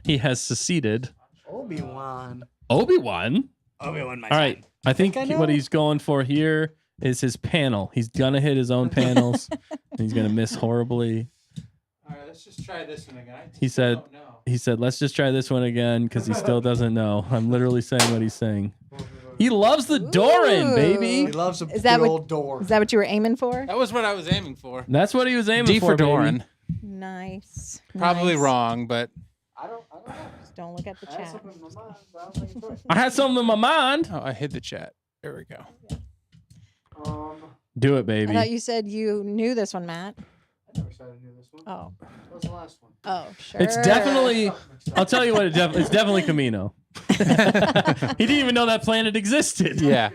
He has seceded. Obi-Wan. Obi-Wan? Obi-Wan, my All right. I think I know. what he's going for here is his panel. He's going to hit his own panels. And he's going to miss horribly. All right, let's just try this one again. He said, let's just try this one again because he still doesn't know. I'm literally saying what he's saying. He loves the Doran, Ooh. baby. He loves a Is that good what- old door. Is that what you were aiming for? That was what I was aiming for. That's what he was aiming D for, for baby. Doran. Nice. Probably Nice. wrong, but I don't know. Don't look at the chat. I had something in my mind. Oh, I hid the chat. There we go. Do it, I baby. thought you said you knew this one, Matt. I never said I knew this one. Oh. What was the last one? Oh, sure. It's definitely. I'll tell you what. It's definitely Camino. He didn't even know that planet existed. Yeah.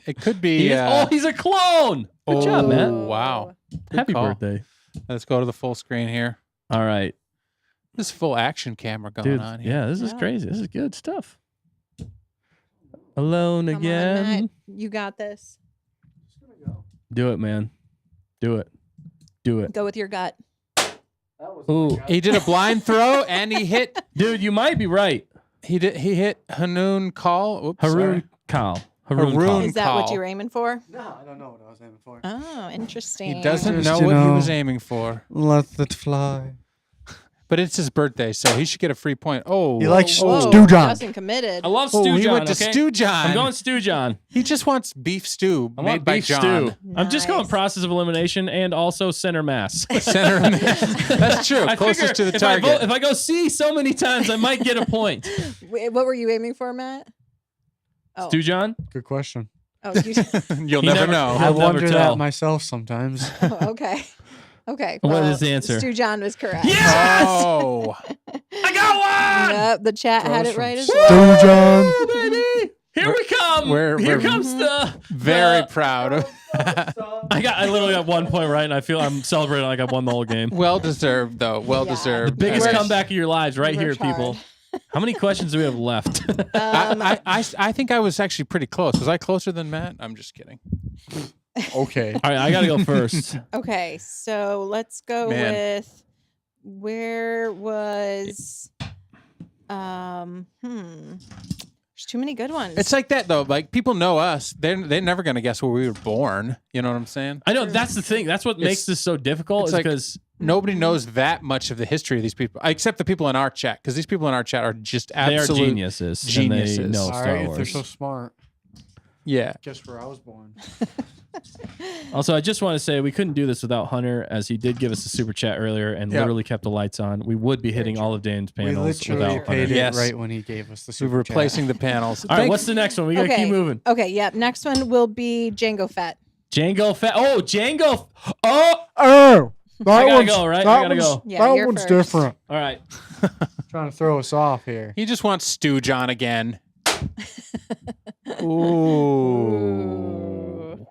It could be. He is, he's a clone. Good job, Matt. Wow. Good Happy call. birthday. Let's go to the full screen here. All right, This full action camera going dude. on here. Yeah, this is Yeah. crazy. This is good stuff. Alone Come on, again. Matt. You got this. Do it, man. Do it. Do it. Go with your gut. Ooh, He did a blind throw and he hit. dude, you might be right. He hit Haroon Call. Oops, Haroon Kal. Haroon. Kal. Is that what call. you were aiming for? No, I don't know what I was aiming for. Oh, interesting. He doesn't Just, know you what he know. was aiming for, Let it fly. but it's his birthday, so he should get a free point. Oh, He likes Whoa, Stew John. Justin committed. I love Oh, Stew he John. went to okay? Stew John. I'm going Stew John. He just wants beef stew I made want by beef John. stew. I'm just going Nice. process of elimination and also center mass. Center. That's true. I Closest figure to the if I target. if I go C so many times, I might get a point. Wait, what were you aiming for, Matt? Oh, Stew John? Good question. oh, You'll He never never- know. He'll I never wonder tell. that myself sometimes. oh, okay. Okay. What well, is the answer? Stu John was correct. Yes! Oh, I got one! Yep, the chat had Throws it from right as Stew well. John. Woo, baby! Here we come. we're- Here we're- comes the very the- proud of. I literally got 1 point right, and I feel I'm celebrating like I won the whole game. Well deserved, though. Well Yeah. deserved. Biggest Worked- comeback of your lives, right here, worked people. hard. How many questions do we have left? I think I was actually pretty close. Was I closer than Matt? I'm just kidding. Okay. All right, I gotta go first. Okay, so let's go Man. with where was there's too many good ones. It's like that though. Like people know us. They're never gonna guess where we were born. You know what I'm saying? I know that's the thing. That's what makes this so difficult. it's Is like- because Nobody knows that much of the history of these people, except the people in our chat, because these people in our chat are just they are absolute geniuses. And geniuses. they know All Star right, if Wars. they're so smart. Yeah. Guess where I was born. Also, I just want to say we couldn't do this without Hunter, as he did give us a super chat earlier and Yeah. literally kept the lights on. We would be hitting all of Dan's We panels literally without paid Hunter. it Yes. right when he gave us the We're super chat. replacing the panels. All right, Thank- what's the next one? We gotta keep moving. Okay, yep. Next one will be Django Fett. Django Fett. Oh, Django. Oh, Oh, that I gotta one's, go, right? I That gotta one's, go. Yeah, that you're one's first. different. all right. Trying to throw us off here. He just wants Stew John again. Ooh.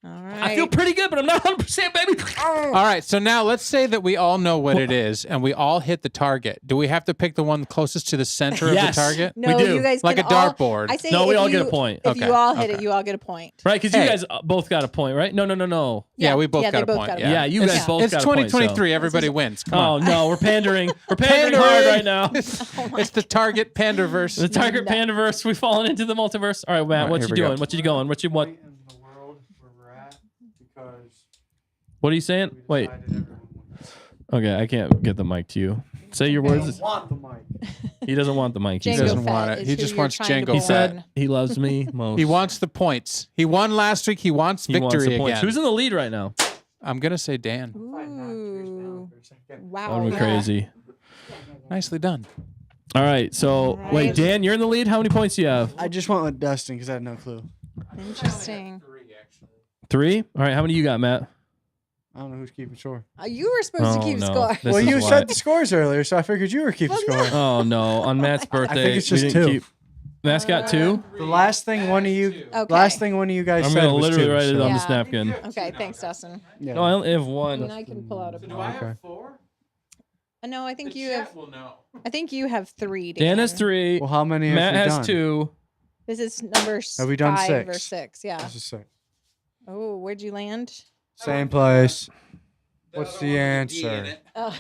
All right. I feel pretty good, but I'm not 100%, baby. All right, so now let's say that we all know what it is and we all hit the target. Do we have to pick the one closest to the center Yes. of the target? No, We do. you guys Like can a dartboard. I say No, we if all get a you- point. If Okay, you all hit okay. it, you all get a point. Right, because Hey. you guys both got a point, right? No. Yeah, we both yeah, got they a both point. got a yeah. Yeah, you It's- guys both It's got a point, 2023. Everybody wins. Come Oh on. no, we're pandering. We're pandering hard right now. It's the target panderverse. The Target No. Pandaverse. We've fallen into the multiverse. All right, Matt, All right, what here you we go. doing? What you going? What you what? In the world where we're at, because What are you saying? we Wait. decided everyone wins. Okay, I can't get the mic to you. Say your I words. don't want the mic. He doesn't want the mic. He Django said, doesn't Fett want it. is He who just you're wants trying to Django he born. said he loves me most. He wants the points. He won last week. He wants He wants victory the points. again. Who's in the lead right now? I'm going to say Dan. Ooh. Wow. That'd be yeah. crazy. Nicely done. All right, so All right. wait, Dan, you're in the lead. How many points do you have? I just went with Dustin because I had no clue. Interesting. 3. All right, how many you got, Matt? I don't know who's keeping score. You were supposed to Oh, keep no. score. This Well, is you why- said the scores earlier, so I figured you were keeping Well, score. Oh no! On Matt's birthday, it's we just didn't 2. keep. Matt's got 2. The last thing one of you, Okay. last thing one of you guys I'm said gonna was literally 2, write it so- on Yeah. this napkin. Okay, thanks, Dustin. Yeah. No, I only have And 1. I can pull out a point. Okay. 4? No, I think you have. will know. I think you have 3. Dan has 3. Well, how many have Matt we has done? 2. This is number Have we done 5 or 6? 6. Yeah. This is 6. Oh, where'd you land? Same place. What's the answer? Oh.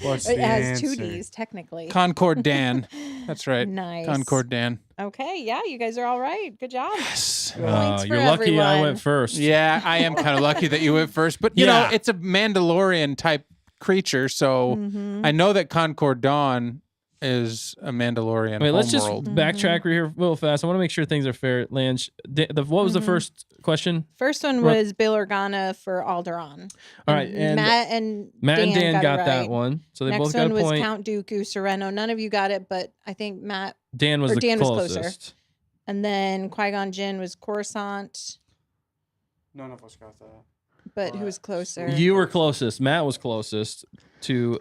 What's it the has 2 answer? D's technically. Concord Dan. That's right. Nice. Concord Dan. Okay, yeah, you guys are all right. Good job. Yes. Points for You're lucky I everyone. went first. Yeah, I am kind of lucky that you went first, but you know, Yeah. it's a Mandalorian type creature, so Mhm. I know that Concord Dawn is a Mandalorian. Wait, let's just homeworld. backtrack here real fast. I want to make sure things are fair. Lange, what was the first question? First one was Bail Organa for Alderaan. All right, and Matt and Dan got got it that right. one, so they Next both got one a was point. Count Dooku Sereno. None of you got it, but I think Dan was the Dan was closest. closer. And then Qui-Gon Jinn was Coruscant, None of us got that. but who was closer? You were closest. Matt was closest to.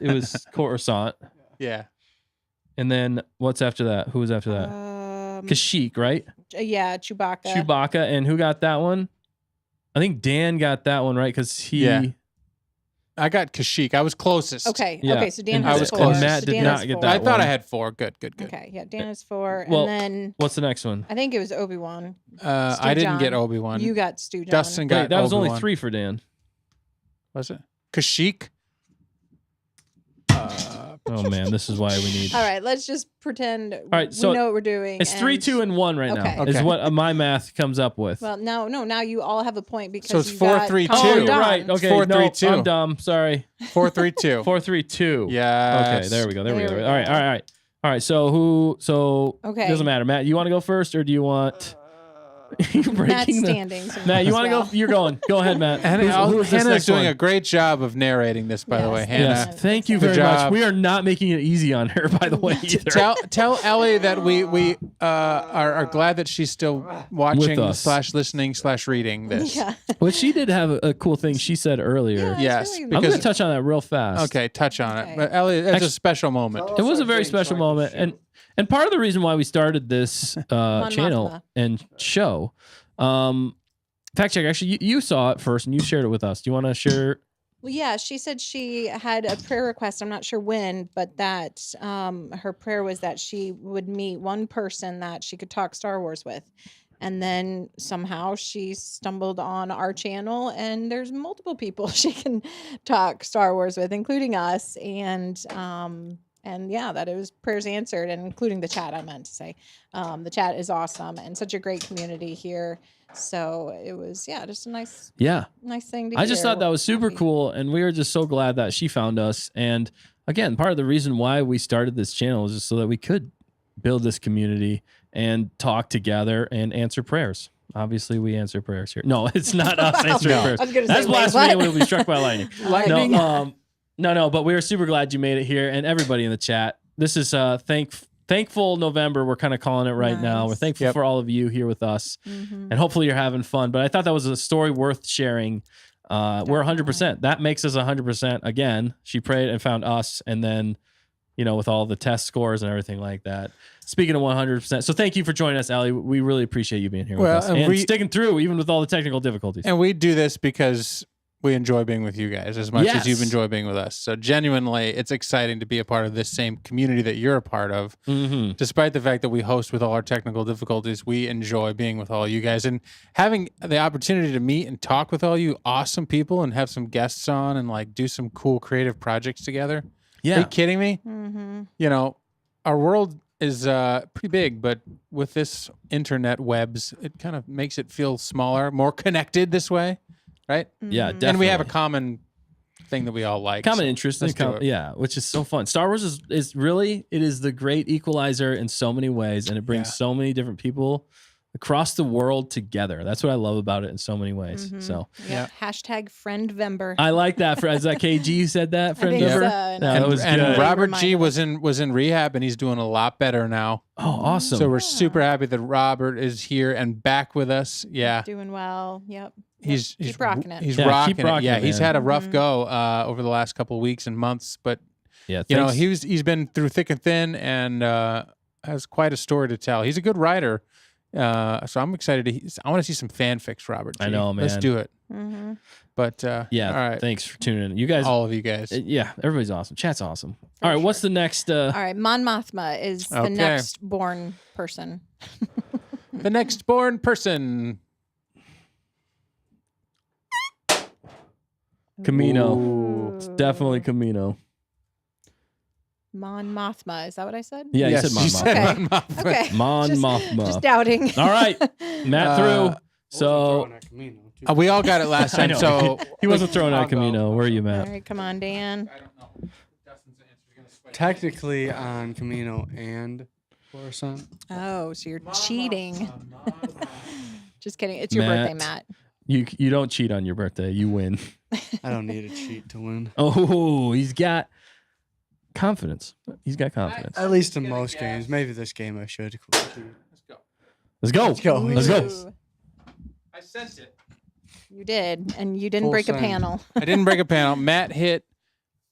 It was Coruscant, Yeah. and then what's after that? Who was after that? Kashyyyk, right? Yeah, Chewbacca. Chewbacca, and who got that one? I think Dan got that one right because he. Yeah. I got Kashyyyk. I was closest. Okay. Yeah. Okay. So Dan And has I was 4. close. And Matt so did Dan not has get 4. that I thought one. I had 4. Good. Okay. Yeah. Dan has 4. Well, and then What's the next one? I think it was Obi-Wan. I didn't John. get Obi-Wan. You got Stu John. Dustin got Wait, that was only Obi-Wan. 3 for Dan. Was it? Kashyyyk? Oh man, this is why we need. All right. Let's just pretend right, so we know what we're doing. It's 3, 2, and 1 right now. Okay. Is Okay. what my math comes up with. Well, no. Now you all have a point because So it's you 4, got 3, Colin 2. Oh, you're Dunn. right. Okay, 4, 3, no, 2. I'm dumb. Sorry. 4, 3, 2. 4, 3, 2. Yes. Okay, there we go. There we There go. we All right, go. all right. All right. So who? So Okay. Doesn't matter. Matt, you want to go first, or do you want? you Matt's breaking the. standing. so Matt, you as want to well. go? You're going. Go ahead, Matt. Who's this Hannah's next doing one? a great job of narrating this, by the Yes, way. yes. Hannah. Yes, thank you Good very much. job. We are not making it easy on her, by the way. Either. Tell Ellie that we are glad that she's still watching us. / listening / reading this. Yeah. Well, she did have a cool thing she said earlier. Yeah. Yes, It's really I'm going because to touch on that real fast. okay, touch on Okay. it. But Ellie, it's Actually- a special moment. It was a very special moment, and part of the reason why we started this channel Mothma. and show. Fact check. Actually, you saw it first and you shared it with us. Do you want to share? Well, yeah, she said she had a prayer request. I'm not sure when, but that her prayer was that she would meet one person that she could talk Star Wars with. And then somehow she stumbled on our channel, and there's multiple people she can talk Star Wars with, including us. And yeah, that it was prayers answered, and including the chat. I meant to say, the chat is awesome and such a great community here. So it was, just a nice thing to I just hear. thought that was super Happy. cool, and we were just so glad that she found us. And again, part of the reason why we started this channel is just so that we could build this community and talk together and answer prayers. Obviously, we answer prayers here. No, it's not us answering No. prayers. I was gonna That's say, wait, blasphemy. what? We'll be struck by lightning. Lightning. No, but we are super glad you made it here, and everybody in the chat. This is thankful November. We're kind of calling it right now. We're Nice. thankful Yep. for all of you here with us, Mhm. and hopefully you're having fun. But I thought that was a story worth sharing. We're 100%. That makes us 100%. Again, she prayed and found us, and then, with all the test scores and everything like that. Speaking of 100%. So thank you for joining us, Allie. We really appreciate you being here Well, with us and and we- sticking through even with all the technical difficulties. And we do this because we enjoy being with you guys as much as you've Yes. enjoyed being with us. So genuinely, it's exciting to be a part of this same community that you're a part of. Mm-hmm. Despite the fact that we host with all our technical difficulties, we enjoy being with all you guys and having the opportunity to meet and talk with all you awesome people and have some guests on and do some cool creative projects together. Are Yeah. you kidding me? Mhm. Our world is pretty big, but with this internet webs, it kind of makes it feel smaller, more connected this way, right? Yeah, Mhm. definitely. And we have a common thing that we all like. common so interest. let's do it. Yeah, which is so fun. Star Wars is really, it is the great equalizer in so many ways, and it brings Yeah. so many different people across the world together. That's what I love about it in so many ways. Mhm. So Yep. Hashtag friendvember. I like that. Is that KG said that? I Friend think member? so. Yeah, And- that was And good. Robert Reminder. G was in rehab and he's doing a lot better now. Oh, awesome. So we're super happy that Robert is here and back with us. Yeah. Doing well. Yep. He's keep rocking it. He's Yeah, rocking keep it. rocking Yeah, it, he's man. had a rough Mhm. go over the last couple of weeks and months, but Yeah, you know, thanks. he's been through thick and thin and has quite a story to tell. He's a good writer. So I'm excited I want to see some fanfics, Robert G. I know, Let's man. do it. Mm-hmm. But Yeah, all right. thanks for tuning in. You guys, All of you guys. yeah, everybody's awesome. Chat's awesome. All right, what's the next? All right. Mon Mothma is the Okay. next born person. The next born person. Camino. Ooh. It's definitely Camino. Mon Mothma. Is that what I said? Yeah, Yes, you said Mon you Mothma. said Okay. Mon Mothma. Okay. Mon Just- Mothma. Just doubting. All right, Matt through. So We all got it last I time. know. So he wasn't throwing I'll out go. Camino. Where are you, All Matt? right. Come on, Dan. I don't know. Dustin's answer is going to technically on Camino and Coruscant. Oh, so you're cheating. Just kidding. It's your birthday, Matt. You don't cheat on your birthday. You win. I don't need a cheat to win. Oh, he's got confidence. He's got confidence. At least in most games. Maybe this game I should. Let's go. Let's go. Let's go. Ooh, I sent it. you did, and you didn't Full break a send. panel. I didn't break a panel. Matt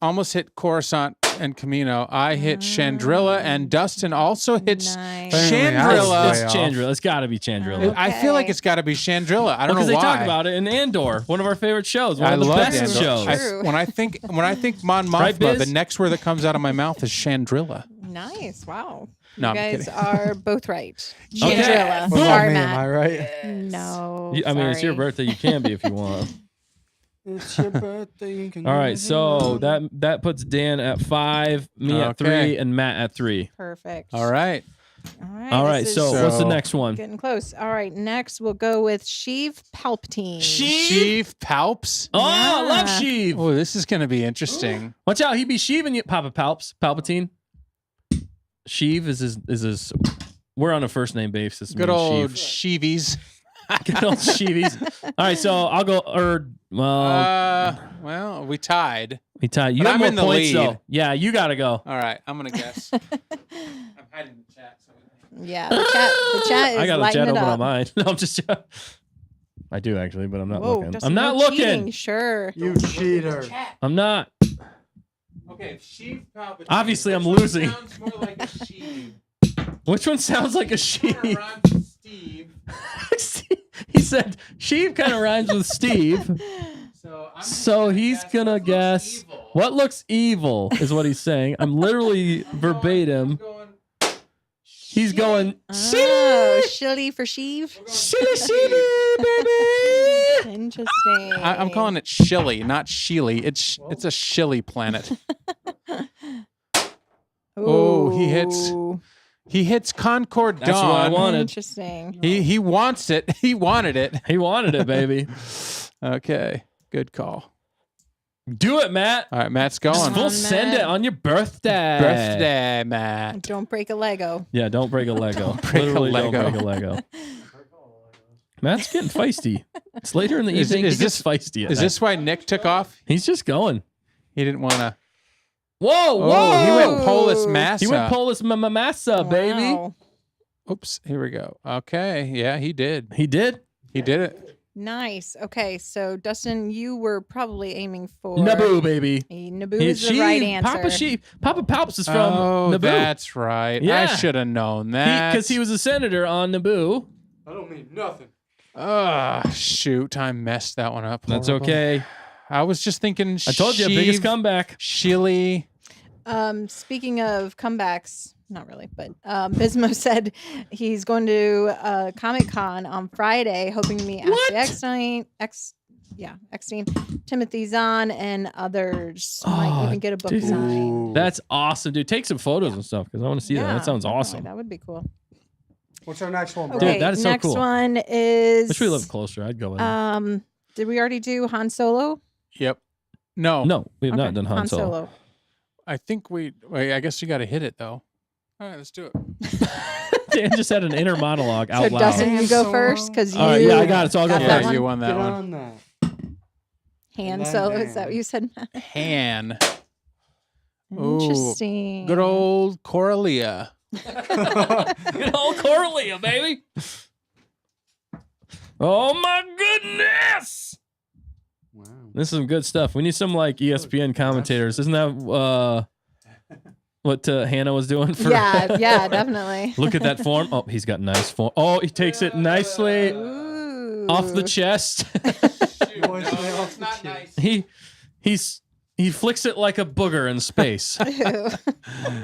almost hit Coruscant and Camino. I hit Chandrilla, and Dustin also hits Nice. Chandrilla. It's Chandrilla. It's got to be Chandrilla. I feel like Okay. it's got to be Chandrilla. I don't Because know they why. talk about it in Andor, one of our favorite shows, one I of the love best Andor. shows. True. When I think Mon Right, Mothma, Biz? the next word that comes out of my mouth is Chandrilla. Nice. Wow. No, You I'm guys kidding. are both right. Okay. Chandrilla. What about Sorry, me? Am Matt. I right? No. I mean, it's your sorry. birthday. You can be if you want. It's your birthday. You can All do right, it. so that puts Dan at 5, me at 3, Okay. and Matt at 3. Perfect. All right. All right. All right, this so is what's the So- next one? getting close. All right. Next, we'll go with Sheev Palpatine. Sheev Palps. Oh, I love Yeah. Sheev. Oh, this is going to be interesting. Watch out, he be Sheeving you, Papa Palpatine. Sheev is his. We're on a first name basis. me Good and old Sheev. Sheevies. Good old Sheevies. All right, so I'll go. Well, we tied. We tied. You but have I'm more in the points lead. though. Yeah, you gotta go. All right, I'm going to guess. I'm hiding the chat. Yeah. The chat is I got a lighting chat it open up. on mine. No, I'm just. I do actually, but I'm not Whoa, looking. Dustin, I'm not no looking. cheating. Sure. You cheater. I'm not. Okay, Sheev Palpatine. Obviously, I'm Which one losing. sounds more like a Sheev? Which one sounds like a Kinda Sheev? rhymes with Steve. He said Sheev kind of rhymes with Steve. So he's gonna guess what looks evil is what he's saying. I'm literally verbatim. He's going Oh, Shilly for Sheev. shitty, baby. Interesting. I'm calling it Shilly, not Sheely. It's a Shilly planet. Oh, he hits Concord That's what I Dawn. wanted. Interesting. He wants it. He wanted it. He wanted it, baby. Okay, good call. Do it, Matt. All right, Matt's Just going. full on, send it Matt. on your birthday. Birthday, Matt. Don't break a Lego. Yeah, don't break a Lego. break a Literally, Lego. don't break a Lego. Matt's getting feisty. It's later in the Is- evening. is He gets this- feisty. at Is night. this why Nick took off? He's just going. He didn't want to. Whoa, whoa! Oh, he went Polis Massa. He went Polis Massa, baby. Wow. Oops, here we go. Okay, yeah, he did. He did. He did it. Nice. Okay, so Dustin, you were probably aiming for Naboo, baby. Naboo is the right answer. Papa Palps is from Oh, Naboo. that's right. Yeah. I should have known that. Because he was a senator on Naboo. I don't mean nothing. Shoot, I messed that one up. That's Horrible. okay. I was just thinking. I told you, biggest Sheev, comeback. Shilly. Speaking of comebacks, not really, but Bismo said he's going to Comic-Con on Friday, hoping to meet What? Ashley Eckstein, Timothy Zahn, and others. Might Oh, even get a book dude. signed. That's awesome, dude. Take some photos and stuff because I want to see that. That sounds definitely. awesome. That would be cool. What's our next one, bro? Dude, Okay, that is so next cool. one is Wish we lived closer. I'd go with him. Did we already do Han Solo? Yep. No. No, we have not Okay, done Han Solo. I think we. Wait, I guess you got to hit it though. All right, let's do it. Dan just had an inner monologue out So loud. Dustin, you Han go Solo. first because you. All right, yeah, I got it. So I'll go got first. that Yeah, one? you won that Get one. on that. Han And then Solo. Is that Dan. what you said? Han. Interesting. Good old Coralia. Good old Corleone, baby. Oh my goodness. Wow. This is some good stuff. We need some like ESPN commentators. Isn't that what Hannah was doing for Yeah, definitely. Look at that form. Oh, he's got nice form. Oh, he takes it nicely Ooh. off the chest. Boys, they off the chin. he flicks it like a booger in space. Ew.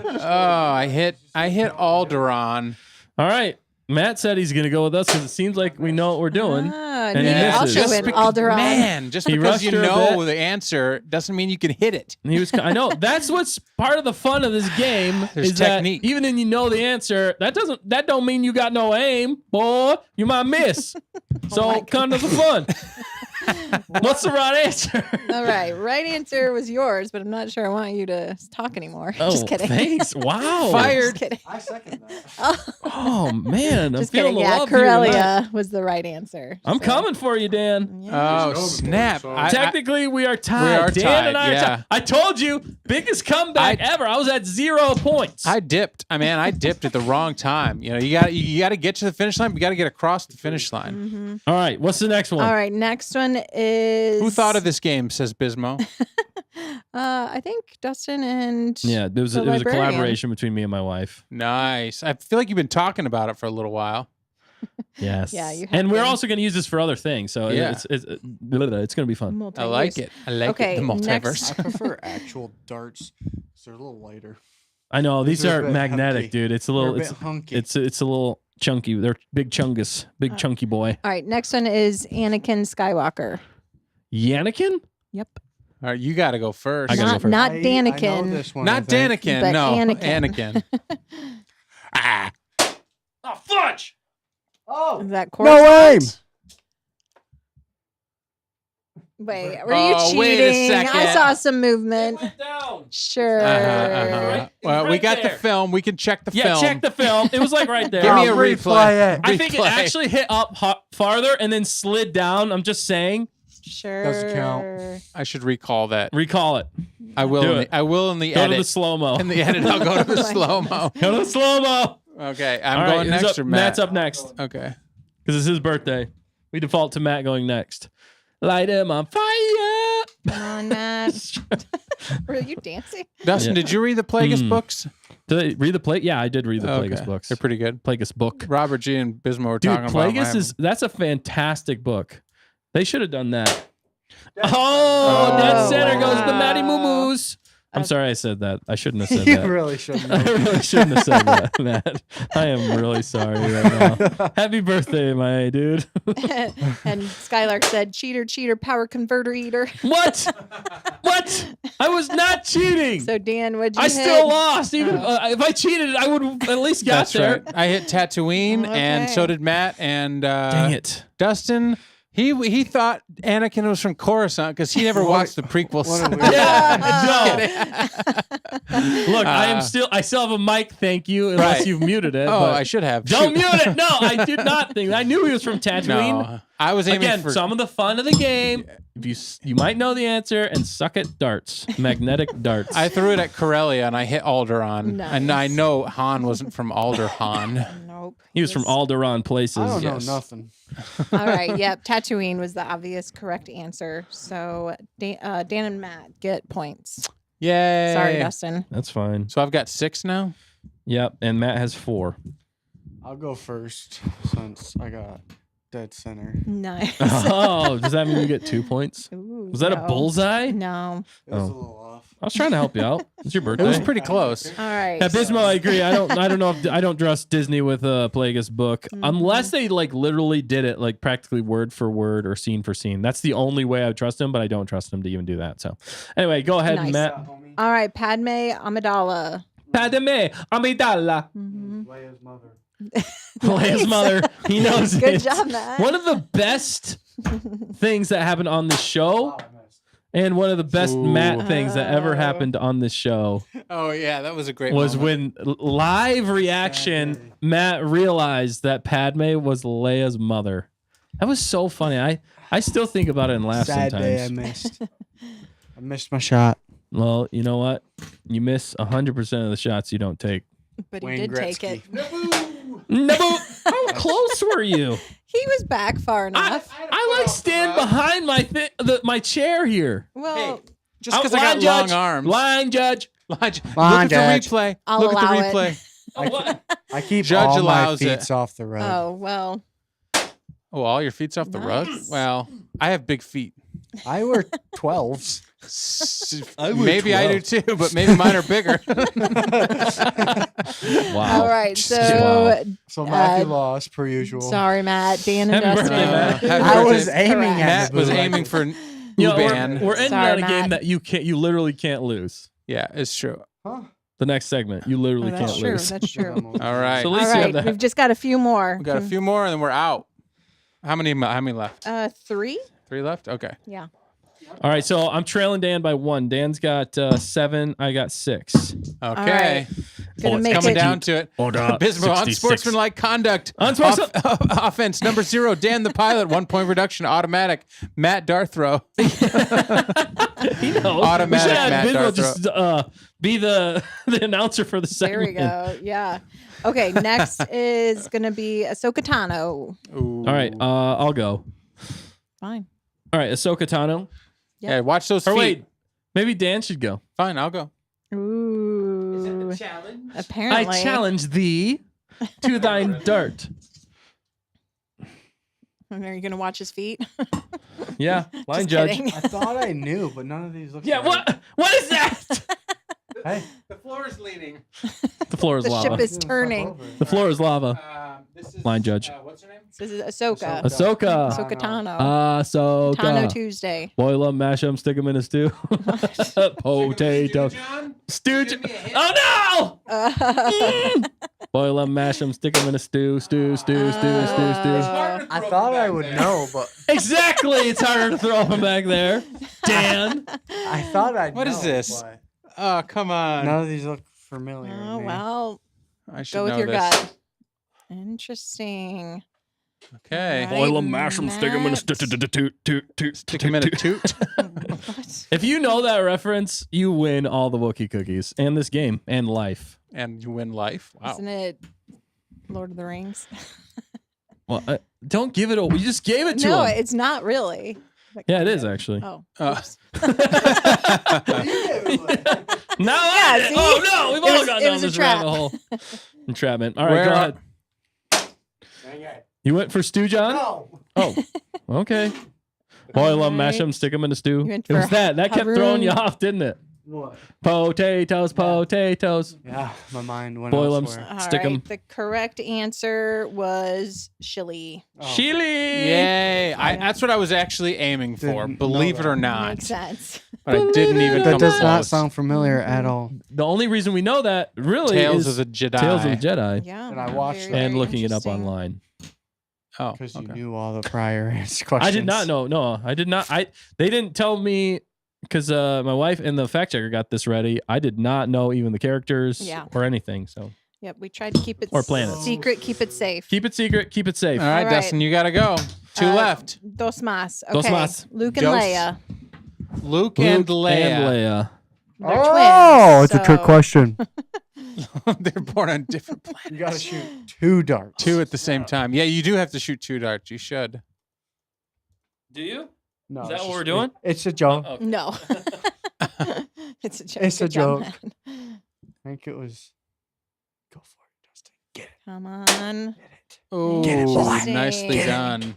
Oh, I hit Alderaan. All right. Matt said he's going to go with us because it seems like we know what we're doing. And And he he misses. also went Alderaan. Man, just He because rushed you her a know bit. the answer doesn't mean you can hit it. And he was. I know that's what's part of the fun of this game. There's is that technique. even when you know the answer, that don't mean you got no aim, boy. You might miss. So my kind of the fun. What's the right answer? All right. Right answer was yours, but I'm not sure I want you to talk anymore. Oh, Just kidding. thanks. Wow. Fired. Just kidding. I second that. Oh man, I'm Just feeling kidding. the Yeah, love here tonight. Corellia was the right answer. I'm So, coming for you, Dan. yeah. Oh, snap. Technically, we are tied. We are Dan tied, and I are yeah. tied. I told you, biggest comeback ever. I was at 0 points. I dipped. I dipped at the wrong time. You got to get to the finish line. You got to get across the finish line. All right, what's the next one? All right. Next one is. Who thought of this game? Says Bismo. I think Dustin and. Yeah, it was The a librarian. collaboration between me and my wife. Nice. I feel like you've been talking about it for a little while. Yes. Yeah, you have and we're been. also going to use this for other things, so Yeah. it's going to be fun. I like it. I like Okay, it. The multiverse. I prefer actual darts. 'Cause they're a little lighter. I know these These are are a bit magnetic, hunky. dude. It's a They're little, a bit it's hunky. it's a little chunky. They're big chungus, big chunky boy. All right. Next one is Anakin Skywalker. Yannikin? Yep. All right, you got to go first. I gotta go Not, first. not I know Danikin. this one, Not I think. Danikin. But No, Anakin. Ah. Oh, fudge! Is that No way! Wait, were you Oh, cheating? wait a second. I saw some movement. down. Sure. Right- Well, we right got the there. film. We can check the Yeah, film. check the film. It was like right there. Give me a Replay replay. it. I think it Replay. actually hit up farther and then slid down. I'm just saying. Sure. Doesn't count. I should recall that. Recall it. I will. Do In it. the, I will in the Go edit. to the slow mo. In the edit, I'll go to the Oh my slow mo. Go to the slow mo. Okay, I'm going next or Matt? Matt's up next Okay. because it's his birthday. We default to Matt going next. Light him on fire. Come on, Matt. Were you dancing? Dustin, Yeah. did you read the Plagueis Mm. books? Did I read the Plague? Yeah, I did read the Plagueis Okay. books. They're pretty good. Plagueis book. Robert G. and Bismo were Dude, talking about. Plagueis that's a fantastic book. They should have done that. Oh, Dead Oh, Center goes the wow. Matty Moo Moos. I'm sorry I said that. I shouldn't have said You that. really shouldn't I have. really shouldn't have said that, Matt. I am really sorry right now. Happy birthday, my dude. And Skylark said, cheater, cheater, power converter eater. What? What? I was not cheating. So, Dan, what'd you I hit? still lost. Even if I cheated, I would have at least got That's there. right. I hit Tatooine, and Okay. so did Matt. And Dang it. Dustin, he thought Anakin was from Coruscant because he never watched the prequels. What a weird- Yeah, no. Look, I still have a mic. Thank you, unless Right. you've muted it. Oh, but I should have. don't Shoot. mute it. No, I did not think. I knew he was from Tatooine. No, I was aiming Again, for. some of the fun of the game. If you might know the answer and suck at darts, magnetic darts. I threw it at Corellia and I hit Alderaan. And I Nice. know Han wasn't from Alderaan. Nope. he was from Alderaan places. I don't Yes. know nothing. All right. Yep. Tatooine was the obvious correct answer. So, Dan and Matt get points. Yay. Sorry, Dustin. That's fine. So I've got 6 now. Yep, and Matt has 4. I'll go first since I got dead center. Nice. Oh, does that mean you get 2 points? Ooh, Was that a no. bullseye? No. It was Oh. a little off. I was trying to help you out. It's your birthday. It was pretty close. All right. Yeah, Bismo, I agree. I don't know if I don't trust Disney with a Plagueis book unless they like literally did it like practically word for word or scene for scene. That's the only way I would trust him, but I don't trust him to even do that. So, anyway, go ahead, Nice. Matt. All right. Padme Amidala. Padme Amidala, Leia's mother. Leia's mother. He knows Good it. job, Matt. One of the best things that happened on this show, and one of the best Matt things that ever happened on this show Oh, yeah. That was a great was moment. when live reaction Matt realized that Padme was Leia's mother. That was so funny. I still think about it and laugh Sad sometimes. day I missed. I missed my shot. Well, you know what? You miss 100% of the shots you don't take. But he Wayne did take Gretzky. it. No, how close were you? He was back far enough. I like stand behind my chair here. well, Just because I Line got judge. long arms. Line judge. Look Line at judge. the replay. I'll Look at allow the it. replay. Oh, what? I keep Judge all my allows it. feet off the rug. oh, well. Oh, all your feet's off the rug? Nice. Well, I have big feet. I wear 12s. Maybe I do too, but maybe mine are bigger. Wow. All right. Wow. So, So Matthew Uh, lost per usual. sorry, Matt. Dan and Happy Dustin. birthday, Matt. Happy I was birthday. aiming Correct. at Matt the was blue. aiming for You know, Uban. we're ending Sorry, on a game Matt. that you literally can't lose. Yeah, it's true. Huh? The next segment, you Oh, literally that's can't true. lose. That's true. All right. So at All least you have right. that. We've just got a few more. We got a few more and then we're out. How many left? 3? 3 left? Okay. Yeah. All right, so I'm trailing Dan by 1. Dan's got 7. I got 6. Okay. right. Gonna it's make Coming it down to it. Order Bismarck, 66. unsportsmanlike conduct. Offense number 0. Dan the pilot. 1 point reduction. Automatic. Matt Darthrow. He knows. Automatic We should have Matt Bismarck Darthrow. just be the announcer for the There segment. we go. Yeah. Okay. Next is gonna be Ahsoka Tano. Ooh. All right, I'll go. Fine. All right, Ahsoka Tano. Yeah, watch those Or feet. wait, maybe Dan should go. Fine, I'll go. Ooh. challenge? Apparently. I challenge thee to thine dart. Are you gonna watch his feet? Yeah, line Just judge. kidding. I thought I knew, but none of these look. Yeah, right. what is that? Hey, The floor is leaning. The floor is The lava. ship is turning. The floor is lava. This is, Line judge. What's her name? This is Ahsoka. Ahsoka. Ahsoka Tano. Ahsoka. Tano Tuesday. Boil them, mash them, stick them in a stew. Potatoes. Stooge. Oh no! Boil them, mash them, stick them in a stew. Stew. I thought I would know, but Exactly. It's harder to throw them back there. Dan. I thought I'd What know. is this? but Oh, come on. None of these look familiar. Oh, to me. well. I should Go with know your this. gut. Interesting. Okay. Right. Boil them, mash them, stick them in a stew. Stick him in a toot. What? If you know that reference, you win all the Wookiee cookies and this game and life. And you win life. Wow. Isn't it Lord of the Rings? Well, don't give it away. You just gave it to No, him. it's not really. But Yeah, it kind is of. actually. Oh. No, Yeah, see? oh no, we've It all was- gone it down was a this trap. rabbit hole. Entrapment. All right, Where go are- ahead. You went for stew, John? No. Oh, okay. Boil them, mash Alright. them, stick them in a stew. You went It was for that. That kept throwing you Haroon. off, didn't it? What? Potatoes. Yeah, my mind went Boil 'em. elsewhere. All Stick 'em. right, the correct answer was Chili. Oh. Chili. Yay. That's what I was actually aiming for. Didn't Believe know it or that. not. Makes sense. But I didn't even That come does not close. sound familiar at all. The only reason we know that really Tales is of the Jedi. Tales of the Jedi Yeah. And I watched very, that. and very looking it up interesting. online. Oh, Because okay. you knew all the prior questions. I did not know. No, I did not. They didn't tell me because my wife and the fact checker got this ready. I did not know even the characters Yeah. or anything. So Yep, we tried to keep it Or planets. secret, keep it safe. keep it secret, keep it safe. All right, All right. Dustin, you got to go. Two left. Dos más. Okay. Dos más. Luke and Dos. Leia. Luke and Luke Leia. and Leia. They're Oh, twins, it's a trick so- question. They're born on different planets. You got to shoot 2 darts. 2 at the same time. Yeah, you do have to shoot 2 darts. You should. Do you? No, Is that it's what just- we're doing? It's a joke. Okay. No. It's a joke. It's a Good job, joke. man. I think it was. Go for it, Dustin. Get it. Come on. Get it. Oh, Get it, boy. nicely Get it. done.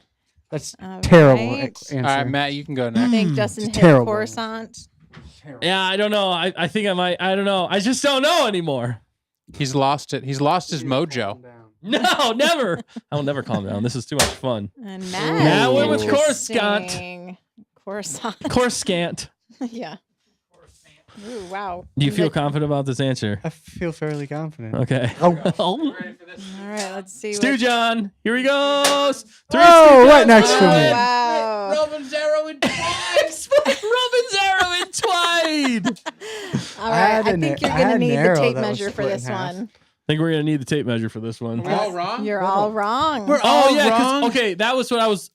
That's All terrible right. answer. All right, Matt, you can go I next. think Dustin It's hit terrible. Coruscant. Yeah, I don't know. I think I might. I don't know. I just don't know anymore. He's lost it. He's lost his mojo. No, never. I will never calm down. This is too much fun. And Matt Matt. went with Coruscant. Interesting. Coruscant. Coruscant. Yeah. Ooh, wow. Do you feel Like- confident about this answer? I feel fairly confident. Okay. Oh, All right, let's see. Stew what- John, here he goes. 3 Oh, Stew right Johns next to for the me. win. Wow. Robin's arrow in twice. Robin's arrow entwined. All I right. had I an- think you're I going to had an need the arrow tape that was measure for split this in half. one. I think we're gonna need the tape measure for this one. We're all wrong? You're all wrong. We're Oh all yeah, 'cause- wrong. okay, that was what I was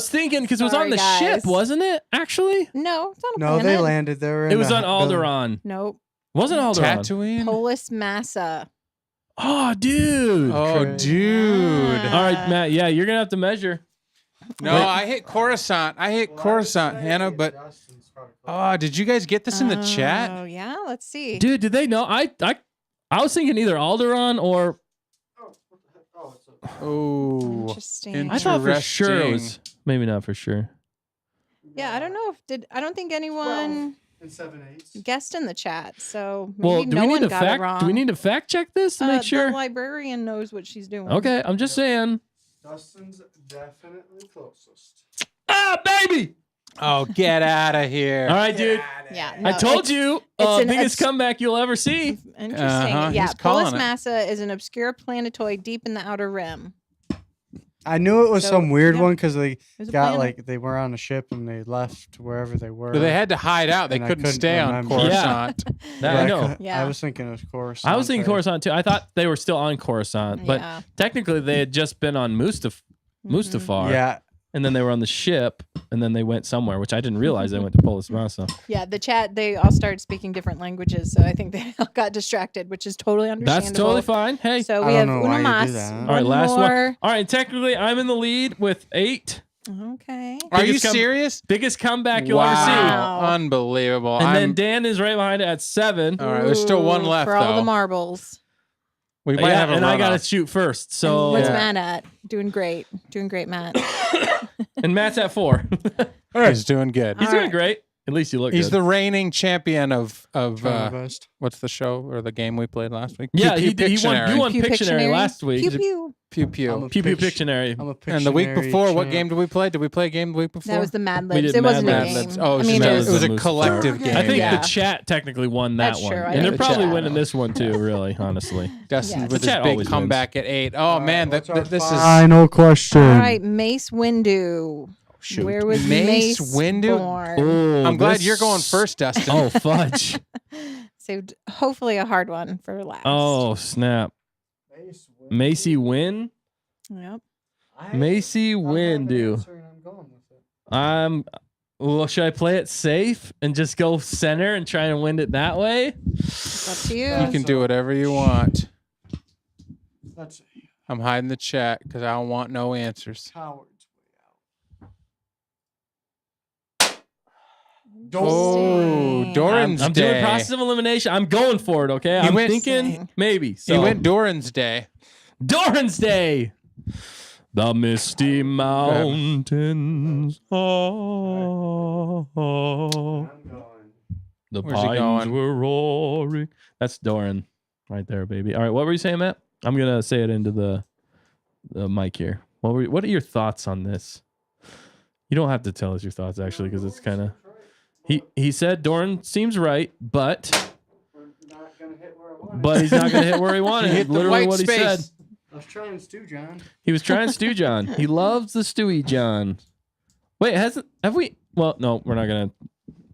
thinking because it was on Sorry, the ship, guys. wasn't it? Actually, No, it's not a no, planet. they landed. They were. it in was a on Alderaan. Nope. Wasn't Alderaan? Tatooine? Polis Massa. Oh, dude. Oh, Crazy. dude. All right, Matt. Yeah, you're gonna have to measure. No, I hit Coruscant. Hannah, but did you guys get this in the Oh, chat? yeah. Let's see. Dude, did they know? I was thinking either Alderaan or Oh. Interesting. I thought for sure it was Interesting. maybe not for sure. Yeah, I don't know if I don't think anyone And 7/8. guessed in the chat, so maybe Well, do no we one need to got it fact? wrong. Do we need to fact check this to make The sure? librarian knows what she's doing. Okay, I'm just saying. Dustin's definitely closest. Ah, baby! Oh, get out of here. All right, dude. Yeah. I no, told it's you, it's an biggest obs- comeback you'll ever see. Interesting. Uh-huh, Yeah, he's calling Polis it. Massa is an obscure planetoid deep in the outer rim. I knew it was So, some weird yeah. one because they It was a got planet. they were on a ship and they left to wherever they were. But they had to hide out. They And I couldn't couldn't stay on remember. Coruscant. That But I know. Yeah. I was thinking it was Coruscant. I was thinking Coruscant too. I thought they were still on Coruscant, but Yeah. technically they had just been on Mustafar. Yeah, And then they were on the ship, and then they went somewhere, which I didn't realize they went to Polis Massa. Yeah, the chat, they all started speaking different languages, so I think they all got distracted, which is totally understandable. That's totally fine. Hey. So I we don't have know why uno you do mas. that. All right, last one. more. All right, technically I'm in the lead with 8. Okay. Are you Biggest com- serious? Biggest comeback you'll ever Wow. Unbelievable. see. And then I'm- Dan is right behind it at 7. all right, there's still one Ooh, left, for all though. the marbles. we might Yeah, have a and I got to runoff. shoot first. And So what's Yeah. Matt at? Doing great, Matt. and Matt's at 4. He's doing good. He's All doing right. great. At least you look He's good. the reigning champion of best. what's the show or the game we played last week? Yeah, Pew he Pew won. You Pictionary. won Pew Pictionary last week. Pew pew. Pew I'm Pew. a Pew Pew pic- Pictionary. I'm a And the week Pictionary before, what champ. game did we play? Did we play a game the week before? That was the Mad We Libs. did It wasn't Mad a game. Libs. Oh, I it's mean, just- it it was, was a Mustafar. collective game. I think Yeah. the chat technically won that That's one, true. I and they're think the probably chat. winning this one too. Really, honestly. Dustin Yes. with The his chat big always comeback at 8. Oh man, What's our this is final question. all right, Mace Windu. shoot. Where was Mace Mace Windu? born? Oh, I'm glad this- you're going first, Dustin. Oh fudge! Saved hopefully a hard one for last. Oh snap! Macy Win. Yep. Macy Windu. Well, should I play it safe and just go center and try and win it that way? It's up to you. You can do whatever you want. That's I'm hiding the chat because I don't want no answers. Howard's Oh, Interesting. Doran's I'm Day. doing process of elimination. I'm going for it. Okay, He I'm went- thinking maybe. So He went Doran's Day. Doran's Day. The misty mountains. Oh, the Where's he pines going? were roaring. That's Doran right there, baby. All right, what were you saying, Matt? I'm gonna say it into the mic here. What are your thoughts on this? You don't have to tell us your thoughts actually, because it's kind of. He said Doran seems right, but he's not gonna hit where he wanted. He hit the Literally white what space. he said. I was trying Stew John. He was trying Stew John. He loves the Stewie John. Wait, have we? Well, no, we're not gonna.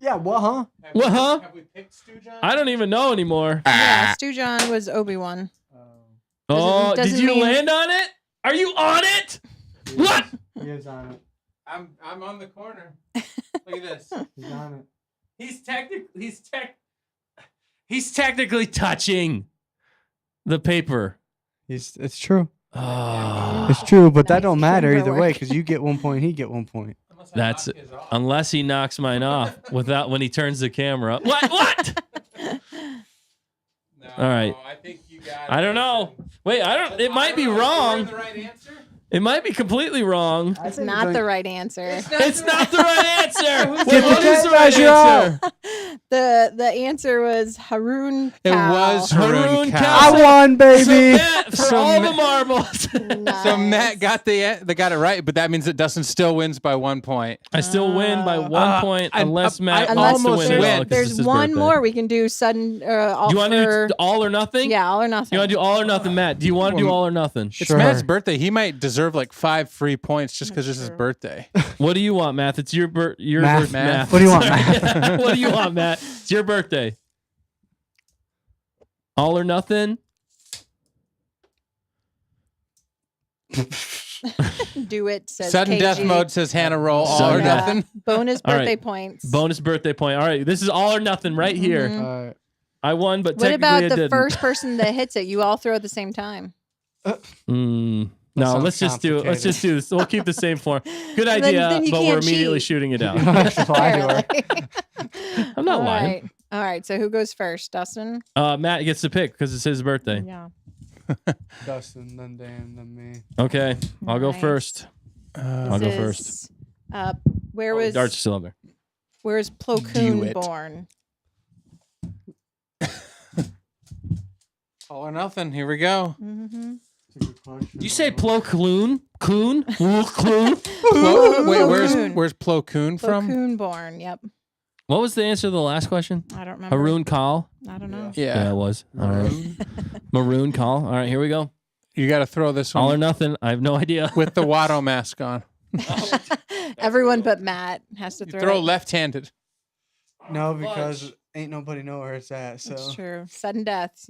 Yeah, what, huh? What, huh? Have we picked Stu John? I don't even know anymore. Yeah, Stu John was Obi-Wan. Oh, did doesn't you mean- land on it? Are you on it? What? He is on it. I'm on the corner. Look at this. He's on it. He's technically touching the paper. It's true. Oh, It's true, but that Nice don't matter timber either way work. because you get 1 point, he get 1 point. that's unless he knocks mine off without when he turns the camera up. What? All right. I think you got I don't know. Wait, I don't. It might be wrong. right answer? It might be completely wrong. It's not the right answer. It's not the right answer. Wait, Get the what is the tape right measure answer? The answer was Harun It Cow. was Harun Harun Cow. Cow. I won, So baby. Matt, for So all Ma- the marbles, So Matt got they got it right, but that means that Dustin still wins by 1 point. I still win by 1 point I unless Matt almost wants to win it all win. 'cause There's it's his one birthday. more we can do sudden. All Do you want to for- do all or nothing? Yeah, all or nothing. You want to do all or nothing, Matt? Do you want to do all or nothing? It's Matt's birthday. He might deserve like 5 free points just because it's his birthday. What do you want, Matt? It's your Math. math. What do you want, Sorry. Matt? What do you want, Matt? It's your birthday. All or nothing? Do it. Says Sudden KG. death mode says Hannah roll all Sudden or death. nothing. Bonus All right. birthday points. Bonus birthday point. All right, this is all or nothing right here. Mhm. I won, but What technically about I the didn't. first person that hits it? You all throw at the same time. No, sounds let's just do it. Let's just do this. We'll keep the same form. Good Then- idea, then you but we're can't immediately cheat. shooting it You don't out. have to lie to her. I'm not All lying. right. All right. So who goes first? Dustin? Matt gets to pick because it's his birthday. Yeah. Dustin, then Dan, then me. Okay, I'll go Nice. first. I'll go This first. is, where was Dart's still up there. where is Plo Do Koon it. born? All or nothing. Here we go. Mm-hmm. You say Plo Koon? Koon? Koon? Wait, where's Koon. Plo Koon Plo from? Koon born. Yep. What was the answer to the last question? I don't remember. Harun Kal? I don't know. Yeah, it was. All right. Maroon Call. All right, here we go. You got to throw this All or one nothing. I have no idea. with the Watto mask on. Everyone but Matt has to You throw. throw it. left-handed. No, because ain't nobody know where it's at. So That's true. Sudden death.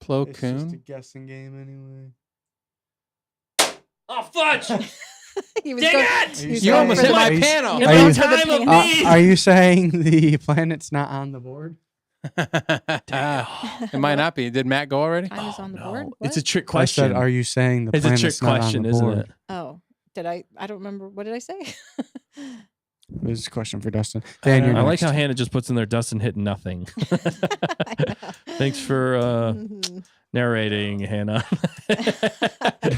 Plo it's just a Koon. guessing game anyway. Oh, fudge! He was Dang going, it! he was You going almost for hit the- my Are you- panel. You're Are going you- for the Time of panel. need. Are you saying the planet's not on the board? It might not be. Did Matt go already? Time is on the board. It's What? a trick I question. said, are you saying the It's a planet's trick not question, on the isn't board? it? Oh, did I? I don't remember. What did I say? It was a question for Dustin. Dan, you're I like next. how Hannah just puts in there Dustin hit nothing. I know. Thanks for Mhm. narrating, Hannah.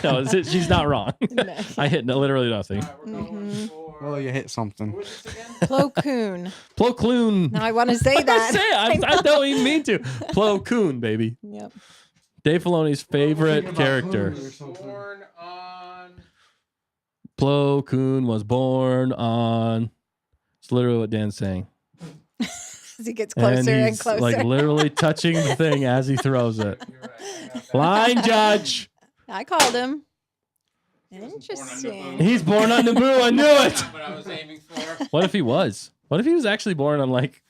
No, she's not wrong. No. I hit literally nothing. Mhm. Well, you hit something. Plo Koon. Plo Koon. Now I want to say I that. say it. I don't even mean to. Plo Koon, baby. Yep. Dave Filoni's favorite character. Born on. Plo Koon was born on. It's literally what Dan's saying. As he gets closer and, he's closer. like literally touching the thing as he throws it. Line judge. I called him. Interesting. He's born on Naboo. I knew it. What I was aiming for. What if he was? What if he was actually born on like?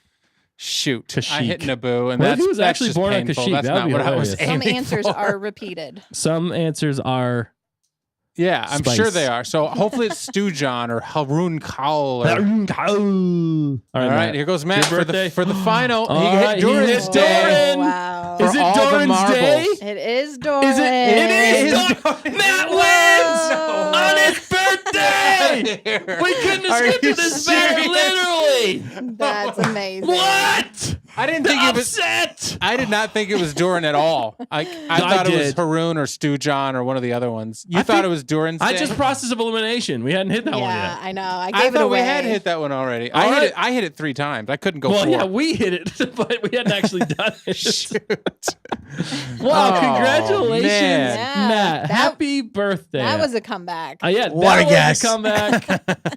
Shoot. I Kashyyyk. hit Naboo, and What if that's he was that's actually just born on painful. Kashyyyk? That's That'd not be what I was hilarious. Some aiming answers for. are repeated. Some answers are. Yeah, I'm Spice. sure they are. So hopefully it's Stu John or Harun Kaul. Or, All all right, Matt. here goes Matt Your for the birthday. for the final. All he right, hit Durin's he hit day. Durin. Wow. For Is it all the Doran's marbles. day? It is Doran. Is it? It is. Matt wins Whoa. on his birthday. We couldn't Are have skipped you this better, serious? literally. That's amazing. What? I didn't The think it was. upset. I did not think it was Durin at all. I thought it was did. Harun or Stu John or one of the other ones. You I thought think- it was Durin's I day? just process of elimination. We hadn't hit that one Yeah, yet. I know. I I gave it thought away. we had hit that one already. All I right. hit it. I hit it 3 times. I couldn't go Well, 4. yeah, we hit it, but we hadn't actually done it. Shoot. Wow, Oh, congratulations, man. Yeah, Matt. that- Happy birthday. That was a comeback. yeah, What that a was guess. a comeback.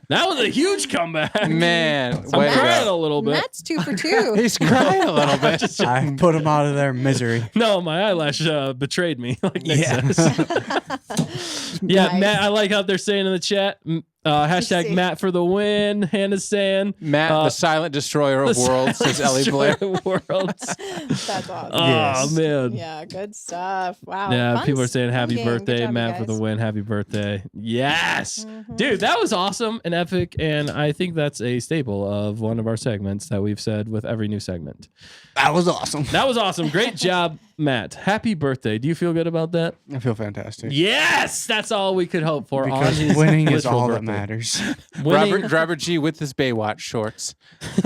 That was a huge comeback. Man, I'm way to crying go. a little bit. Matt's 2 for 2. He's crying a little bit. I put him out of their misery. No, my eyelash betrayed me, like Nick Yeah. says. Yeah, Nice. Matt, I like how they're saying in the chat, hashtag see. Matt for the win. Hannah's saying, Matt, the silent destroyer of the worlds, says Ellie Blair. Destroyer of Worlds. That's awesome. Oh, Yes. man. Yeah, good stuff. Wow. Yeah, fun people are s- saying fun happy game. Good birthday, job, you Matt, for the guys. win. Happy birthday. Yes. Mhm. Dude, that was awesome and epic. And I think that's a staple of one of our segments that we've said with every new segment. That was awesome. That was awesome. Great job, Matt. Happy birthday. Do you feel good about that? I feel fantastic. Yes. That's all we could hope for Because on his winning is literal all that birthday. matters. Winning. Robert G with his Baywatch shorts.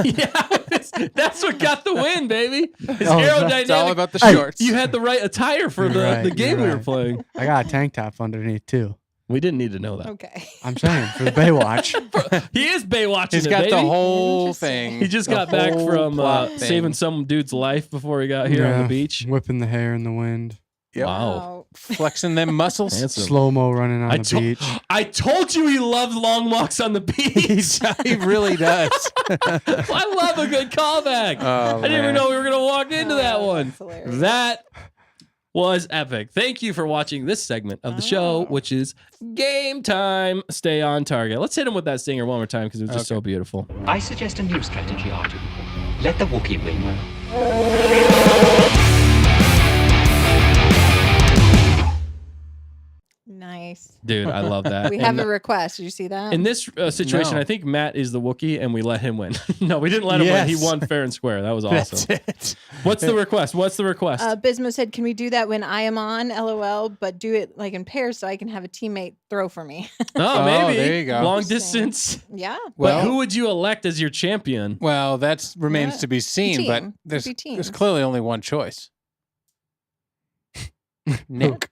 Yeah, that's what got the win, baby. His Oh, aerodynamic. It's all about the Hey, shorts. You had the right attire for the, Right, the game you're we were right. playing. I got a tank top underneath too. We didn't need to know that. Okay. I'm saying for the Baywatch. He is Baywatching He's it, got baby. the whole Interesting. thing. He just The got back whole from plot thing. saving some dude's life before he got here on Yeah, the beach. whipping the hair in the wind. Yep. Wow. Flexing them muscles. Handsome. Slow mo running on I the to- beach. I told you he loved long walks on the beach. He really does. I love a good callback. Oh, I didn't even man. know we were going to walk into that Oh, one. that's hilarious. That was epic. Thank you for watching this segment of the show, which is Game Time. Stay on target. Let's hit him with that stinger one more time because it was just so beautiful. I suggest a new strategy, R2. Let the Wookiee win. Nice. Dude, I love that. We have And a request. Did you see that? in this situation, No. I think Matt is the Wookiee and we let him win. No, we didn't let him win. He Yes. won fair and square. That was awesome. That's it. What's the request? What's the request? Bismo said, "Can we do that when I am on? LOL, but do it like in pairs so I can have a teammate throw for me." Oh, Oh, maybe. there you go. Long Interesting. distance. Yeah. Well, But who would you elect as your champion? well, that remains Yeah. to be seen. Team. But Could there's be teams. clearly only one choice. Nick.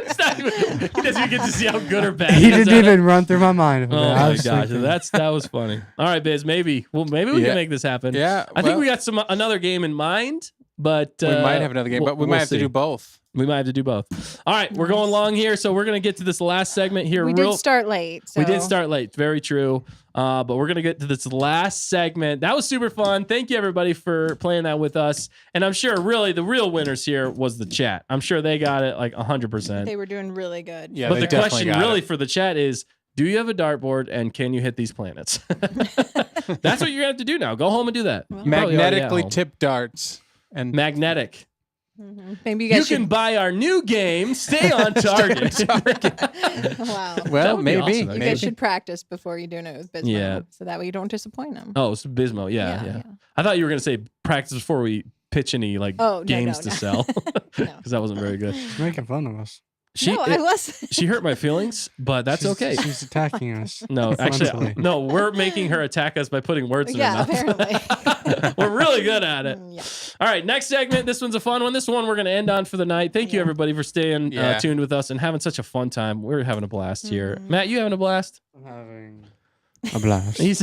It's not even- he doesn't even get to see how good or bad He is didn't at it. even run through my mind. Oh I my was gosh, thinking- that was funny. All right, Biz, maybe we Yeah. can make this happen. Yeah. I think well, we got another game in mind. but We might have another game, but we might have to do both. We might have to do both. All right, we're going long here, so we're going to get to this last segment here. We did start late. So. We did start late. Very true. But we're going to get to this last segment. That was super fun. Thank you, everybody, for playing that with us. And I'm sure, really, the real winners here was the chat. I'm sure they got it like 100%. They were doing really good. Yeah, but they the definitely question got really it. for the chat is, do you have a dartboard and can you hit these planets? That's what you're going to have to do now. Go home and do that. Well, You're probably already at Magnetically home. tipped darts. And Magnetic. Maybe you You guys can buy our new game, Stay on Target. wow. That well, would be maybe. awesome, You actually. guys should practice before you do it with Bismo. Yeah. So that way you don't disappoint them. Oh, it's Bismo. Yeah. I thought you were going to say practice before we pitch any games to sell. Because that wasn't very good. She's making fun of us. I was. She hurt my feelings, but that's okay. She's attacking us. No, actually, Frontally. no, we're making her attack us by putting words in her mouth. Apparently. We're really good at it. Yeah. All right, next segment. This one's a fun one. This one we're going to end on for the night. Thank you, everybody, for staying Yeah. tuned with us and having such a fun time. We're having a blast here. Matt, you having a blast? I'm having a blast. He's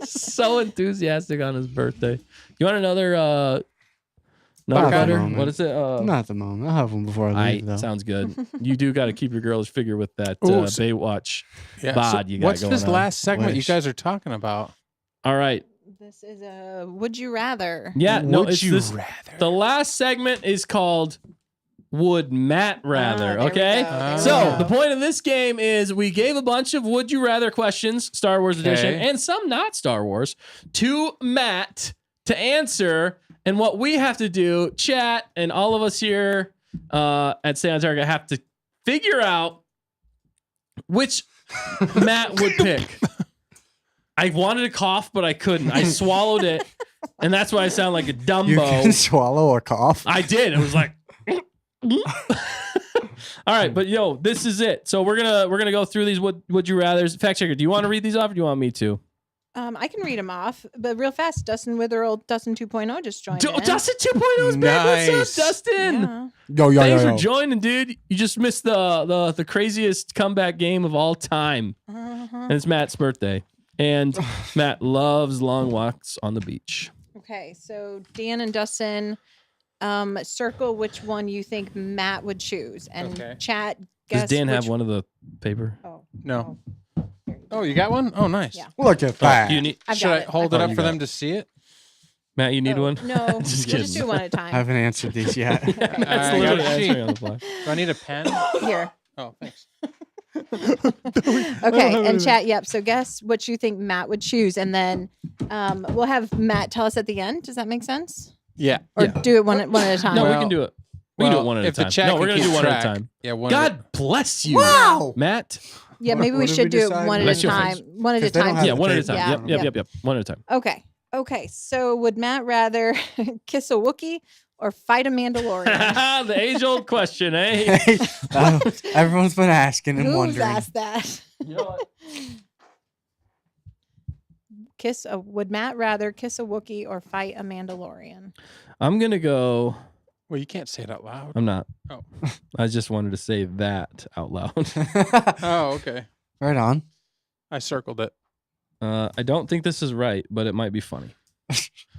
so enthusiastic on his birthday. You want another Not at the butter? moment. What is it? Not at the moment. I'll have one before I leave, though. Sounds good. You do got to keep your girlish figure with that Ooh, so- Baywatch Yeah. bod you got What's going this on. last segment you Wish. guys are talking about? All right. This is a Would You Rather. Yeah, no, Would it's you this. rather? The last segment is called Would Matt Rather, there we okay? go, there we So go. the point of this game is we gave a bunch of Would You Rather questions, Star Wars edition, Okay. and some not Star Wars, to Matt to answer. And what we have to do, chat, and all of us here at Stay on Target have to figure out which Matt would pick. I wanted to cough, but I couldn't. I swallowed it, and that's why I sound like a You Dumbo. can swallow or cough. I did. It was like, all right, but this is it. So we're gonna go through these would you rather's. Fact checker, do you want to read these off, or do you want me to? I can read them off, but real fast. Dustin Witherell, Dustin 2.0 just joined in. Dustin 2.0 is back. What's Nice. up, Dustin? Yeah. Yo, Thanks for joining, dude. You just missed the craziest comeback game of all time, Uh-huh. and it's Matt's birthday. And Matt loves long walks on the beach. Okay, so Dan and Dustin, circle which one you think Matt would choose, and Okay. chat. Does Guess Dan have which- one of the paper? Oh, No. here you go. Oh, you got one? Oh, nice. Yeah. Look at that. You need I've Should got I it. hold I've it got up it. for them to see it? Matt, you need Oh, one? No, Just we'll just kidding. do one at a I time. haven't answered these yet. Matt's I literally got a answering sheet. on the fly. Do I need a pen? Here. Oh, thanks. Okay, and chat. Yep. So guess what you think Matt would choose, and then we'll have Matt tell us at the end. Does that make sense? Yeah. Or Yeah. do it one at a time? No, we Well- can do it. We can do it well, one at a if the time. chat No, can we're gonna keep do one at a track. time. Yeah, one. God bless you, Wow. Matt. Yeah, maybe What we did should we do it decide? one at Bless a your time. face. One at a 'Cause they don't time. have Yeah, the one at a tape. time. Yeah. Yep. One at a time. Okay. So would Matt rather kiss a Wookiee or fight a Mandalorian? The age-old question, eh? Hey, everyone's been asking and Who's wondering. asked that? You know what? Would Matt rather kiss a Wookiee or fight a Mandalorian? I'm gonna go. Well, you can't say it out loud. I'm not. Oh. I just wanted to say that out loud. Oh, okay. Right on. I circled it. I don't think this is right, but it might be funny.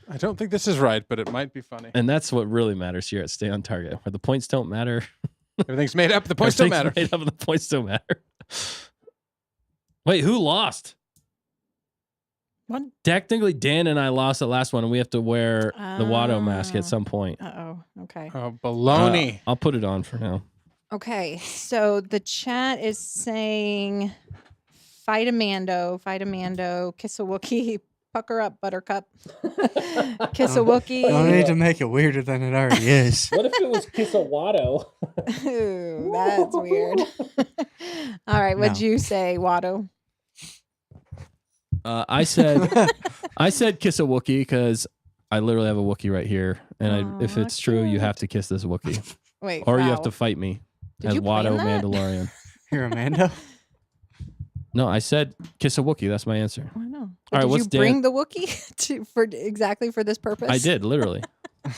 I don't think this is right, but it might be funny. And that's what really matters here at Stay on Target, where the points don't matter. Everything's made up. The points don't matter. Everything's made up and the points don't matter. Wait, who lost? What? Technically, Dan and I lost the last one, and we have to wear the Watto mask at some point. Okay. Oh, baloney. I'll put it on for now. Okay. So the chat is saying fight a Mando, kiss a Wookiee, pucker up, Buttercup. Kiss a Wookiee. Don't need to make it weirder than it already is. What if it was Kiss a Watto? Ooh, that's weird. All right, what'd No. you say, Watto? I said kiss a Wookiee because I literally have a Wookiee right here, and if it's true, you have to kiss this Wookiee, Wait, or you have wow. to fight me Did as you plan Watto that? Mandalorian. You're Amanda. No, I said kiss a Wookiee. That's my answer. I know. All But right, did what's you bring the Wookiee for exactly for this purpose? I did literally. All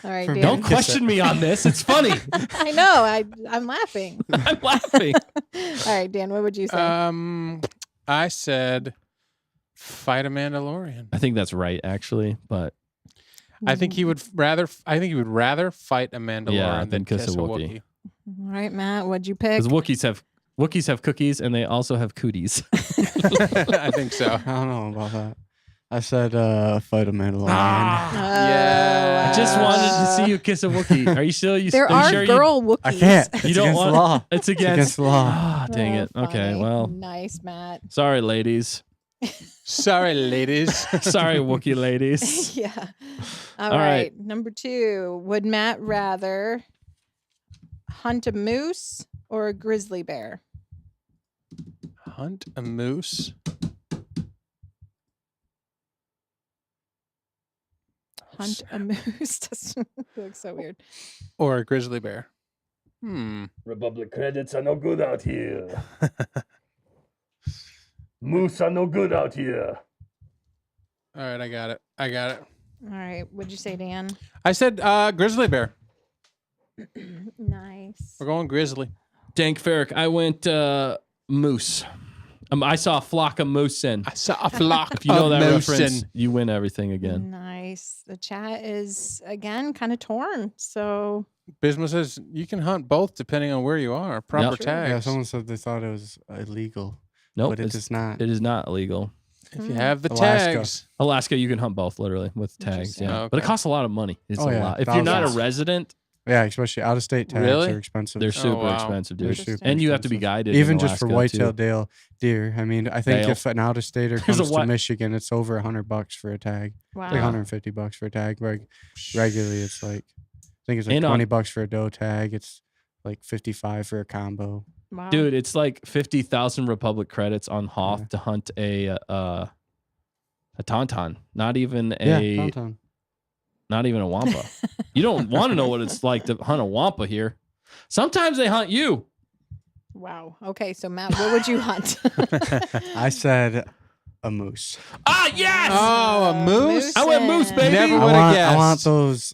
right, For Dan. Don't Kiss question me on this. It's funny. I know. I'm laughing. I'm laughing. All right, Dan. What would you say? I said fight a Mandalorian. I think that's right, actually, but I think he would rather. I think he would rather fight a Mandalorian than kiss a Wookiee. All right, Matt, what'd you pick? Because Wookiees have cookies and they also have cooties. I think so. I don't know about that. I said fight a Mandalorian. Yeah. I just wanted to see you kiss a Wookiee. Are you still? There are sure girl Wookiees. I can't. It's You don't against want the law. It's It's against. against the law. Ah, dang it. Okay, Funny. well, Nice, Matt. sorry, ladies. Sorry, ladies. Sorry, Wookiee ladies. Yeah. All right. Number 2. Would Matt rather hunt a moose or a grizzly bear? Hunt a moose. Hunt a moose. That looks so weird. Or a grizzly bear. Republic credits are no good out here. Moose are no good out here. All right, I got it. All right. What'd you say, Dan? I said grizzly bear. Nice. We're going grizzly. Dank Ferrick, I went moose. I saw a flock of moose in. I saw a flock If you know of that moose reference, in- you win everything again. Nice. The chat is, again, kind of torn. So, Bisma says you can hunt both depending on where you are. Proper Yep. tags. Yeah, someone said they thought it was illegal, Nope, but it is not. it is not illegal. If you have the Alaska. tags. Alaska, you can hunt both literally with tags. Interesting. Yeah, Oh, but it okay. costs a lot of money. It's Oh, a yeah, lot. If you're not a thousands. resident, Yeah, especially out of state tags Really? are expensive. they're super wow. expensive, They're dude. super Interesting. And you have to be expensive. guided. Even in just for Alaska, white-tailed too. deer. I mean, I think Dale. if an out-of-stater There's a comes to Michigan, it's over $100 for a tag. wow. Like $150 for a tag. Regularly, it's like I think it's like And on- $20 for a doe tag. It's like $55 for a combo. Wow. Dude, it's like 50,000 Republic credits on Hoth Yeah. to hunt a tauntaun. Not even Yeah, a downtown. not even a wampa. You don't want to know what it's like to hunt a wampa here. Sometimes they hunt you. Wow. Okay, so Matt, what would you hunt? I said a moose. Ah, yes. Oh, a moose? I went moose, baby. Never I would've want, guessed.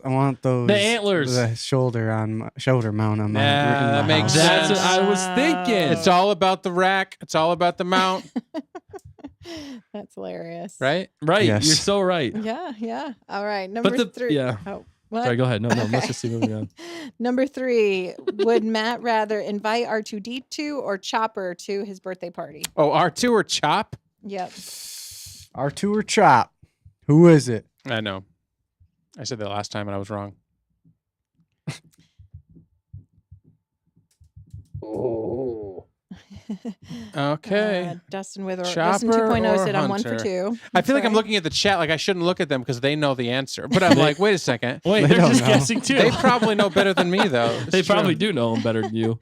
I want those. The antlers. The shoulder mount on my. Yeah, in that my makes house. That's what sense. I was thinking. It's all about the rack. It's all about the mount, That's hilarious. right? Right. Yes. You're so right. Yeah, yeah. All right. Number the- 3. yeah. Oh, what? Sorry, go ahead. No, Okay. let's just see moving on. Number 3. Would Matt rather invite R2D2 or Chopper to his birthday party? Oh, R2 or Chop? Yep. R2 or Chop? Who is it? I know. I said that last time and I was wrong. Oh. Okay. Dustin with Dustin Chopper 2.0 or said I'm 1 for Hunter? 2. I feel like I'm Sorry. looking at the chat like I shouldn't look at them because they know the answer. But I'm like, wait a second. Wait, They they're don't just know. guessing too. They probably know better than me, though. They probably do know them better than you.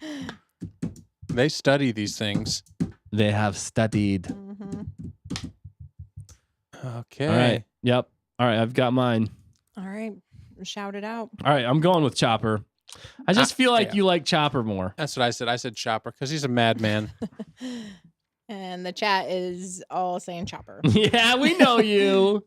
They study these things. They have studied. Mhm. Okay. All right. Yep. All right. I've got mine. All right. Shout it out. All right. I'm going with Chopper. I just feel like yeah. you like Chopper more. That's what I said. I said Chopper because he's a madman. And the chat is all saying Chopper. Yeah, we know you.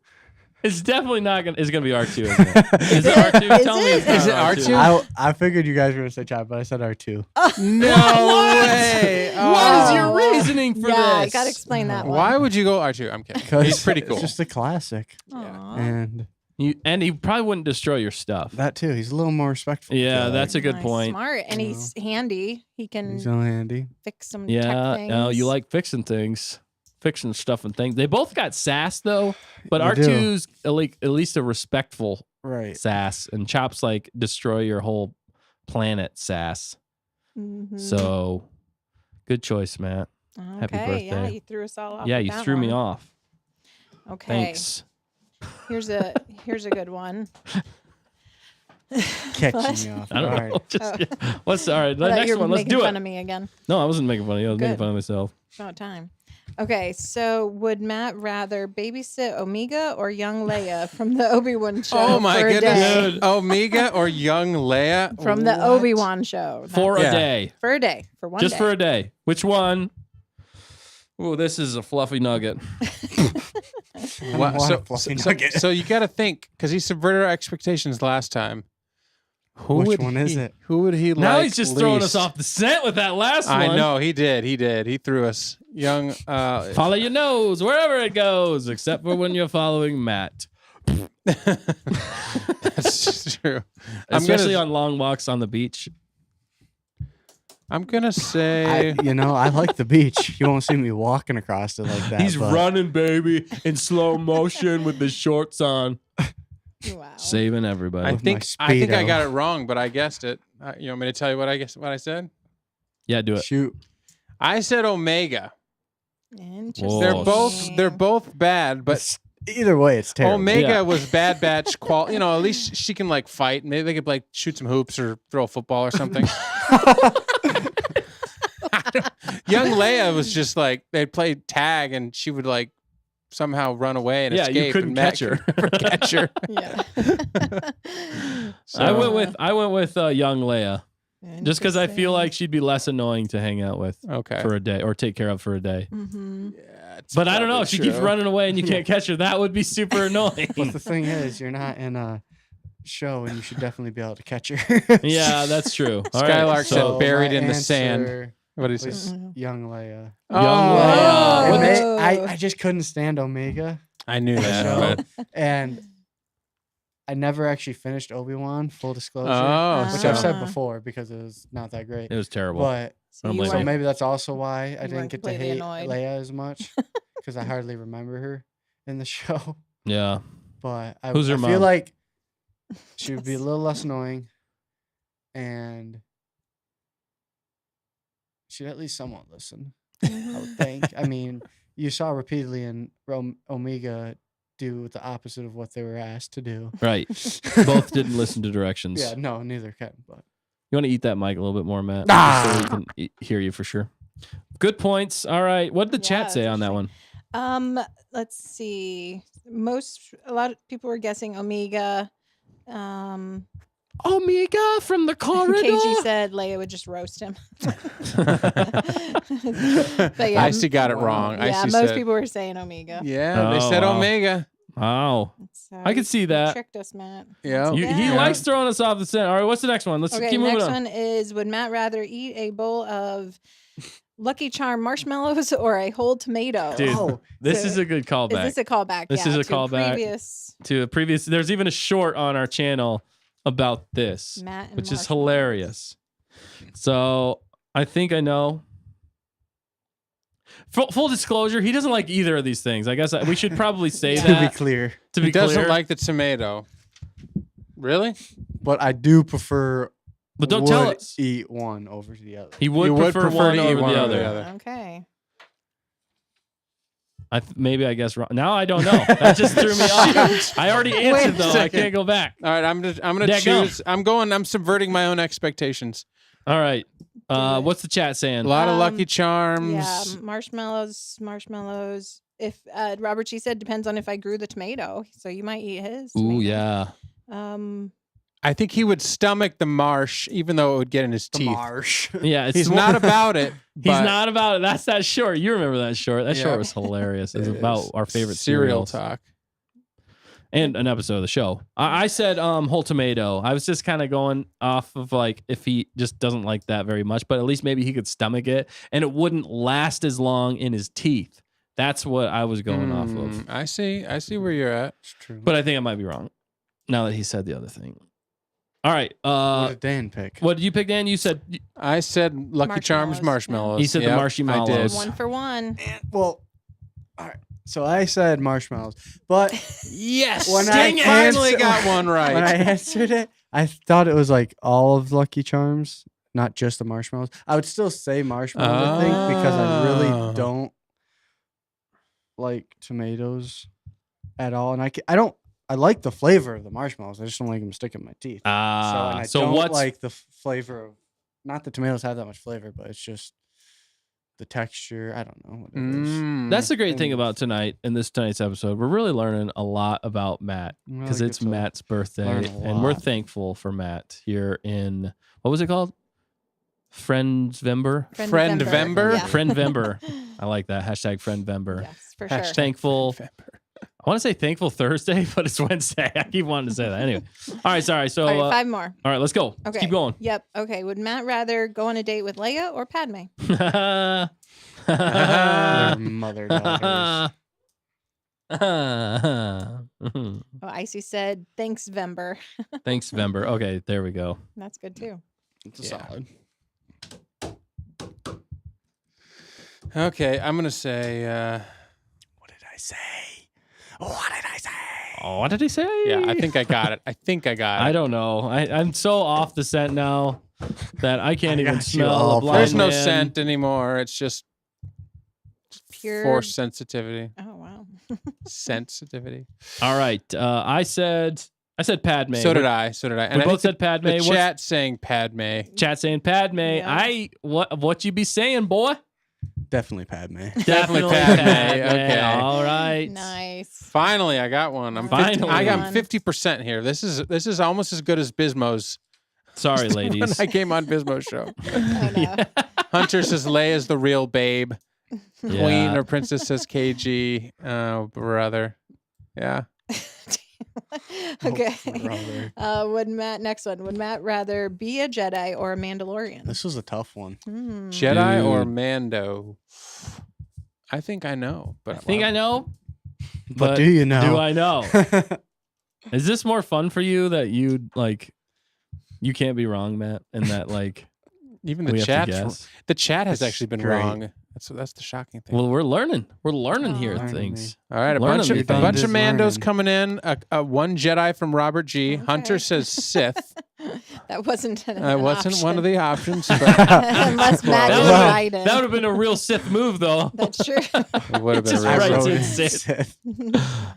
It's definitely not gonna. It's gonna be R2. Isn't it? Is it R2? Is Tell me. it? It's not Is it R2? I figured you guys were gonna say Chop, but I said R2. No What? way. What is your Oh. reasoning for Yeah, I this? gotta explain that one. Why would you go R2? I'm kidding. Because He's pretty cool. It's just a classic, Aw. and And he probably wouldn't destroy your stuff. that too. He's a little more respectful. I Yeah, feel that's a like. good Nice, point. Smart, and he's handy. He can He's so handy. fix some Yeah. tech things. No, you like fixing things, fixing stuff and things. They both got sass though, but They do. R2's at least a respectful Right. sass, and Chop's like destroy your whole planet sass. Mhm. So, good choice, Matt. happy Okay, yeah, birthday. you threw us all off. Yeah, with you that threw me one. off. Okay, Thanks. here's a good one. Catching me off. I don't guard. know. Just, what's all right? I The thought next you were one. Let's making do fun it. of me again. No, I wasn't making fun of you. I was making Good. fun of myself. About time. Okay, so would Matt rather babysit Omega or young Leia from the Obi-Wan show? Oh my for a day? goodness. Omega or young Leia? From the What? Obi-Wan show. For Yeah. a day. For a day. For one Just day. for a day. Which one? Oh, this is a fluffy nugget. Wow, What a fluffy nugget. so you got to think because he subverted our expectations last time. Which one is it? Who would he like? Now he's just throwing us least? off the scent with that last one. I know he did. He threw us young. Follow your nose wherever it goes, except for when you're following Matt. That's true. Especially on long walks on the beach. I'm gonna say I like the beach. You won't see me walking across it like that. He's but running, baby, in slow motion with his shorts on. Wow. Saving everybody. I With think my I think I Speedo. got it wrong, but I guessed it. You want me to tell you what I said? Yeah, do it. Shoot. I said Omega. Interesting. They're both bad, but Either way, it's terrible. Omega Yeah. was Bad Batch at least she can like fight. Maybe they could like shoot some hoops or throw a football or something. Young Leia was just like they'd play tag and she would like somehow run away and escape. you couldn't and catch her. catch her. Yeah. I went with young Leia just because I feel like she'd be less annoying to hang out with Okay. for a day or take care of for a day. Mm-hmm. Yeah, it's But I don't know if she probably keeps true. running away and you can't catch her. That would be super annoying. But the thing is, you're not in a show, and you should definitely be able to catch her. Yeah, that's true. All right, Skylark said so buried my in the sand. answer What is was it? young Leia. Young Oh. Leia. What did I just couldn't stand Omega, I knew the that. show, but- and I never actually finished Obi-Wan. Full disclosure, Oh, which so I've said before because it was not that great. It was terrible. But I don't you blame so you. maybe that's also why I didn't weren't get to completely hate annoyed. Leia as much because I hardly remember her in the show. Yeah. But I, Who's her I mom? feel like she would be a little less annoying, and she'd at least somewhat listen. I would think. I mean, you saw repeatedly in Omega do the opposite of what they were asked to do. Right. Both didn't listen to directions. Yeah, no, neither can. But You want to eat that mic a little bit more, Matt? Ah! Just so we can hear you for sure. Good points. All right. What did the Yeah, chat say on that one? Let's see. A lot of people were guessing Omega. Omega from the corridor. KG said Leia would just roast him. But yeah, Icy got it Wow. wrong. yeah, Icy most said, people were saying Omega. Yeah, they Oh, said wow. Omega. Wow. So I could see you that. tricked us, Matt. Yeah. He Yeah. likes throwing us off the scent. All right. What's the next one? Let's Okay, keep moving next on. one is: would Matt rather eat a bowl of Lucky Charm marshmallows or a whole tomato? Dude, Oh, this so is a good Is callback this a callback? This Yeah, is a to callback. Previous to a previous. There's even a short on our channel about this, Matt and which is marshmallows. hilarious. So I think I know. Full disclosure, he doesn't like either of these things. I guess we should probably say Yeah. to be that clear. to be He doesn't clear. like the tomato. Really? But I do prefer. But don't tell would us. Eat one over the other. He would You prefer, one to eat over one the over other. the other. Okay. Maybe I guess wrong. Now I don't know. That just threw me off. I already Wait answered a though. I second. can't go back. All right, I'm gonna Yeah, go. choose. I'm subverting my own expectations. All right. Do it. What's the chat saying? A lot of Um, Lucky Charms. Yeah, marshmallows. If Robert G said depends on if I grew the tomato, so you might eat his. Ooh, tomato. yeah. I think he would stomach the marsh, even though it would get in his The teeth. marsh. Yeah, it's He's more- not about it. He's but not about it. That's that short. You remember that short? That Yeah. short was hilarious. It was It about is. our favorite cereal cereals talk. and an episode of the show. I said whole tomato. I was just kind of going off of like if he just doesn't like that very much, but at least maybe he could stomach it and it wouldn't last as long in his teeth. That's what I was going off of. I see where you're at. It's true. But I think I might be wrong now that he said the other thing. All right. What did Dan pick? What did you pick, Dan? You said I said Lucky Charms marshmallows. He said the Yep, marshmallows. I did. 1 for 1. Well, all right. So I said marshmallows, but Yes. When Dang I it, finally answer- got one right. when I answered it, I thought it was like all of Lucky Charms, not just the marshmallows. I would still say marshmallows, I think, because I Oh. really don't like tomatoes at all, and I don't. I like the flavor of the marshmallows. I just don't like them sticking in my teeth. and I so don't what's like the flavor of. Not that tomatoes have that much flavor, but it's just the texture. I don't know what it is. That's the great thing And- about tonight's episode. We're really learning a lot about Matt Really because get it's to Matt's birthday, learn a and we're lot. thankful for Matt here in what was it called? Friendsvember. Friendvember? Yeah. Friendvember. I like that hashtag Friendvember. Yes, for sure. Thankful. I want to say thankful Thursday, but it's Wednesday. I keep wanting to say that. Anyway, all right, sorry. So, All right, 5 more. all right, let's go. Let's Okay. keep going. Yep. Okay. Would Matt rather go on a date with Leia or Padme? They're mother daughters. Oh, Icy said, thanks, Vember. Thanks, Vember. Okay, there we go. That's good too. It's a Yeah. solid. Okay, I'm gonna say. What did I say? What did I say? Oh, what did he say? Yeah, I think I got it. I think I got it. I don't know. I'm so off the scent now that I can't I even got you smell all a blind There's no man. scent anymore. It's just Pure. force sensitivity. Oh wow. Sensitivity. All right. I said Padme. So did I. And We I both think said Padme. the What's- chat saying Padme. Chat saying Padme. Yeah. What you be saying, boy? Definitely Padme. Definitely Padme. Okay. All right. Nice. Finally, I got one. I'm Finally. I got 50% here. This is almost as good as Bismo's. Sorry, when ladies. I came on Bismo's show. Oh no. Hunter says Leia's the real babe. Queen Yeah. or princess says KG. Oh, brother. Yeah. Okay. brother. Would Matt rather be a Jedi or a Mandalorian? This was a tough one. Hmm. Jedi or Dude. Mando? I think I know, but I think I know. But do you know? Do I know? Is this more fun for you that you like? You can't be wrong, Matt, and that like even we the have to chat. guess. The chat has That's actually been great. wrong. That's the shocking thing. Well, we're learning. We're learning here Oh. things. All right, a learn bunch them, of you a bunch of think. Mandos coming in. A one Jedi from Robert G. Okay. Hunter says Sith. That wasn't an That wasn't one of the options. But Unless Matt That is would've- right. That would have been a real Sith move, though. That's true. it would have been Just a right real to in Sith.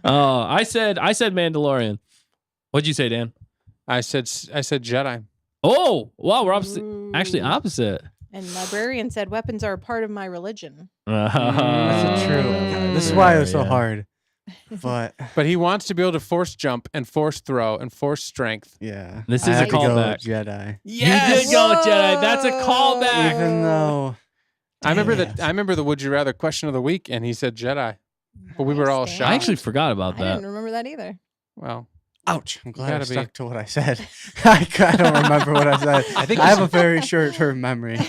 I said Mandalorian. What'd you say, Dan? I said Jedi. Oh, wow, we're actually opposite. And librarian said weapons are a part of my religion. That's true. This is why it was so hard. But But he wants to be able to force jump and force throw and force strength. yeah, This I is a had to go callback. Jedi. You did go Jedi. That's a callback. Even though I remember the would you rather question of the week, and he said Jedi. But we were all Nice, shocked. I actually forgot about I didn't that. remember that either. Well, ouch, I'm glad I gotta be. stuck to what I said. I don't remember what I said. I think I have a very short-term memory.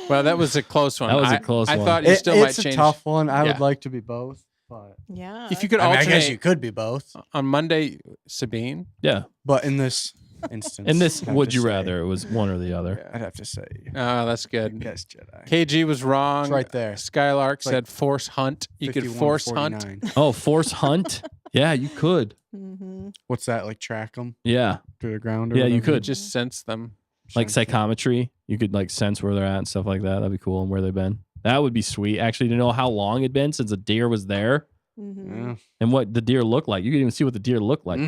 well, that was a close one. That was a close I one. thought you still might It's a change. tough one. I Yeah. would like to be both, but Yeah. If you could I alternate guess you could be both. on Monday, Sabine. Yeah. But in this instance, In this, I'd have would to you say- rather? It was one or the other. I'd have to say Oh, that's good. yes, Jedi. KG was wrong. It's right there. Skylark like said force hunt. You could 51 force to hunt. 49. Oh, Force Hunt? Yeah, you could. Mm-hmm. What's that like? Track them Yeah. to the ground? Or Yeah, you whatever? could. Just sense them. Like psychometry. You could like sense where they're at and stuff like that. That'd be cool and where they've been. That would be sweet. Actually, to know how long it'd been since a deer was there Mm-hmm. Yeah. and what the deer looked like. You could even see what the deer looked like.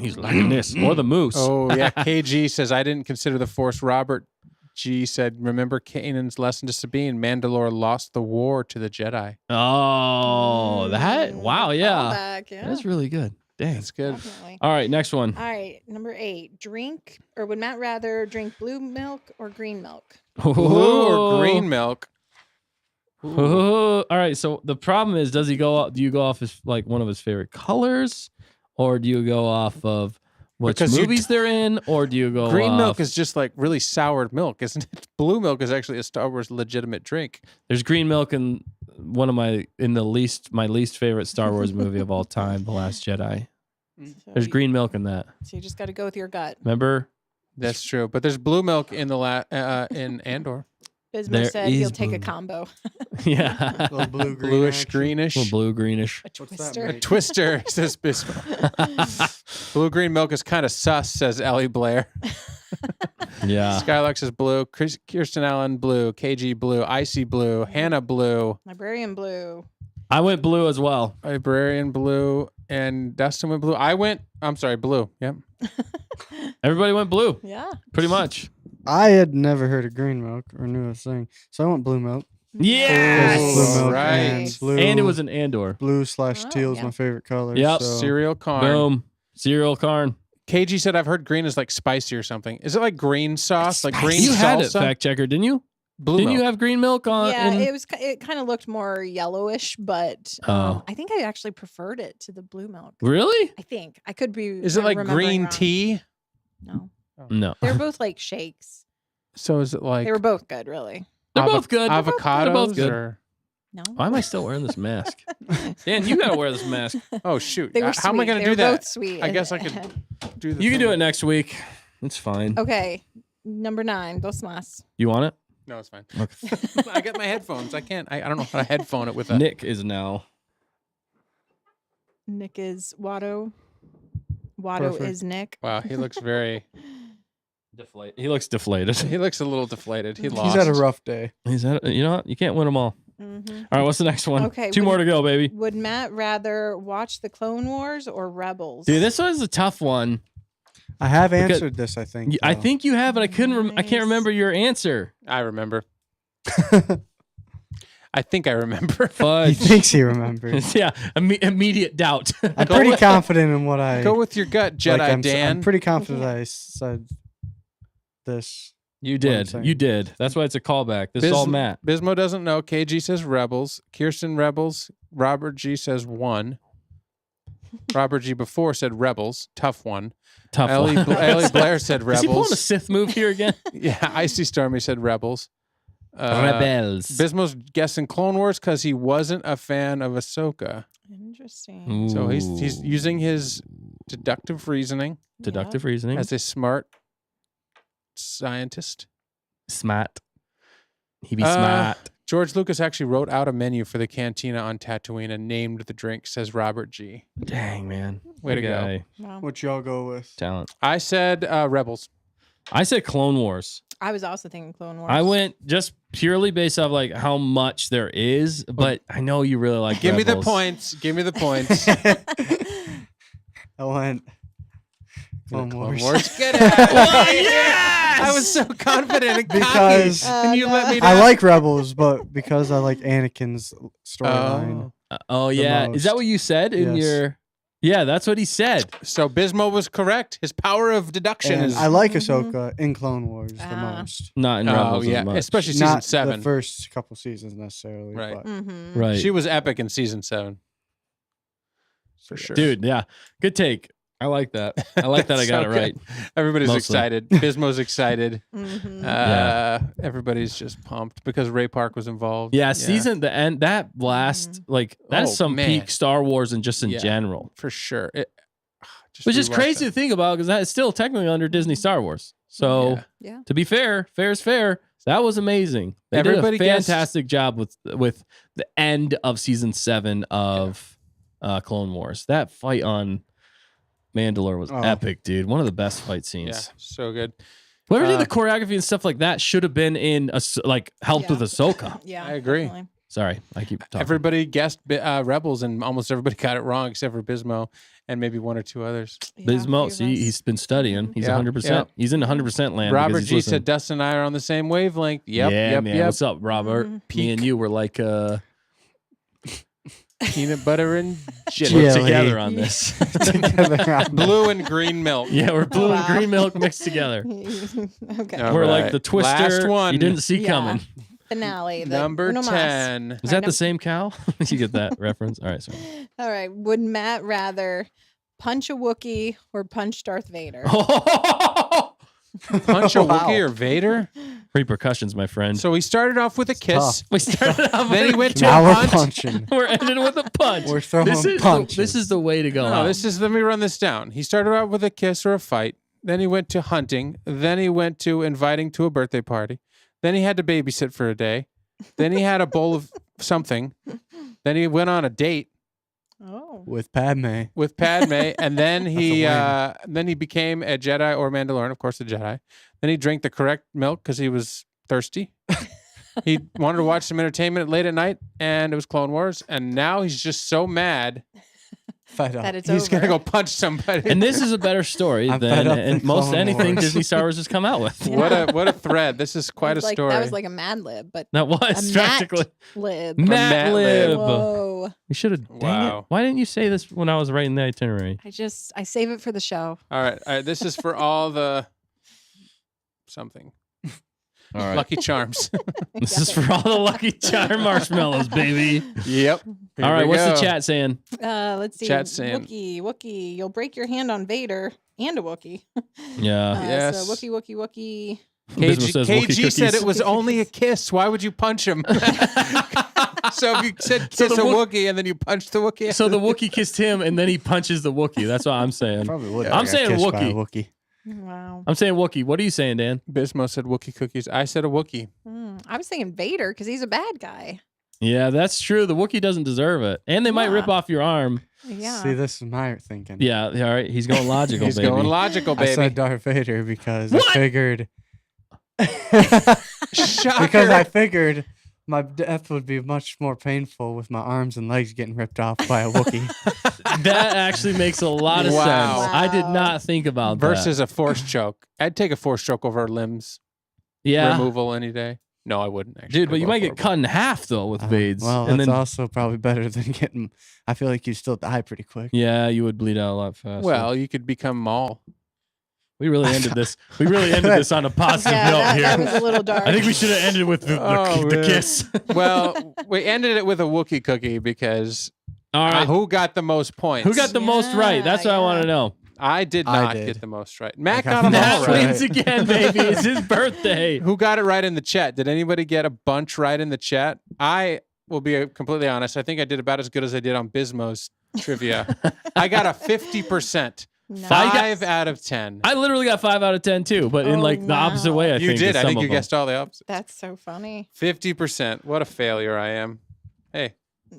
He's liking this. Or the moose. Oh yeah, KG says I didn't consider the force. Robert G said, remember Kanan's lesson to Sabine. Mandalore lost the war to the Jedi. Oh, that? Wow, yeah. Callback, yeah. That's really good. Dang. That's good. Definitely. All right, next one. All right, number 8. Drink, or would Matt rather drink blue milk or green milk? Blue or green milk? All right, so the problem is, do you go off as like one of his favorite colors, or do you go off of which Because you movies they're in, or do you go Green off, milk is just like really soured milk, isn't it? Blue milk is actually a Star Wars legitimate drink. There's green milk in my least favorite Star Wars movie of all time, The Last Jedi. So There's you- green milk in that. So you just got to go with your gut. Remember? That's true. But there's blue milk in in Andor. Bismo There said he'll is take a blue. combo. Yeah. Little blue, green Bluish, action. greenish. A little blue greenish. A What's that twister. A make? twister, says Bismo. Blue green milk is kind of sus, says Ellie Blair. Yeah. Skylark says blue. Kirsten Allen, blue. KG, blue. Icy, blue. Hannah, blue. Librarian blue. I went blue as well. Librarian, blue. And Dustin went blue. I'm sorry, blue. Yep. Everybody went blue, Yeah. pretty much. I had never heard of green milk or knew a thing, so I went blue milk. Yes! Blue milk Right. and blue. And it was an Andor. blue/teal is yeah. my favorite color. Yep. so- Cereal corn. Boom. Cereal Karn. KG said I've heard green is like spicy or something. Is it like green sauce? Like green You salsa? had it, fact checker, didn't you? Blue Didn't milk. you have green milk on? Yeah, in- it kind of looked more yellowish, but Oh. I think I actually preferred it to the blue milk. Really? I think I could be. Is it like remembering green wrong. tea? No, No. they were both like shakes. So is it like They were both good, really. They're both good. avocados They're both good. or No. Why am I still wearing this mask? Dan, you got to wear this mask. Oh shoot! They were How am I sweet. going to They do were that? both sweet. I guess I could do the You can thing. do it next week. It's fine. Okay. Number 9. Dos más. You want it? No, it's fine. Okay. I got my headphones. I can't. I don't know how to headphone it with a. Nick is now. Nick is Watto. Watto Perfect. is Nick. Wow, he looks very. Deflated. He looks deflated. He looks a little deflated. He He's lost. He's had a rough day. You know what? You can't win them all. Mm-hmm. All right, what's the next one? Okay, 2 more to go, baby. Would Matt rather watch the Clone Wars or Rebels? Dude, this was a tough one. I have Because- answered this, I think. I though. think you have, but I couldn't. I can't Nice. remember your answer. I remember. I think I remember. He Fudge. thinks he remembers. Yeah, immediate doubt. I'm pretty confident in what I Go with your gut, Jedi like, Dan. I'm pretty confident I said this. You I'm did. saying. You did. That's why it's a callback. This is all Matt. Bismo doesn't know. KG says Rebels. Kirsten Rebels. Robert G says 1. Robert G before said Rebels. Tough one. Tough Ellie, one. Ellie Blair said Is he pulling a Rebels. Sith move here again? Yeah, Icy Stormy said Rebels. Rebels. Bismo's guessing Clone Wars because he wasn't a fan of Ahsoka. Interesting. So he's using his deductive reasoning deductive reasoning. as a smart scientist. Smart. He be Uh, smart. George Lucas actually wrote out a menu for the cantina on Tatooine and named the drink, says Robert G. Dang, man. Way to That go. guy. Wow. What y'all go with? Talent. I said Rebels. I said Clone Wars. I was also thinking Clone Wars. I went just purely based off like how much there is, but I know you really like Give me the Rebels. points. Give me the points. I went Clone Wars. Get out. Yes! I was so confident and Because cocky, and you let me I down. like Rebels, but because I like Anakin's storyline. Oh. Oh yeah, is that most. what you said in Yes. your? Yeah, that's what he said. So Bismo was correct. His power of deduction And is I like Ahsoka in Clone Wars the Ah. most. Not in Oh, Rebels yeah, as much. especially season Not 7. the first couple seasons necessarily. Right. But Mm-hmm. right, She was epic in season 7. For sure. dude. Yeah, good take. I like that. I like that. I got So it right. good. Everybody's Mostly. excited. Bismo's excited. Mm-hmm. Yeah. Everybody's just pumped because Ray Park was involved. Yeah, season the end that last like that's Oh, some man. peak Star Wars and just in Yeah. general, For sure. which is crazy to think about because that is still technically under Disney Star Wars. So Yeah. Yeah. to be fair, fair is fair. That was amazing. They Everybody did a guessed- fantastic job with the end of season 7 of Clone Wars. That fight on Mandalore was Oh. epic, dude. One of the best fight Yeah, scenes. so good. Whoever did Uh, the choreography and stuff like that should have been in helped Yeah. with Ahsoka. Yeah. I agree. Definitely. Sorry, I keep talking. Everybody guessed Rebels, and almost everybody got it wrong except for Bismo and maybe 1 or 2 others. Yeah, Bismo, few of see, us. he's been studying. He's Yeah, 100%. He's in 100% land. because Robert he's G listening. said Dustin and I are on the same wavelength. Yep, yeah, yep, man. yep. What's up, Robert? Mhm. Me and you were like Peanut butter and we're jelly. Jelly. together on this. together on Blue and green milk. Yeah, we're blue and Wow. green milk mixed together. Okay. All We're like right. the twister Last one. you didn't see Yeah. coming. Finale. The Number uno mas. 10. Is that Num- the same cow? You get that reference? All right, sorry. All right. Would Matt rather punch a Wookiee or punch Darth Vader? Punch a Wow. Wookiee or Vader? Repercussions, my friend. So he started off with a kiss. tough. We started off Then he with- went to Now a we're punch. punching. we're ending with a punch. We're throwing this is punches. this is the way to go. No, out. this is. Let me run this down. He started out with a kiss or a fight. Then he went to hunting. Then he went to inviting to a birthday party. Then he had to babysit for a day. Then he had a bowl of something. Then he went on a date Oh. With Padme. with Padme, and then he That's then he became a Jedi or Mandalorian, of course, a Jedi. Then he drank the correct milk because he was thirsty. He wanted to watch some entertainment late at night, and it was Clone Wars. And now he's just so mad Fed up. That it's he's over. gonna go punch somebody. and this is a better story I'm than fed up and with most Clone anything Wars. Disney Star Wars has come out with. what a thread. This is quite a Like, story. That was like a Mad Lib, but That was a practically lib. Matt Matt Lib. Lib. Whoa. You should have. Wow. Why didn't you say this when I was writing the itinerary? I save it for the show. All right. This is for all the something. All right. Lucky Charms. This is for all the Lucky Charm marshmallows, baby. Yep. All right. we What's the go. chat saying? Let's see. Chat's saying- Wookiee. You'll break your hand on Vader and a Wookiee. Yeah. Yes. So Wookiee. Bismarck says Wookiee KG said cookies. it was only a kiss. Why would you punch him? So if you said So kiss the a Wook- Wookiee and then you punch the Wookiee. So the Wookiee kissed him, and then he punches the Wookiee. That's what I'm saying. Probably would. I'm saying Wookiee. Wow. I'm saying Wookiee. What are you saying, Dan? Bismo said Wookiee cookies. I said a Wookiee. I was thinking Vader because he's a bad guy. Yeah, that's true. The Wookiee doesn't deserve it, and they might Yeah. rip off your arm. Yeah. See, this is my thinking. Yeah, all right. He's going logical, He's baby. going logical, I said baby. Darth Vader because What? I figured. Shocker. Because I figured my death would be much more painful with my arms and legs getting ripped off by a Wookiee. That actually makes a lot of Wow. sense. I did Wow. not think about Versus a force choke. I'd take a force choke over limbs that. Yeah, removal any day. No, I wouldn't actually. dude, but you might get cut in half though with Vades. Well, and that's then also probably better than getting. I feel like you still die pretty quick. yeah, you would bleed out a lot faster. Well, you could become Maul. we really ended this. We really ended this on a positive Yeah, note that here. was a little dark. I think we should have ended with the Oh, man. kiss. Well, we ended it with a Wookiee cookie because All right, who got the most points? who got the most right? That's what I want to know. I did I not did. get the most right. Matt got got them the all Matt most right. wins again, baby. It's his birthday. Who got it right in the chat? Did anybody get a bunch right in the chat? I will be completely honest. I think I did about as good as I did on Bismo's trivia. I got a 50%. Nice. 5 out of 10. I literally got 5 out of 10 too, but in Oh, like the opposite wow. way. I You think did. with I some think of you them. guessed all the opposites. That's so funny. 50%. What a failure I am. Hey,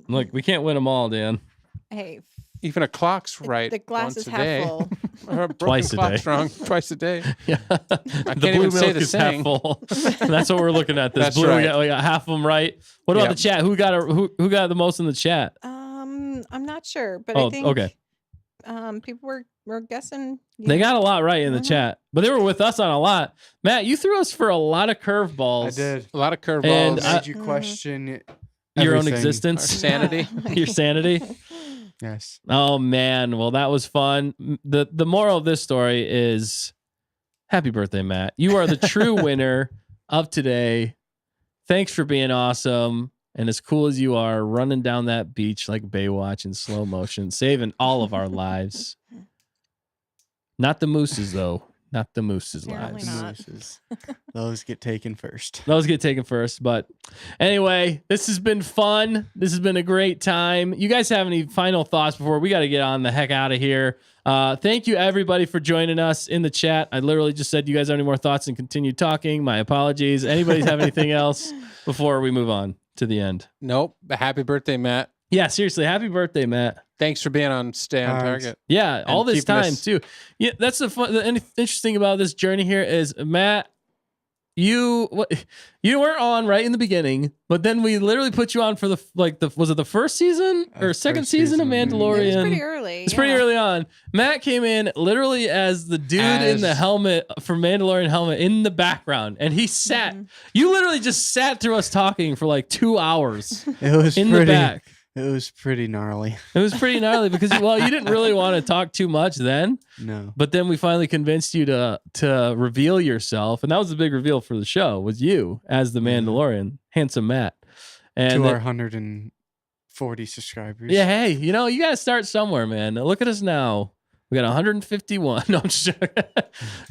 Look, we can't win them all, Dan. Hey, even a clock's right. the glass once is a half day. full. Or a broken Twice a clock's day. wrong twice a day. Yeah, the can't blue even say milk the is half saying. full. That's what we're looking at. This That's blue, right. we got half of them right. What about Yep. the chat? Who got the most in the chat? I'm not sure, but Oh, I think okay. People were guessing. They got a lot right in the Mhm. chat, but they were with us on a lot. Matt, you threw us for a lot of curveballs. I did. A lot of And curveballs. I- Made you question Your own everything. Our existence, sanity. your sanity. Yes. Oh man, well that was fun. The moral of this story is happy birthday, Matt. You are the true winner of today. Thanks for being awesome and as cool as you are, running down that beach like Baywatch in slow motion, saving all of our lives. Not the mooses though. Not the mooses' Apparently lives. not. Mooses. Those get taken first. Those get taken first. But anyway, this has been fun. This has been a great time. You guys have any final thoughts before we got to get on the heck out of here? Thank you, everybody, for joining us in the chat. I literally just said, you guys have any more thoughts and continue talking? My apologies. Anybody's have anything else before we move on to the end? Nope. Happy birthday, Matt. Yeah, seriously. Happy birthday, Matt. Thanks for being on Stay on Thanks. Target. Yeah, all this keeping time us- too. Yeah, that's the interesting about this journey here is Matt. You weren't on right in the beginning, but then we literally put you on for was it the first season or second First season of season. Mandalorian? It was pretty early. It's pretty early on. Matt came in literally as the dude in the As- helmet from Mandalorian helmet in the background, and he sat. Mhm. You literally just sat through us talking for like 2 hours It was in pretty. the back. It was pretty gnarly. It was pretty gnarly because you didn't really want to talk too much then. No. But then we finally convinced you to reveal yourself, and that was the big reveal for the show. Was you as the Mandalorian, handsome Matt, and To then- our 140 subscribers. yeah, hey, you got to start somewhere, man. Look at us now. We got 151. No, I'm just joking.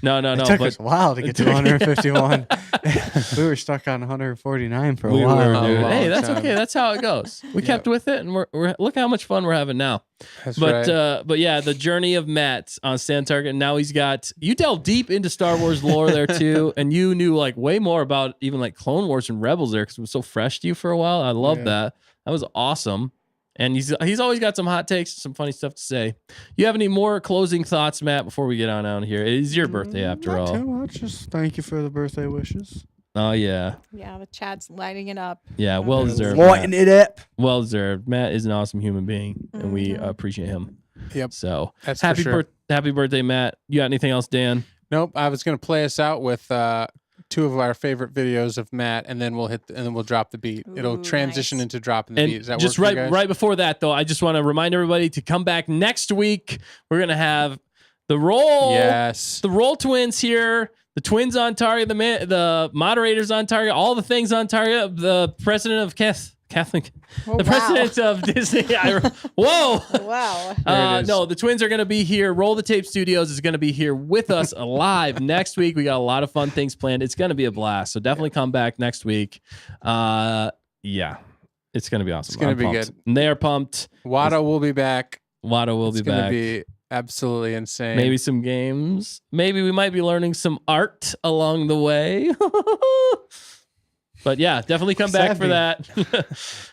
no. It took but us a while to get to 151. We were stuck on 149 for a we while. were, A dude. long Hey, that's time. okay. That's how it goes. We kept with it, and we're look how much fun we're having now. That's But right. but yeah, the journey of Matt on Stay on Target. And now you delved deep into Star Wars lore there too, and you knew like way more about even like Clone Wars and Rebels there because it was so fresh to you for a while. I love Yeah. that. That was awesome. And he's always got some hot takes, some funny stuff to say. You have any more closing thoughts, Matt, before we get on out of here? It is your birthday after Not all. too much. Just thank you for the birthday wishes. Oh yeah, Yeah, the chat's lighting it up. yeah. Well deserved. Lighten Matt. it up. Well deserved. Matt is an awesome human being, and we Mhm. appreciate him. Yep. So That's for sure. happy birthday, Matt. You got anything else, Dan? Nope. I was going to play us out with 2 of our favorite videos of Matt, and then we'll drop the beat. It'll Ooh, transition nice. into dropping the And beat. Does that just work for you guys? right before that, though, I just want to remind everybody to come back next week. We're gonna have the roll, Yes. the roll twins here, the twins on target, the moderators on target, all the things on target. The president of Catholic, Oh, the president of Disney. Whoa. Wow. There it is. No, the twins are going to be here. Roll the Tape Studios is going to be here with us live next week. We got a lot of fun things planned. It's going to be a blast. So definitely come back next week. Yeah. It's going to be awesome. It's going to I'm be pumped. good. And they are pumped. Watto will be back. Watto will be It's going to back. be absolutely insane. Maybe some games. Maybe we might be learning some art along the way. But yeah, definitely come back for that.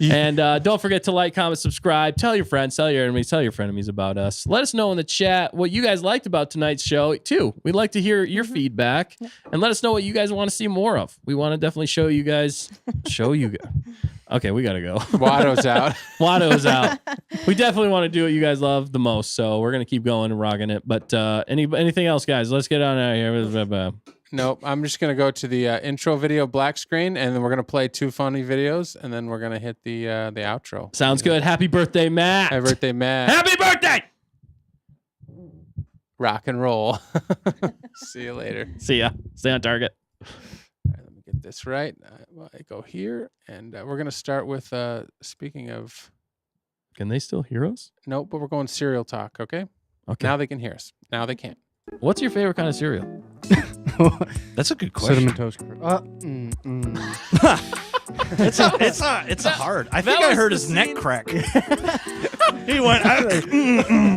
And don't forget to like, comment, subscribe. Tell your friends, tell your enemies, tell your frenemies about us. Let us know in the chat what you guys liked about tonight's show, too. We'd like to hear your feedback. And let us know what you guys want to see more of. We want to definitely show you guys. Okay, we got to go. Watto's out. Watto's out. We definitely want to do what you guys love the most. So we're going to keep going and rocking it. But anything else, guys? Let's get on out of here. Nope. I'm just going to go to the intro video black screen, and then we're going to play 2 funny videos, and then we're going to hit the outro. Sounds good. Happy birthday, Matt. Happy birthday, Matt. Happy birthday. Rock and roll. See you later. See ya. Stay on target. All right, let me get this right. I go here, and we're going to start with, speaking of... Can they still hear us? Nope, but we're going cereal talk, okay? Okay. Now they can hear us. Now they can't. What's your favorite kind of cereal? That's a good question. Cinnamon toast. It's a hard. I That think I was heard the his neck scene- crack. He went.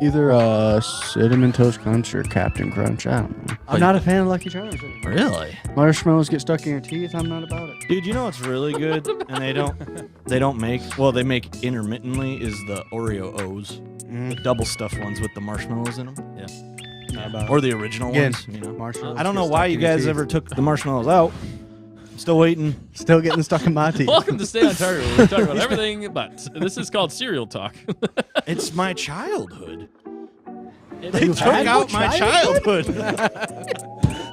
Either cinnamon toast crunch or Captain Crunch. I don't know. I'm not a fan of Lucky Charms anymore. Really, Marshmallows get stuck in your teeth. I'm not about it. dude? You know what's really good, and they don't make. Well, they make intermittently is the Oreo O's, the double stuffed ones with the marshmallows in them. Yeah. Not about Or the original Again, ones. You know. marshmallows I don't get know stuck why in you your guys teeth. ever took the marshmallows out. I'm still waiting. Still getting stuck in my teeth. Welcome to Stay on Target, where we talk about everything but. This is called Cereal Talk. It's my childhood. They Took out my childhood.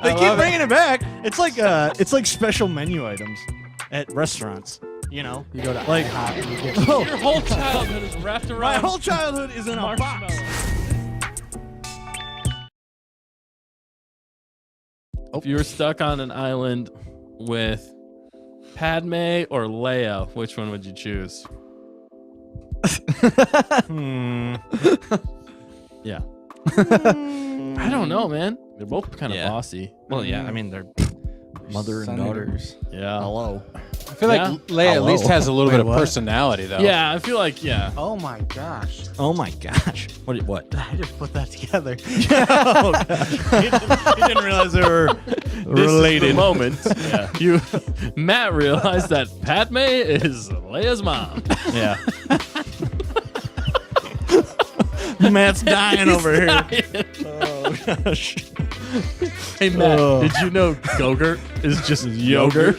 They keep bringing it back. It's like special menu items at restaurants. You know, You go to like IHOP and you get Your whole childhood is wrapped my around whole childhood is in a box. marshmallows. If you were stuck on an island with Padme or Leia, which one would you choose? Yeah. I don't know, man. They're both kind of Yeah. bossy. Well, yeah. I mean, they're mother and daughter. senators. Yeah. Hello. I feel like Yeah. Leia at least has a little Wait, bit of what? personality, though. Yeah, I feel like, yeah. Oh my gosh. Oh my gosh. What? I just put that together. Oh, gosh. He didn't realize they were related. Moment. Yeah. Matt realized that Padme is Leia's mom. Yeah. Matt's dying over here. Oh gosh. Hey Matt, did you know Gogurt is just yogurt?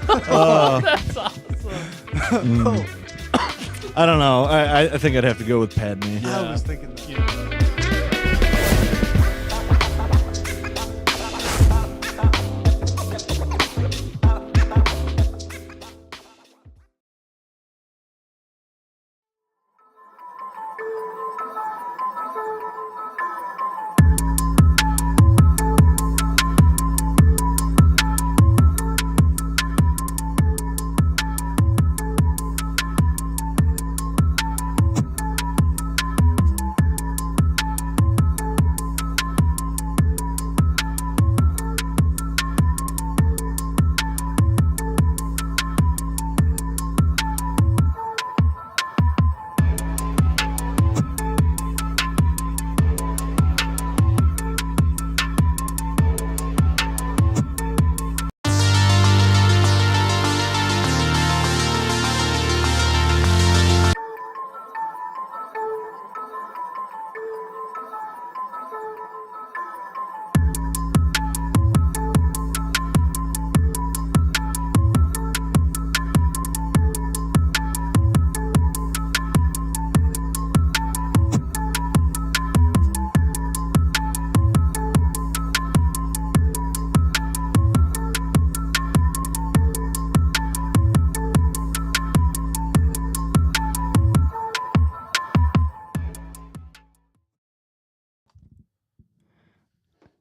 That's awesome. I don't know. I think I'd have to go with Padme. I was thinking that.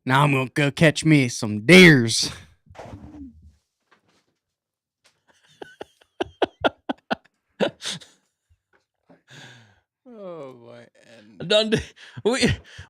Now I'm gonna go catch me some deers. Oh boy. And Done.